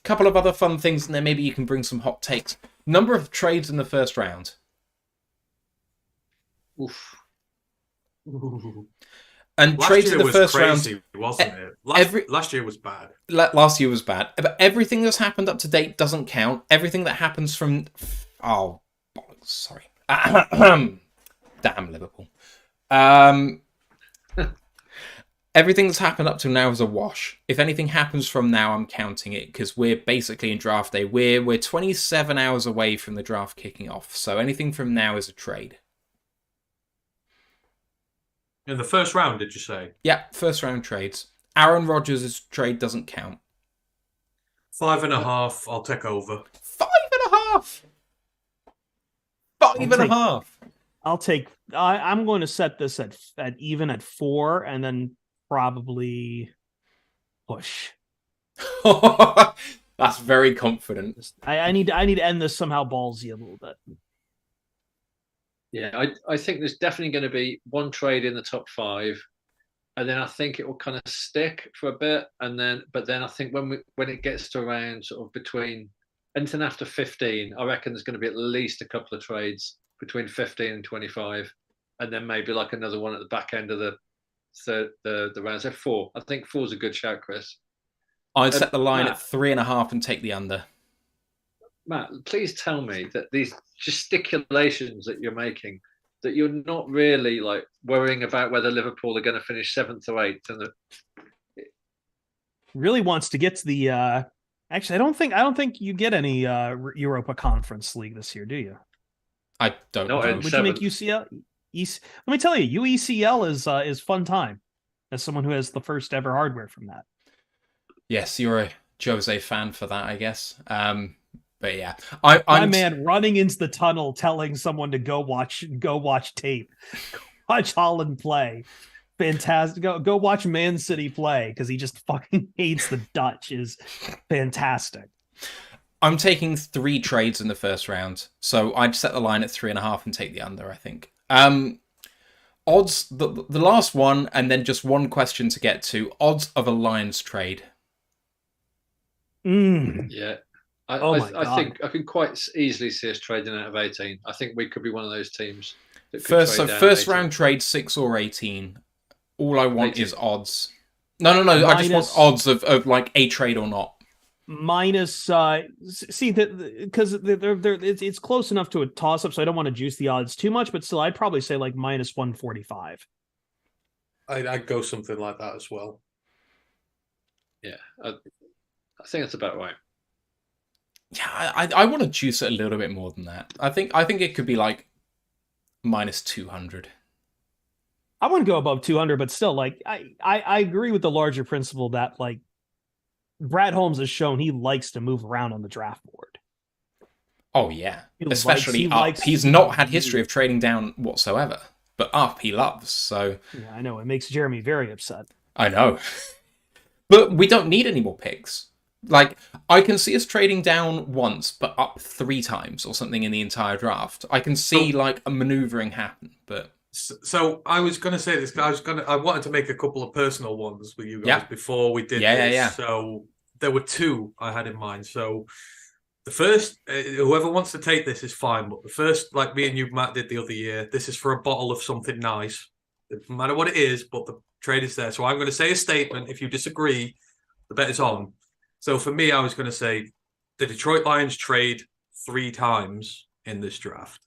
Couple of other fun things, and then maybe you can bring some hot takes. Number of trades in the first round. Oof. Ooh. And Last trades year in the was first crazy, round, wasn't it? Last year was bad. Last year was bad, but everything that's happened up to date doesn't count. Everything that happens from sorry, damn Liverpool. Everything that's happened up to now is a wash. If anything happens from now, I'm counting it because we're basically in draft day. We're 27 hours away from the draft kicking off, so anything from now is a trade. In the first round, did you say? Yeah, first round trades. Aaron Rodgers' trade doesn't count. 5.5. I'll take over. 5.5. 5.5. I'll take. I'm going to set this at even at 4, and then probably push. That's very confident. I need to end this somehow ballsy a little bit. Yeah, I think there's definitely going to be one trade in the top 5, and then I think it will kind of stick for a bit, but then I think when it gets to around sort of between anything after 15, I reckon there's going to be at least a couple of trades between 15 and 25, and then maybe like another one at the back end of the round. So 4. I think 4 is a good shout, Chris. I'd set the line at 3.5 and take the under. Matt, please tell me that these gesticulations that you're making, that you're not really like worrying about whether Liverpool are going to finish 7th or 8th. And really wants to get to the. Actually, I don't think you get any Europa Conference League this year, do you? I don't Not know. in Would you make seventh. UCL? Let me tell you, UECL is fun time. As someone who has the first ever hardware from that. Yes, you're a Jose fan for that, I guess. But yeah, My I'm man running into the tunnel, telling someone to go watch tape, watch Holland play. Fantastic. Go watch Man City play because he just fucking hates the Dutch. Is fantastic. I'm taking 3 trades in the first round, so I'd set the line at 3.5 and take the under. I think. Odds the last one, and then just one question to get to. Odds of a Lions trade. Yeah. Oh my I God. think I can quite easily see us trading out of 18. I think we could be one of those teams that could First trade down first 18. round trade 6 or 18. All I want 18. is odds. No. I just want odds of like a trade or not. Minus see that because it's close enough to a toss up, so I don't want to juice the odds too much, but still I'd probably say like minus 145. I'd go something like that as well. Yeah, I think that's about right. Yeah, I want to juice it a little bit more than that. I think it could be like minus 200. I wouldn't go above 200, but still, like I agree with the larger principle that like Brad Holmes has shown he likes to move around on the draft board. Oh yeah, He especially likes up. He's not had history of trading down whatsoever, but up he loves. So yeah, I know it makes Jeremy very upset. I know, but we don't need any more picks. Like I can see us trading down once, but up 3 times or something in the entire draft. I can see like a maneuvering happen, but. So I was going to say this. I wanted to make a couple of personal ones with you guys before we did this. Yeah. So there were 2 I had in mind. So the first, whoever wants to take this is fine. But the first, like me and you, Matt, did the other year, this is for a bottle of something nice. It doesn't matter what it is, but the trade is there. So I'm going to say a statement. If you disagree, the bet is on. So for me, I was going to say the Detroit Lions trade 3 times in this draft.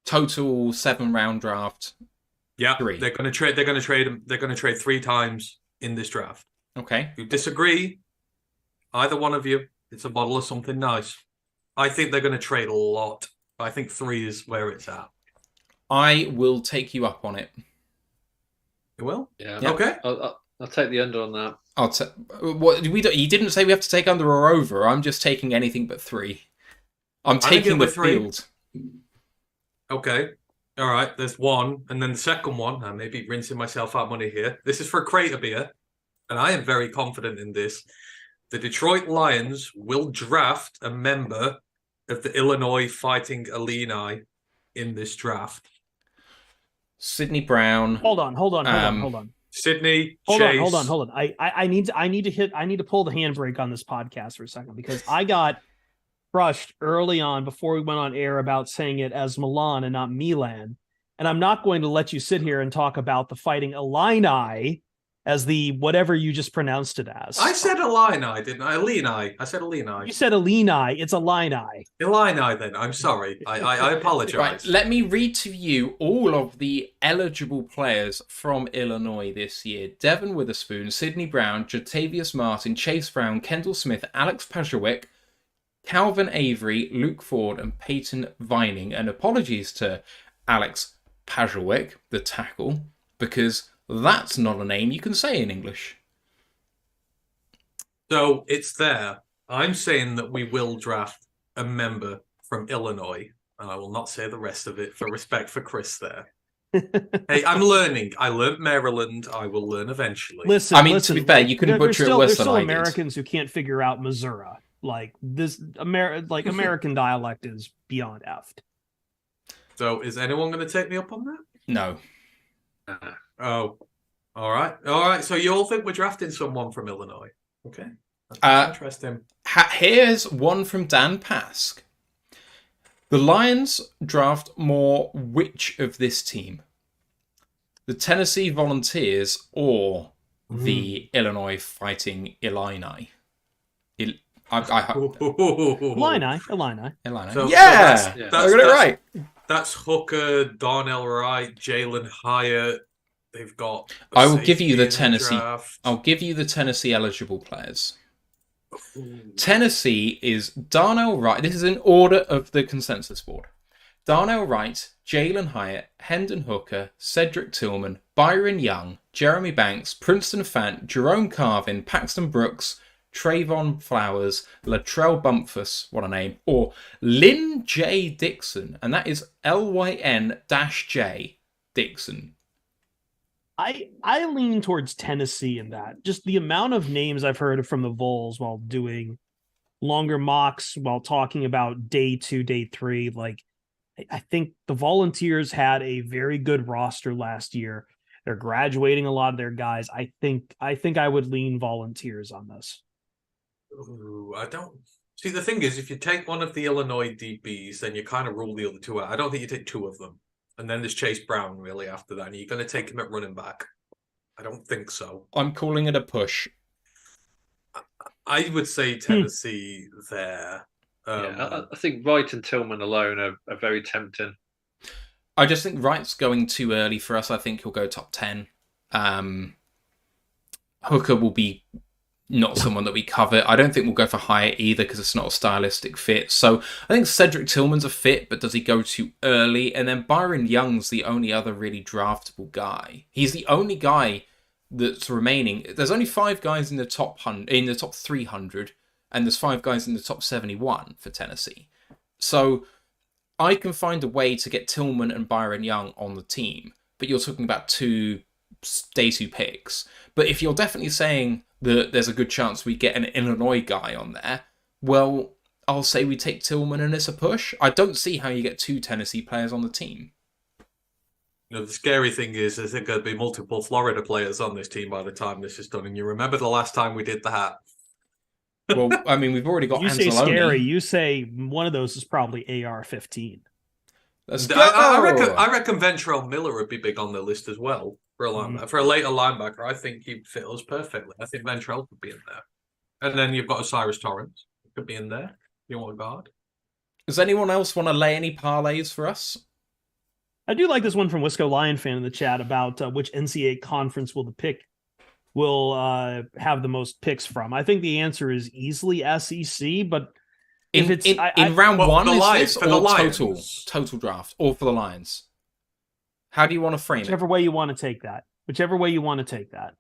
Total 7-round draft. Yeah, 3. They're going to trade. They're going to trade 3 times in this draft. Okay. If you disagree, either one of you, it's a bottle of something nice. I think they're going to trade a lot. I think 3 is where it's at. I will take you up on it. You will? Yeah. Okay. I'll take the under on that. You didn't say we have to take under or over. I'm just taking anything but 3. I'm taking the 3. field. Okay. All right. There's 1. And then the second one, I may be rinsing myself out money here. This is for a Crater Beer. And I am very confident in this. The Detroit Lions will draft a member of the Illinois Fighting Illini in this draft. Sidney Brown. Hold on. Sydney, Hold Chase. on. I need to pull the handbrake on this podcast for a second because I got crushed early on before we went on air about saying it as Milan and not Milan. And I'm not going to let you sit here and talk about the Fighting Illini as the whatever you just pronounced it as. I said Illini, didn't I? Illini. I said Illini. You said Illini. It's Illini. Illini, then. I'm sorry. I apologize. Right, let me read to you all of the eligible players from Illinois this year. Devin Witherspoon, Sidney Brown, Jatavius Martin, Chase Brown, Kendall Smith, Alex Pajerwick, Calvin Avery, Luke Ford, and Peyton Vining. And apologies to Alex Pajerwick, the tackle, because that's not a name you can say in English. So it's there. I'm saying that we will draft a member from Illinois, and I will not say the rest of it for respect for Chris there. Hey, I'm learning. I learned Maryland. I will learn eventually. Listen, to be fair, you couldn't butcher it worse there's than still I did. Americans who can't figure out Missouri. Like this, American dialect is beyond effed. So is anyone going to take me up on that? No. Oh, all right. So you all think we're drafting someone from Illinois? Okay, that's interesting. Here's one from Dan Pask. The Lions draft more which of this team? The Tennessee Volunteers or the Illinois Fighting Illini? Illini. So yeah, I got it right. That's Hooker, Darnell Wright, Jalen Hyatt. They've got. I will give you the Tennessee. Draft. I'll give you the Tennessee eligible players. Tennessee is Darnell Wright. This is in order of the consensus board. Darnell Wright, Jalen Hyatt, Hendon Hooker, Cedric Tillman, Byron Young, Jeremy Banks, Princeton Fant, Jerome Carvin, Paxton Brooks, Trayvon Flowers, Latrell Bumpus, what a name, or Lynn J. Dixon, and that is LYN-J Dixon. I lean towards Tennessee in that. Just the amount of names I've heard from the Vols while doing longer mocks, while talking about day 2, day 3, like I think the Volunteers had a very good roster last year. They're graduating a lot of their guys. I think I would lean Volunteers on this. Ooh, I don't see. The thing is, if you take one of the Illinois DBs, then you kind of rule the other two out. I don't think you take two of them, and then there's Chase Brown really after that. And you're going to take him at running back? I don't think so. I'm calling it a push. I would say Tennessee there. I think Wright and Tillman alone are very tempting. I just think Wright's going too early for us. I think he'll go top 10. Hooker will be not someone that we covet. I don't think we'll go for Hyatt either because it's not a stylistic fit. So I think Cedric Tillman's a fit, but does he go too early? And then Byron Young's the only other really draftable guy. He's the only guy that's remaining. There's only 5 guys in the top 300, and there's 5 guys in the top 71 for Tennessee. So I can find a way to get Tillman and Byron Young on the team, but you're talking about 2 day 2 picks. But if you're definitely saying that there's a good chance we get an Illinois guy on there, well, I'll say we take Tillman and it's a push. I don't see how you get 2 Tennessee players on the team. You know, the scary thing is, I think there'll be multiple Florida players on this team by the time this is done. And you remember the last time we did that? Well, I mean, we've already got You say Anzalone. scary. You say one of those is probably AR-15. Let's go! I reckon Ventrell Miller would be big on the list as well for a linebacker. For a later linebacker, I think he'd fit us perfectly. I think Ventrell could be in there. And then you've got Osiris Torrance. Could be in there. You want a guard? Does anyone else want to lay any parlays for us? I do like this one from Wisco Lion fan in the chat about which NCAA conference will have the most picks from. I think the answer is easily SEC, but if it's in round one, is Lions, this, for the or Lions. total draft, or for the Lions? How do you want to frame whichever it? way you want to take that. Whichever way you want to take that.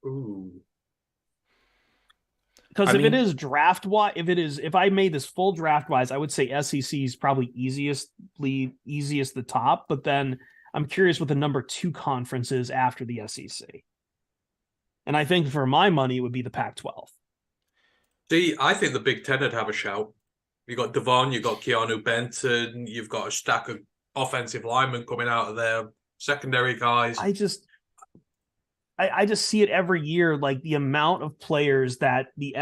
Ooh. Because it is draft wise, if I made this full draft wise, I would say SEC is probably easiest the top. But then I'm curious what the number 2 conference is after the SEC. And I think for my money, it would be the Pac-12. See, I think the Big Ten would have a shout. You got Devon, you got Keanu Benton, you've got a stack of offensive linemen coming out of there, secondary guys. I just see it every year, like the amount of players that the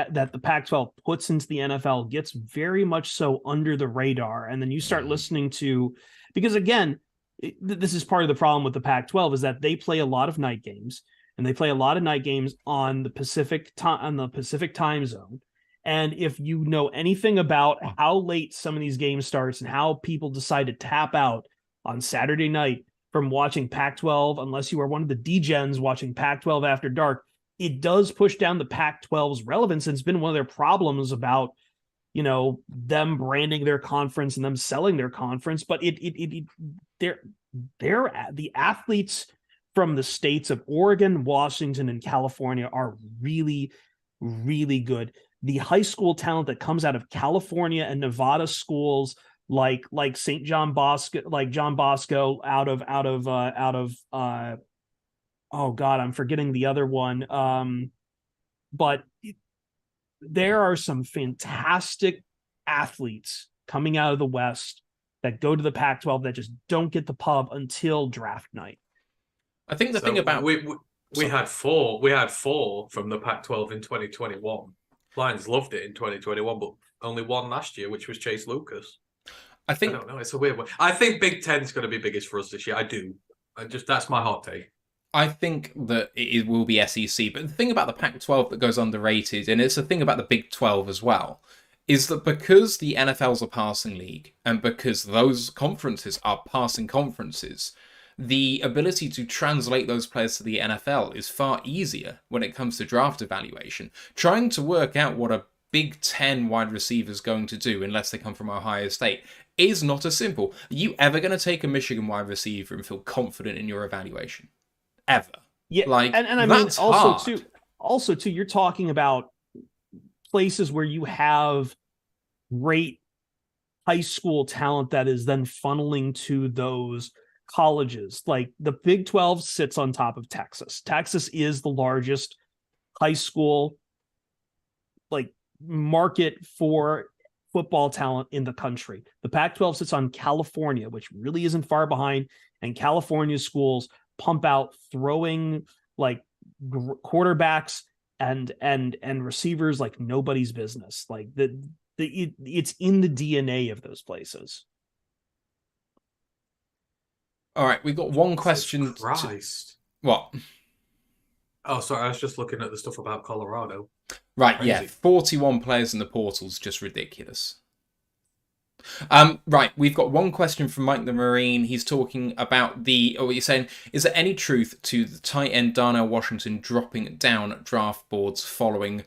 Pac-12 puts into the NFL gets very much so under the radar. And then you start listening to, because again, this is part of the problem with the Pac-12 is that they play a lot of night games, and they play a lot of night games on the Pacific time zone. And if you know anything about how late some of these games starts and how people decide to tap out on Saturday night from watching Pac-12, unless you are one of the degens watching Pac-12 after dark, it does push down the Pac-12's relevance. And it's been one of their problems about, them branding their conference and them selling their conference. But they're the athletes from the states of Oregon, Washington, and California are really, really good. The high school talent that comes out of California and Nevada schools like St. John Bosco, out of oh God, I'm forgetting the other one. But there are some fantastic athletes coming out of the West that go to the Pac-12 that just don't get the pub until draft night. I think the thing about we had four from the Pac-12 in 2021. Lions loved it in 2021, but only one last year, which was Chase Lucas. I don't know. It's a weird one. I think Big Ten's going to be biggest for us this year. I do. That's my hot take. I think that it will be SEC, but the thing about the Pac-12 that goes underrated, and it's the thing about the Big 12 as well, is that because the NFL's a passing league, and because those conferences are passing conferences, the ability to translate those players to the NFL is far easier when it comes to draft evaluation. Trying to work out what a Big Ten wide receiver is going to do, unless they come from Ohio State, is not as simple. Are you ever going to take a Michigan wide receiver and feel confident in your evaluation? Ever? Yeah, Like, and I mean that's hard. also too, you're talking about places where you have great high school talent that is then funneling to those colleges. Like the Big 12 sits on top of Texas. Texas is the largest high school like market for football talent in the country. The Pac-12 sits on California, which really isn't far behind, and California schools pump out throwing like quarterbacks and receivers like nobody's business. Like it's in the DNA of those places. All right, we've got one question. Christ. What? Oh, sorry. I was just looking at the stuff about Colorado. Right, Crazy. yeah. 41 players in the portal's just ridiculous. Right, we've got one question from Mike the Marine. He's talking about he's saying, is there any truth to the tight end Darnell Washington dropping down draft boards following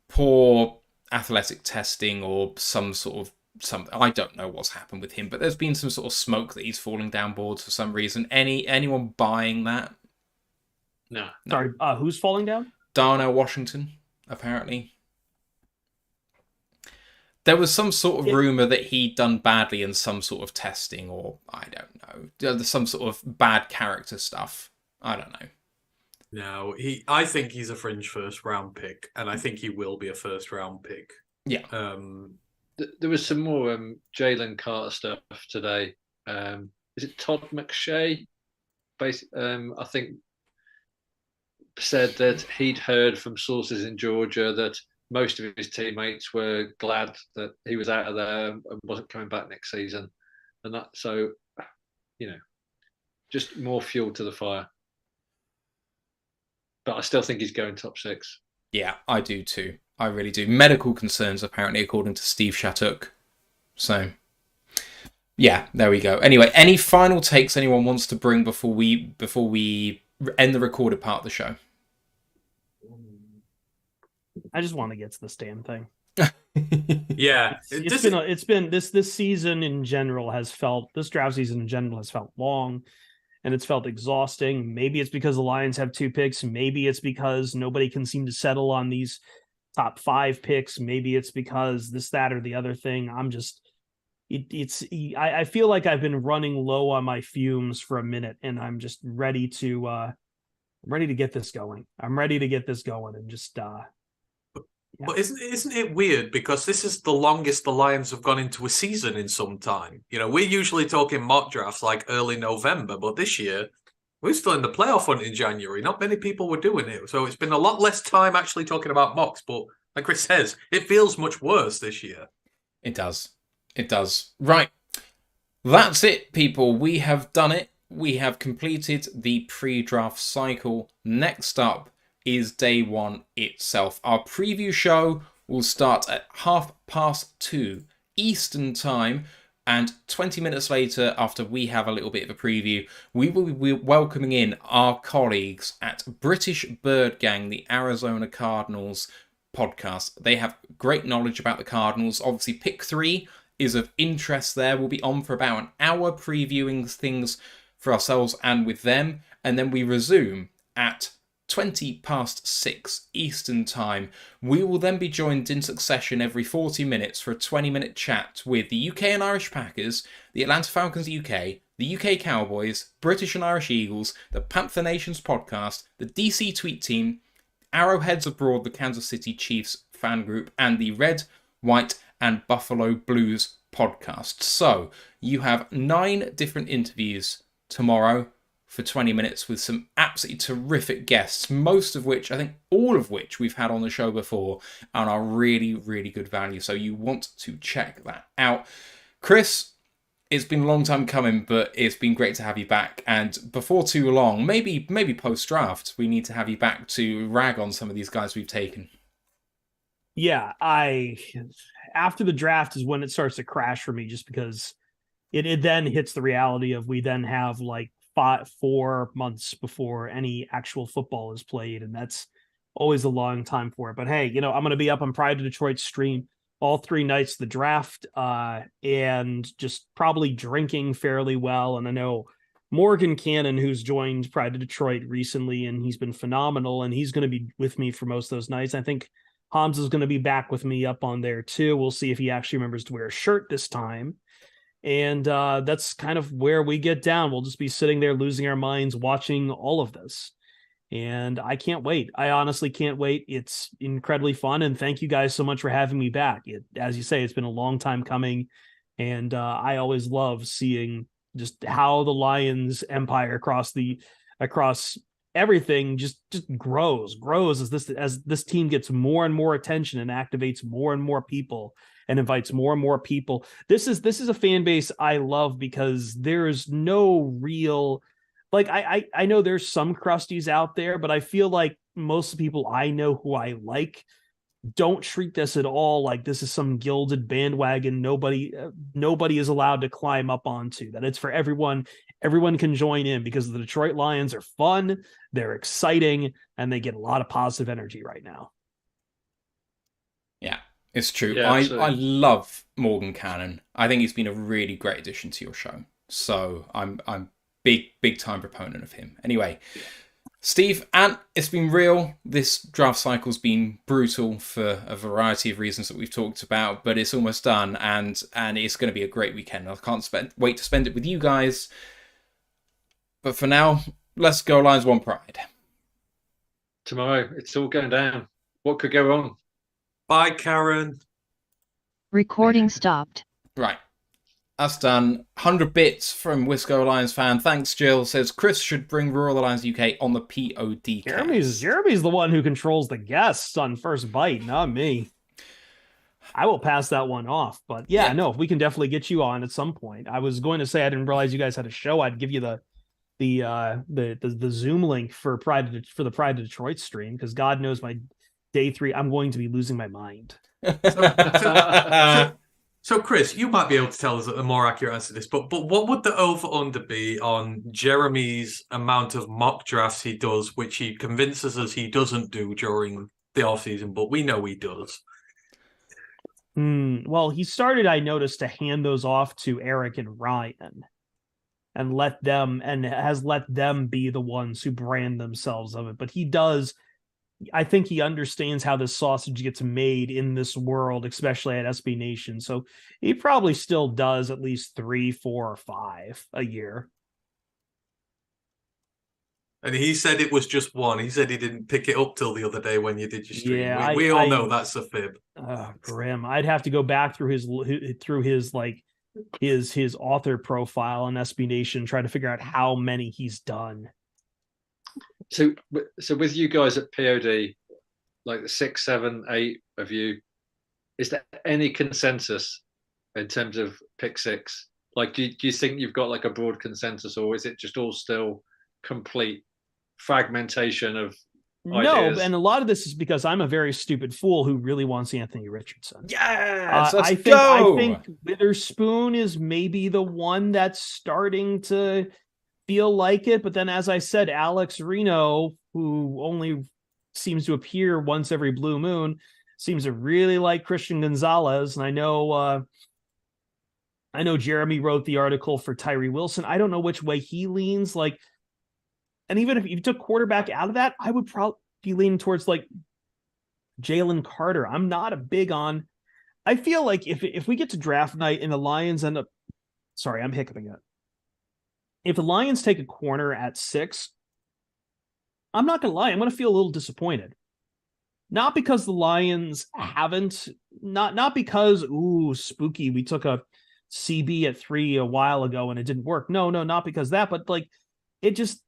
poor athletic testing or some sort of I don't know what's happened with him, but there's been some sort of smoke that he's falling down boards for some reason. Anyone buying that? No. Sorry, who's falling down? Darnell Washington, apparently. There was some sort of rumor that he'd done badly in some sort of testing, or I don't know, some sort of bad character stuff. I don't know. No, I think he's a fringe first round pick, and I think he will be a first round pick. Yeah. There was some more Jalen Carter stuff today. Is it Todd McShay? I think said that he'd heard from sources in Georgia that most of his teammates were glad that he was out of there and wasn't coming back next season, and that just more fuel to the fire. But I still think he's going top 6. Yeah, I do too. I really do. Medical concerns, apparently, according to Steve Shattuck. So, yeah, there we go. Anyway, any final takes anyone wants to bring before we end the recorded part of the show? I just want to get to this damn thing. Yeah, it's been this season in general this draft season in general has felt long, and it's felt exhausting. Maybe it's because the Lions have 2 picks. Maybe it's because nobody can seem to settle on these top 5 picks. Maybe it's because this, that, or the other thing. I feel like I've been running low on my fumes for a minute, and I'm just ready to get this going. I'm ready to get this going and just. Yeah. But isn't it weird, because this is the longest the Lions have gone into a season in some time? You know, we're usually talking mock drafts like early November, but this year we're still in the playoff hunt in January. Not many people were doing it, so it's been a lot less time actually talking about mocks. But like Chris says, it feels much worse this year. It does. It does. Right. That's it, people. We have done it. We have completed the pre-draft cycle. Next up is day 1 itself. Our preview show will start at 2:30 Eastern time, and 20 minutes later, after we have a little bit of a preview, we will be welcoming in our colleagues at British Bird Gang, the Arizona Cardinals podcast. They have great knowledge about the Cardinals. Obviously, pick 3 is of interest there. We'll be on for about an hour previewing things for ourselves and with them, and then we resume at 6:20 Eastern time. We will then be joined in succession every 40 minutes for a 20-minute chat with the UK and Irish Packers, the Atlanta Falcons UK, the UK Cowboys, British and Irish Eagles, the Panther Nations podcast, the DC Tweet Team, Arrowheads Abroad, the Kansas City Chiefs fan group, and the Red, White and Buffalo Blues podcast. So you have 9 different interviews tomorrow for 20 minutes with some absolutely terrific guests, most of which, I think all of which we've had on the show before and are really, really good value. So you want to check that out. Chris, it's been a long time coming, but it's been great to have you back. And before too long, maybe post-draft, we need to have you back to rag on some of these guys we've taken. Yeah, after the draft is when it starts to crash for me, just because it then hits the reality of we then have like 4 months before any actual football is played, and that's always a long time for it. But hey, I'm going to be up on Pride to Detroit stream all 3 nights of the draft, and just probably drinking fairly well. And I know Morgan Cannon, who's joined Pride of Detroit recently, and he's been phenomenal, and he's going to be with me for most of those nights. I think Hamza's going to be back with me up on there too. We'll see if he actually remembers to wear a shirt this time. And that's kind of where we get down. We'll just be sitting there losing our minds watching all of this. And I can't wait. I honestly can't wait. It's incredibly fun. And thank you guys so much for having me back. As you say, it's been a long time coming. And I always love seeing just how the Lions empire across everything just grows as this team gets more and more attention and activates more and more people and invites more and more people. This is a fan base I love because there's no real, like, I know there's some crusties out there, but I feel like most of the people I know who I like don't treat this at all like this is some gilded bandwagon nobody is allowed to climb up onto, that it's for everyone. Everyone can join in because the Detroit Lions are fun, they're exciting, and they get a lot of positive energy right now. Yeah, it's true. Yeah, I love Morgan Cannon. I think he's been a really great addition to your show. So I'm big time proponent of him. Anyway, Steve, and it's been real. This draft cycle's been brutal for a variety of reasons that we've talked about, but it's almost done, and it's going to be a great weekend. I can't wait to spend it with you guys. But for now, let's go Lions One Pride. Tomorrow, it's all going down. What could go wrong? Bye, Karen. Recording stopped. Right. That's done. 100 bits from Wisco Lions fan. Thanks, Jill. Says Chris should bring Rural Lions UK on the POD. Jeremy's the one who controls the guests on First Bite, not me. I will pass that one off. But yeah, no, we can definitely get you on at some point. I was going to say I didn't realize you guys had a show. I'd give you the Zoom link for the Pride of Detroit stream, because God knows my day 3 I'm going to be losing my mind. So, Chris, you might be able to tell us a more accurate answer to this, but what would the over-under be on Jeremy's amount of mock drafts he does, which he convinces us he doesn't do during the off-season, but we know he does? Well, he started, I noticed, to hand those off to Eric and Ryan and has let them be the ones who brand themselves of it. But he does... I think he understands how this sausage gets made in this world, especially at SB Nation. So he probably still does at least 3, 4, or 5 a year. And he said it was just one. He said he didn't pick it up till the other day when you did your stream. Yeah, we all know that's a fib. Grim. I'd have to go back through his author profile on SB Nation, try to figure out how many he's done. So with you guys at POD, like the 6, 7, 8 of you, is there any consensus in terms of pick 6? Like, do you think you've got like a broad consensus, or is it just all still complete fragmentation of ideas? No, and a lot of this is because I'm a very stupid fool who really wants Anthony Richardson. Yes, I think Witherspoon is maybe the one that's starting to feel like it, but then, as I said, Alex Reno, who only seems to appear once every blue moon, seems to really like Christian Gonzalez. And I know Jeremy wrote the article for Tyree Wilson. I don't know which way he leans. Like, and even if you took quarterback out of that, I would probably be leaning towards like Jalen Carter. I'm not a big on. I feel like if we get to draft night and the Lions end up, sorry, I'm hiccuping it. If the Lions take a corner at 6, I'm not going to lie, I'm going to feel a little disappointed. Not because the Lions haven't, not because, ooh, spooky, we took a CB at 3 a while ago and it didn't work. No, not because of that, but like, it just,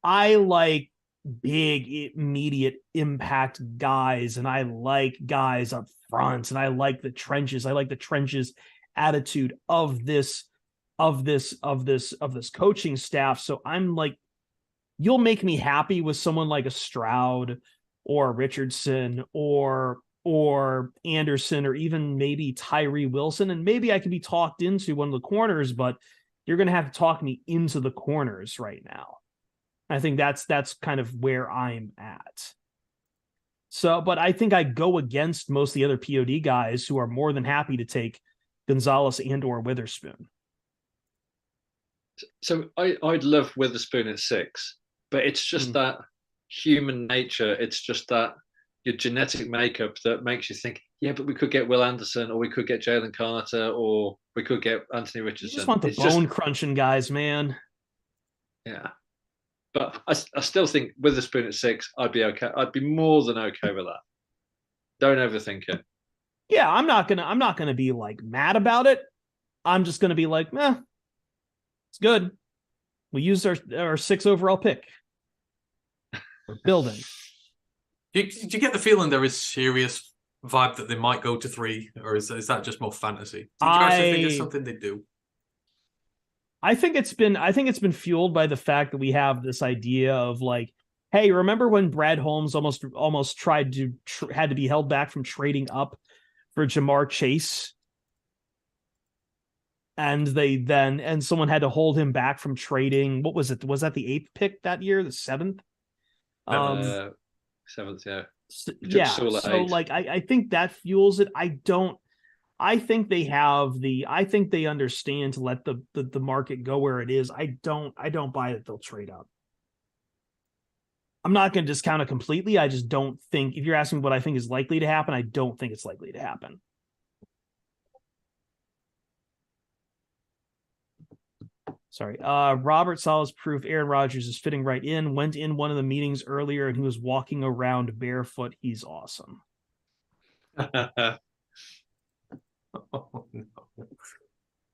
I like big, immediate impact guys, and I like guys up front, and I like the trenches. I like the trenches attitude of this coaching staff. So I'm like, you'll make me happy with someone like a Stroud or Richardson or Anderson, or even maybe Tyree Wilson. And maybe I could be talked into one of the corners, but you're going to have to talk me into the corners right now. I think that's kind of where I'm at. So, but I think I go against most of the other POD guys who are more than happy to take Gonzalez and or Witherspoon. So I'd love Witherspoon at 6, but it's just that human nature. It's just that your genetic makeup that makes you think, yeah, but we could get Will Anderson, or we could get Jalen Carter, or we could get Anthony Richardson. You just want the bone crunching guys, man. Yeah. But I still think Witherspoon at 6, I'd be okay. I'd be more than okay with that. Don't overthink it. Yeah, I'm not gonna be like mad about it. I'm just gonna be like, it's good. We used our 6 overall pick. We're building. Do you get the feeling there is serious vibe that they might go to 3, or is that just more fantasy? Do you actually think it's something they do? I think it's been fueled by the fact that we have this idea of like, hey, remember when Brad Holmes almost tried to had to be held back from trading up for Jamar Chase, and someone had to hold him back from trading. What was it? Was that the 8th pick that year? The 7th? 7th, yeah. Yeah. So like, I think that fuels it. I think they understand to let the market go where it is. I don't buy that they'll trade up. I'm not going to discount it completely. I just don't think, if you're asking what I think is likely to happen, I don't think it's likely to happen. Sorry. Robert Sala's proof Aaron Rodgers is fitting right in. Went in one of the meetings earlier and he was walking around barefoot. He's awesome. Oh, no.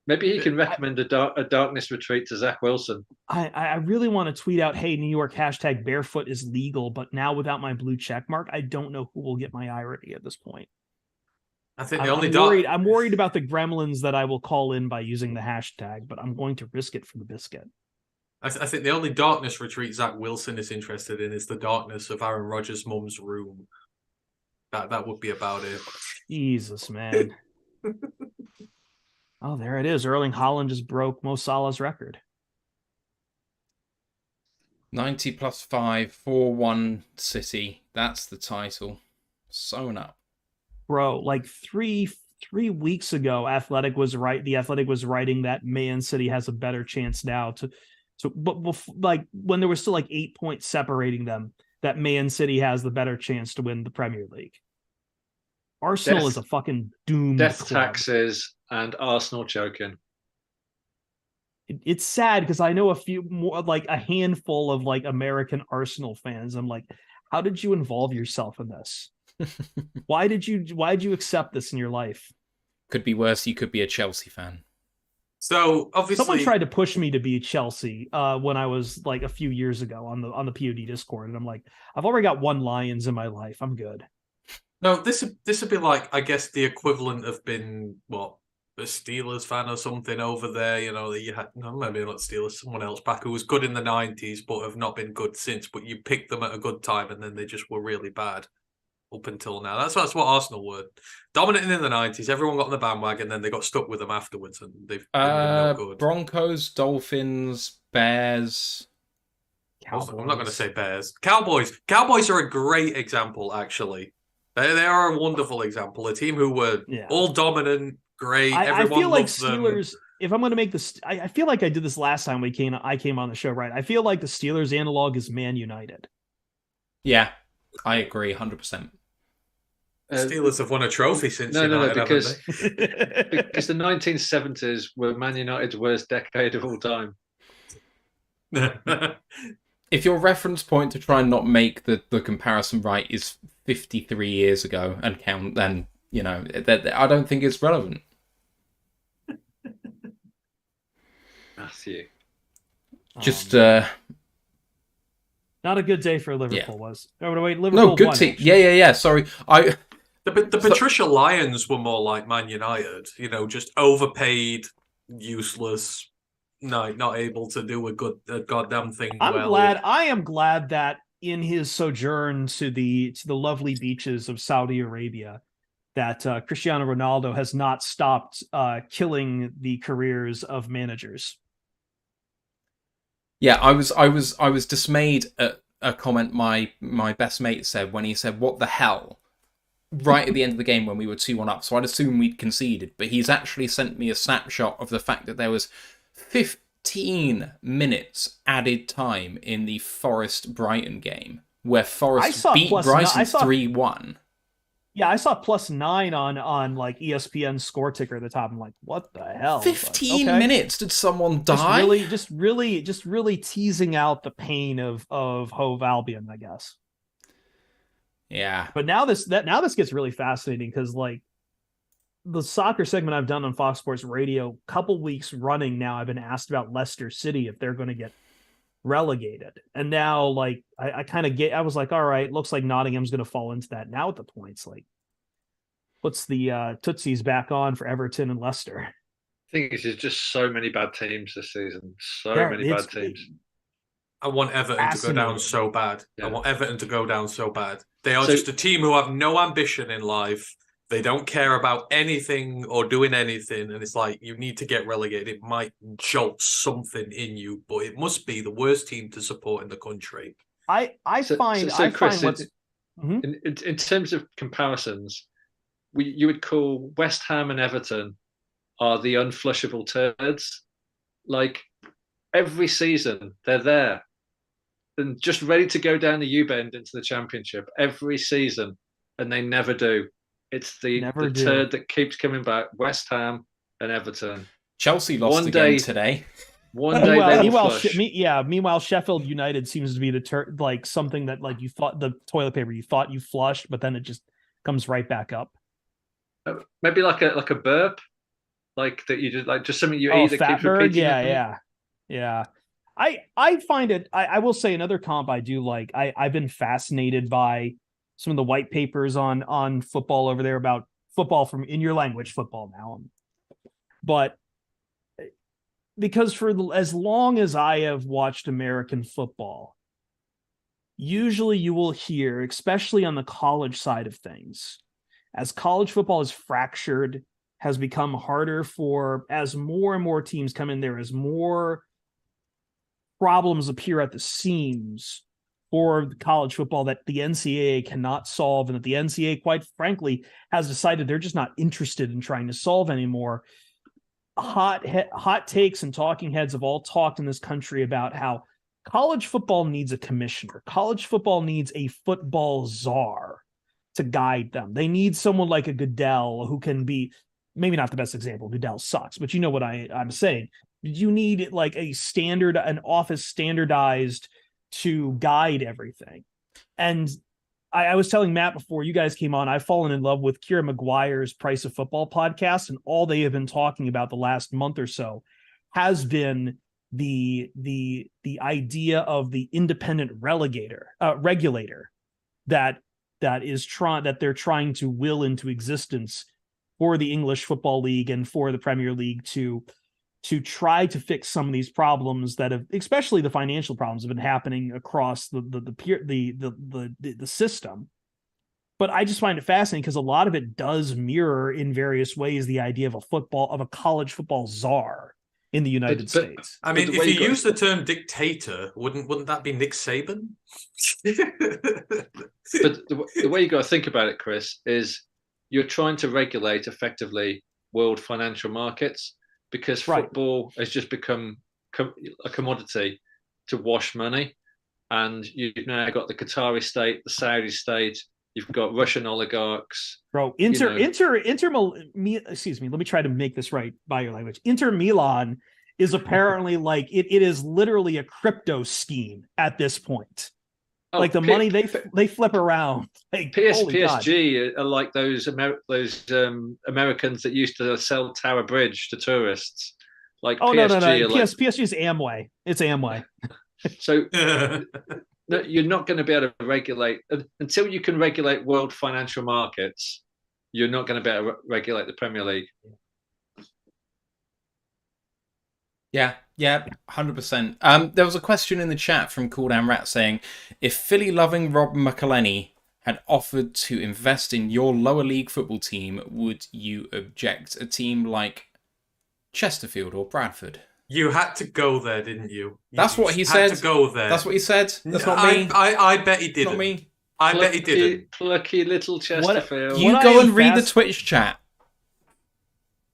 Maybe he can recommend a darkness retreat to Zach Wilson. I really want to tweet out, hey, New York hashtag barefoot is legal, but now without my blue check mark, I don't know who will get my irony at this point. I think I'm worried about the gremlins that I will call in by using the hashtag, but I'm going to risk it for the biscuit. I think the only darkness retreat Zach Wilson is interested in is the darkness of Aaron Rodgers' mum's room. That would be about it. Jesus, man. Oh, there it is. Erling Haaland just broke Mo Salah's record. 90 plus 5, 4-1 City. That's the title. Sewn up. Bro, like three weeks ago, The Athletic was writing that Man City has a better chance now but like when there was still like 8 points separating them, that Man City has the better chance to win the Premier League. Arsenal is a fucking doomed death club. Taxes and Arsenal choking. It's sad because I know a few more, like a handful of like American Arsenal fans. I'm like, how did you involve yourself in this? Why did you accept this in your life? Could be worse. You could be a Chelsea fan. So obviously, someone tried to push me to be Chelsea when I was like a few years ago on the POD Discord, and I'm like, I've already got one Lions in my life. I'm good. No, this would be like, I guess, the equivalent of being a Steelers fan or something over there. You know, that you had maybe not Steelers, someone else back who was good in the 90s but have not been good since. But you picked them at a good time and then they just were really bad up until now. That's what Arsenal were. Dominating in the 90s, everyone got on the bandwagon, then they got stuck with them afterwards, and they've been no good. Broncos, Dolphins, Bears. Cowboys. I'm not going to say Bears. Cowboys are a great example, actually. They are a wonderful example. A team who were all dominant, great. I feel like Steelers. If I'm going to make this, I feel like I did this last time I came on the show, right? I feel like the Steelers analog is Man United. Yeah, I agree, 100%. Steelers have won a trophy since United, because the 1970s were Man United's worst decade of all time. If your reference point to try and not make the comparison right is 53 years ago and count, then, you know, I don't think it's relevant. Matthew. Just, not a good day for Liverpool, was. Oh, wait, Liverpool no, good won, team. actually. Yeah. Sorry. The Patricia Lions were more like Man United, you know, just overpaid, useless, not able to do a goddamn thing. I am glad that in his sojourn to the lovely beaches of Saudi Arabia, that Cristiano Ronaldo has not stopped killing the careers of managers. Yeah, I was dismayed at a comment my best mate said when he said, "What the hell?" right at the end of the game when we were 2-1 up. So I'd assume we'd conceded. But he's actually sent me a snapshot of the fact that there was 15 minutes added time in the Forest-Brighton game, where Forest beat Brighton 3-1. Yeah, I saw +9 on like ESPN score ticker at the top. I'm like, what the hell? 15 minutes? Did someone die? Just really teasing out the pain of Hove Albion, I guess. Yeah. But now this gets really fascinating because like the soccer segment I've done on Fox Sports Radio, couple weeks running now, I've been asked about Leicester City if they're going to get relegated. And now like I was like, all right, looks like Nottingham's going to fall into that. Now at the points, like puts the Tootsies back on for Everton and Leicester. I think there's just so many bad teams this season. So many bad teams. I want Everton to go down so bad. Yeah. I want Everton to go down so bad. They are just a team who have no ambition in life. They don't care about anything or doing anything. And it's like, you need to get relegated. It might jolt something in you, but it must be the worst team to support in the country. In terms of comparisons, you would call West Ham and Everton are the unflushable turds. Like, every season, they're there and just ready to go down the U-bend into the Championship every season, and they never do. It's the turd that keeps coming back. West Ham and Everton. Chelsea lost again today. One day meanwhile, Sheffield United seems to be the like something that like you thought the toilet paper you thought you flushed, but then it just comes right back up. Maybe like a burp, like that you just something you eat that keeps repeating. Yeah. I find it. I will say another comp I do like. I've been fascinated by some of the white papers on football over there about football from in your language football now, but because for as long as I have watched American football, usually you will hear, especially on the college side of things, as college football is fractured, has become harder as more and more teams come in there, as more problems appear at the seams for college football that the NCAA cannot solve, and that the NCAA, quite frankly, has decided they're just not interested in trying to solve anymore. Hot takes and talking heads have all talked in this country about how college football needs a commissioner. College football needs a football czar to guide them. They need someone like a Goodell who can be, maybe not the best example, Goodell sucks, but you know what I'm saying. You need like an office standardized to guide everything. And I was telling Matt before you guys came on, I've fallen in love with Kira Maguire's Price of Football podcast, and all they have been talking about the last month or so has been the idea of the independent regulator that they're trying to will into existence for the English Football League and for the Premier League to try to fix some of these problems that have, especially the financial problems, have been happening across the system. But I just find it fascinating because a lot of it does mirror in various ways the idea of a college football czar in the United States. I mean, if you use the term dictator, wouldn't that be Nick Saban? But the way you got to think about it, Chris, is you're trying to regulate effectively world financial markets, because football has just become a commodity to wash money. And you've now got the Qatari state, the Saudi state, you've got Russian oligarchs. Bro, excuse me, let me try to make this right by your language. Inter Milan is apparently like, it is literally a crypto scheme at this point. Like the money they flip around. Like, PSG are like those Americans that used to sell Tower Bridge to tourists. Like PSG no. PSG is Amway. It's Amway. So you're not going to be able to regulate until you can regulate world financial markets. You're not going to be able to regulate the Premier League. Yeah, 100%. There was a question in the chat from Cool Down Rat saying, if Philly-loving Rob McElhenney had offered to invest in your lower league football team, would you object? A team like Chesterfield or Bradford? You had to go there, didn't you? That's what he had said. to go there. That's what he said. That's not me. I bet he Not didn't. me. I bet he didn't. Plucky little Chesterfield. You What go I am and read the fast- Twitch chat.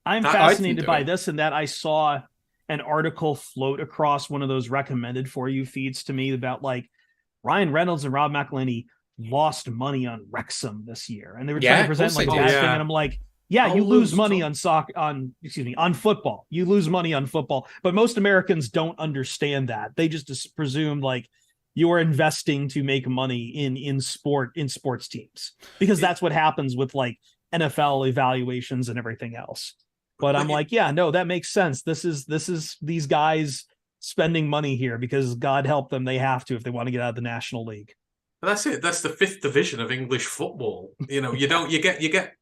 I'm I fascinated didn't do by it. this and that. I saw an article float across one of those recommended for you feeds to me about like Ryan Reynolds and Rob McElhenney lost money on Wrexham this year, and they were trying Yeah, to present of like course that they did. thing, Yeah. and I'm like, yeah, you lose money on on football. You lose money on football, but most Americans don't understand that. They just presume like you are investing to make money in sports teams because that's what happens with like NFL evaluations and everything else. But I'm like, yeah, no, that makes sense. This is these guys spending money here because God help them, they have to if they want to get out of the National League. But that's it. That's the 5th division of English football. You know, you get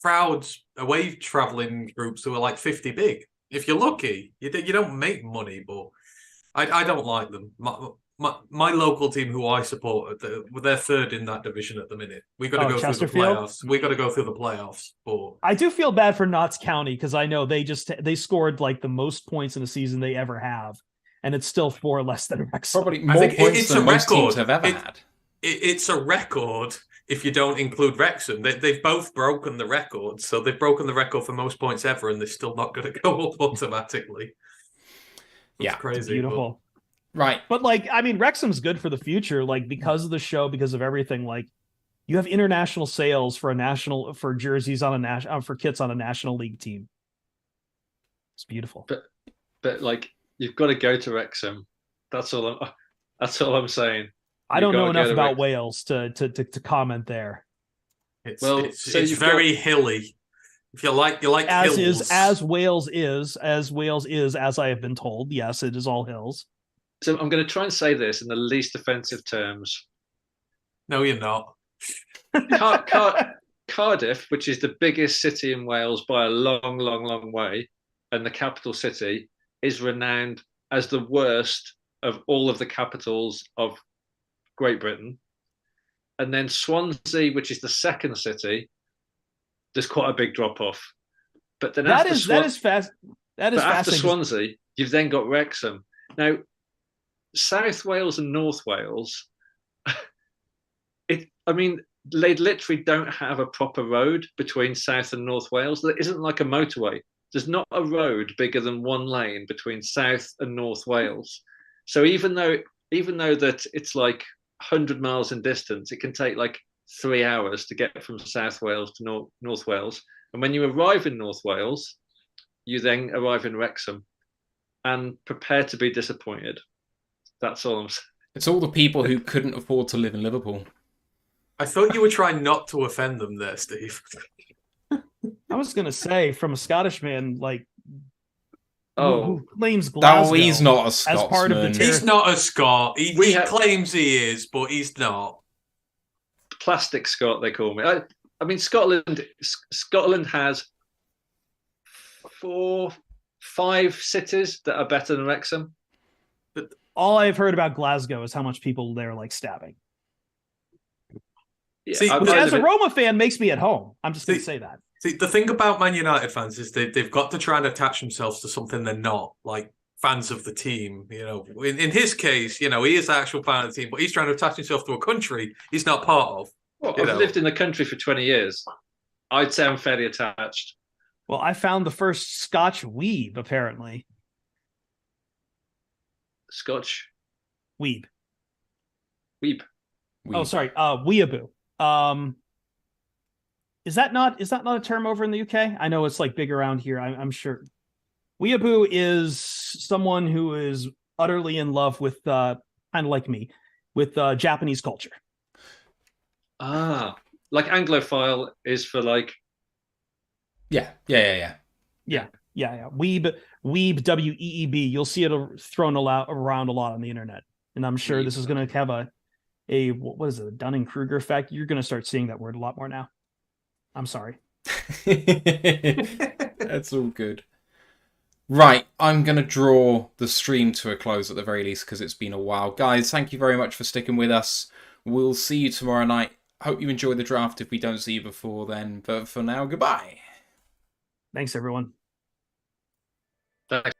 crowds away traveling groups who are like 50 big. If you're lucky, you don't make money, but I don't like them. My local team, who I support, they're 3rd in that division at the minute. We got to go through the Chesterfield? playoffs. We got to go through the playoffs. But I do feel bad for Notts County because I know they scored like the most points in a season they ever have, and it's still 4 less than Wrexham. Probably I more think points it's than a most teams record. have ever had. It's a record if you don't include Wrexham. They've both broken the record. So they've broken the record for most points ever, and they're still not going to go up automatically. Yeah, crazy. Beautiful. Right. But like, I mean, Wrexham's good for the future, like because of the show, because of everything. Like, you have international sales for jerseys on for kits on a National League team. It's beautiful. But like, you've got to go to Wrexham. That's all I'm saying. I don't know enough about Wrexham. Wales to comment there. It's you've very hilly. If you like As hills. as Wales is, as I have been told. Yes, it is all hills. So I'm going to try and say this in the least offensive terms. No, you're not. Cardiff, which is the biggest city in Wales by a long, long, long way, and the capital city, is renowned as the worst of all of the capitals of Great Britain. And then Swansea, which is the second city, there's quite a big drop off. But then That is fast. That is but after fascinating. Swansea, you've then got Wrexham. Now, South Wales and North Wales, they literally don't have a proper road between South and North Wales. There isn't like a motorway. There's not a road bigger than one lane between South and North Wales. So even though that it's like 100 miles in distance, it can take like 3 hours to get from South Wales to North Wales. And when you arrive in North Wales, you then arrive in Wrexham and prepare to be disappointed. That's all I'm saying. It's all the people who couldn't afford to live in Liverpool. I thought you were trying not to offend them there, Steve. I was gonna say, from a Scottish man, like who claims No, Glasgow he's not a Scotsman. as part of the He's not a Scot. He claims he is, but he's not. Plastic Scot, they call me. I mean, Scotland has 4-5 cities that are better than Wrexham. All I've heard about Glasgow is how much people there like stabbing. Yeah, See, Which, as a Roma fan, makes me at home. I'm just going to say that. See, the thing about Man United fans is they've got to try and attach themselves to something they're not, like fans of the team. You know, in his case, you know, he is an actual fan of the team, but he's trying to attach himself to a country he's not part of. Well, I've lived in the country for 20 years. I'd say I'm fairly attached. Well, I found the first Scotch weeb, apparently. Scotch Weeb. weeb. Oh, sorry. Weeaboo. Is that not a term over in the UK? I know it's like big around here. I'm sure. Weeaboo is someone who is utterly in love with kind of like me, with Japanese culture. Ah, like Anglophile is for like. Yeah. Weeb, Weeb, You'll see it thrown around a lot on the internet, and I'm sure this is going to have a what is it, a Dunning-Kruger effect. You're going to start seeing that word a lot more now. I'm sorry. That's all good. Right, I'm going to draw the stream to a close at the very least because it's been a while. Guys, thank you very much for sticking with us. We'll see you tomorrow night. Hope you enjoy the draft if we don't see you before then. But for now, goodbye. Thanks, everyone. Thanks.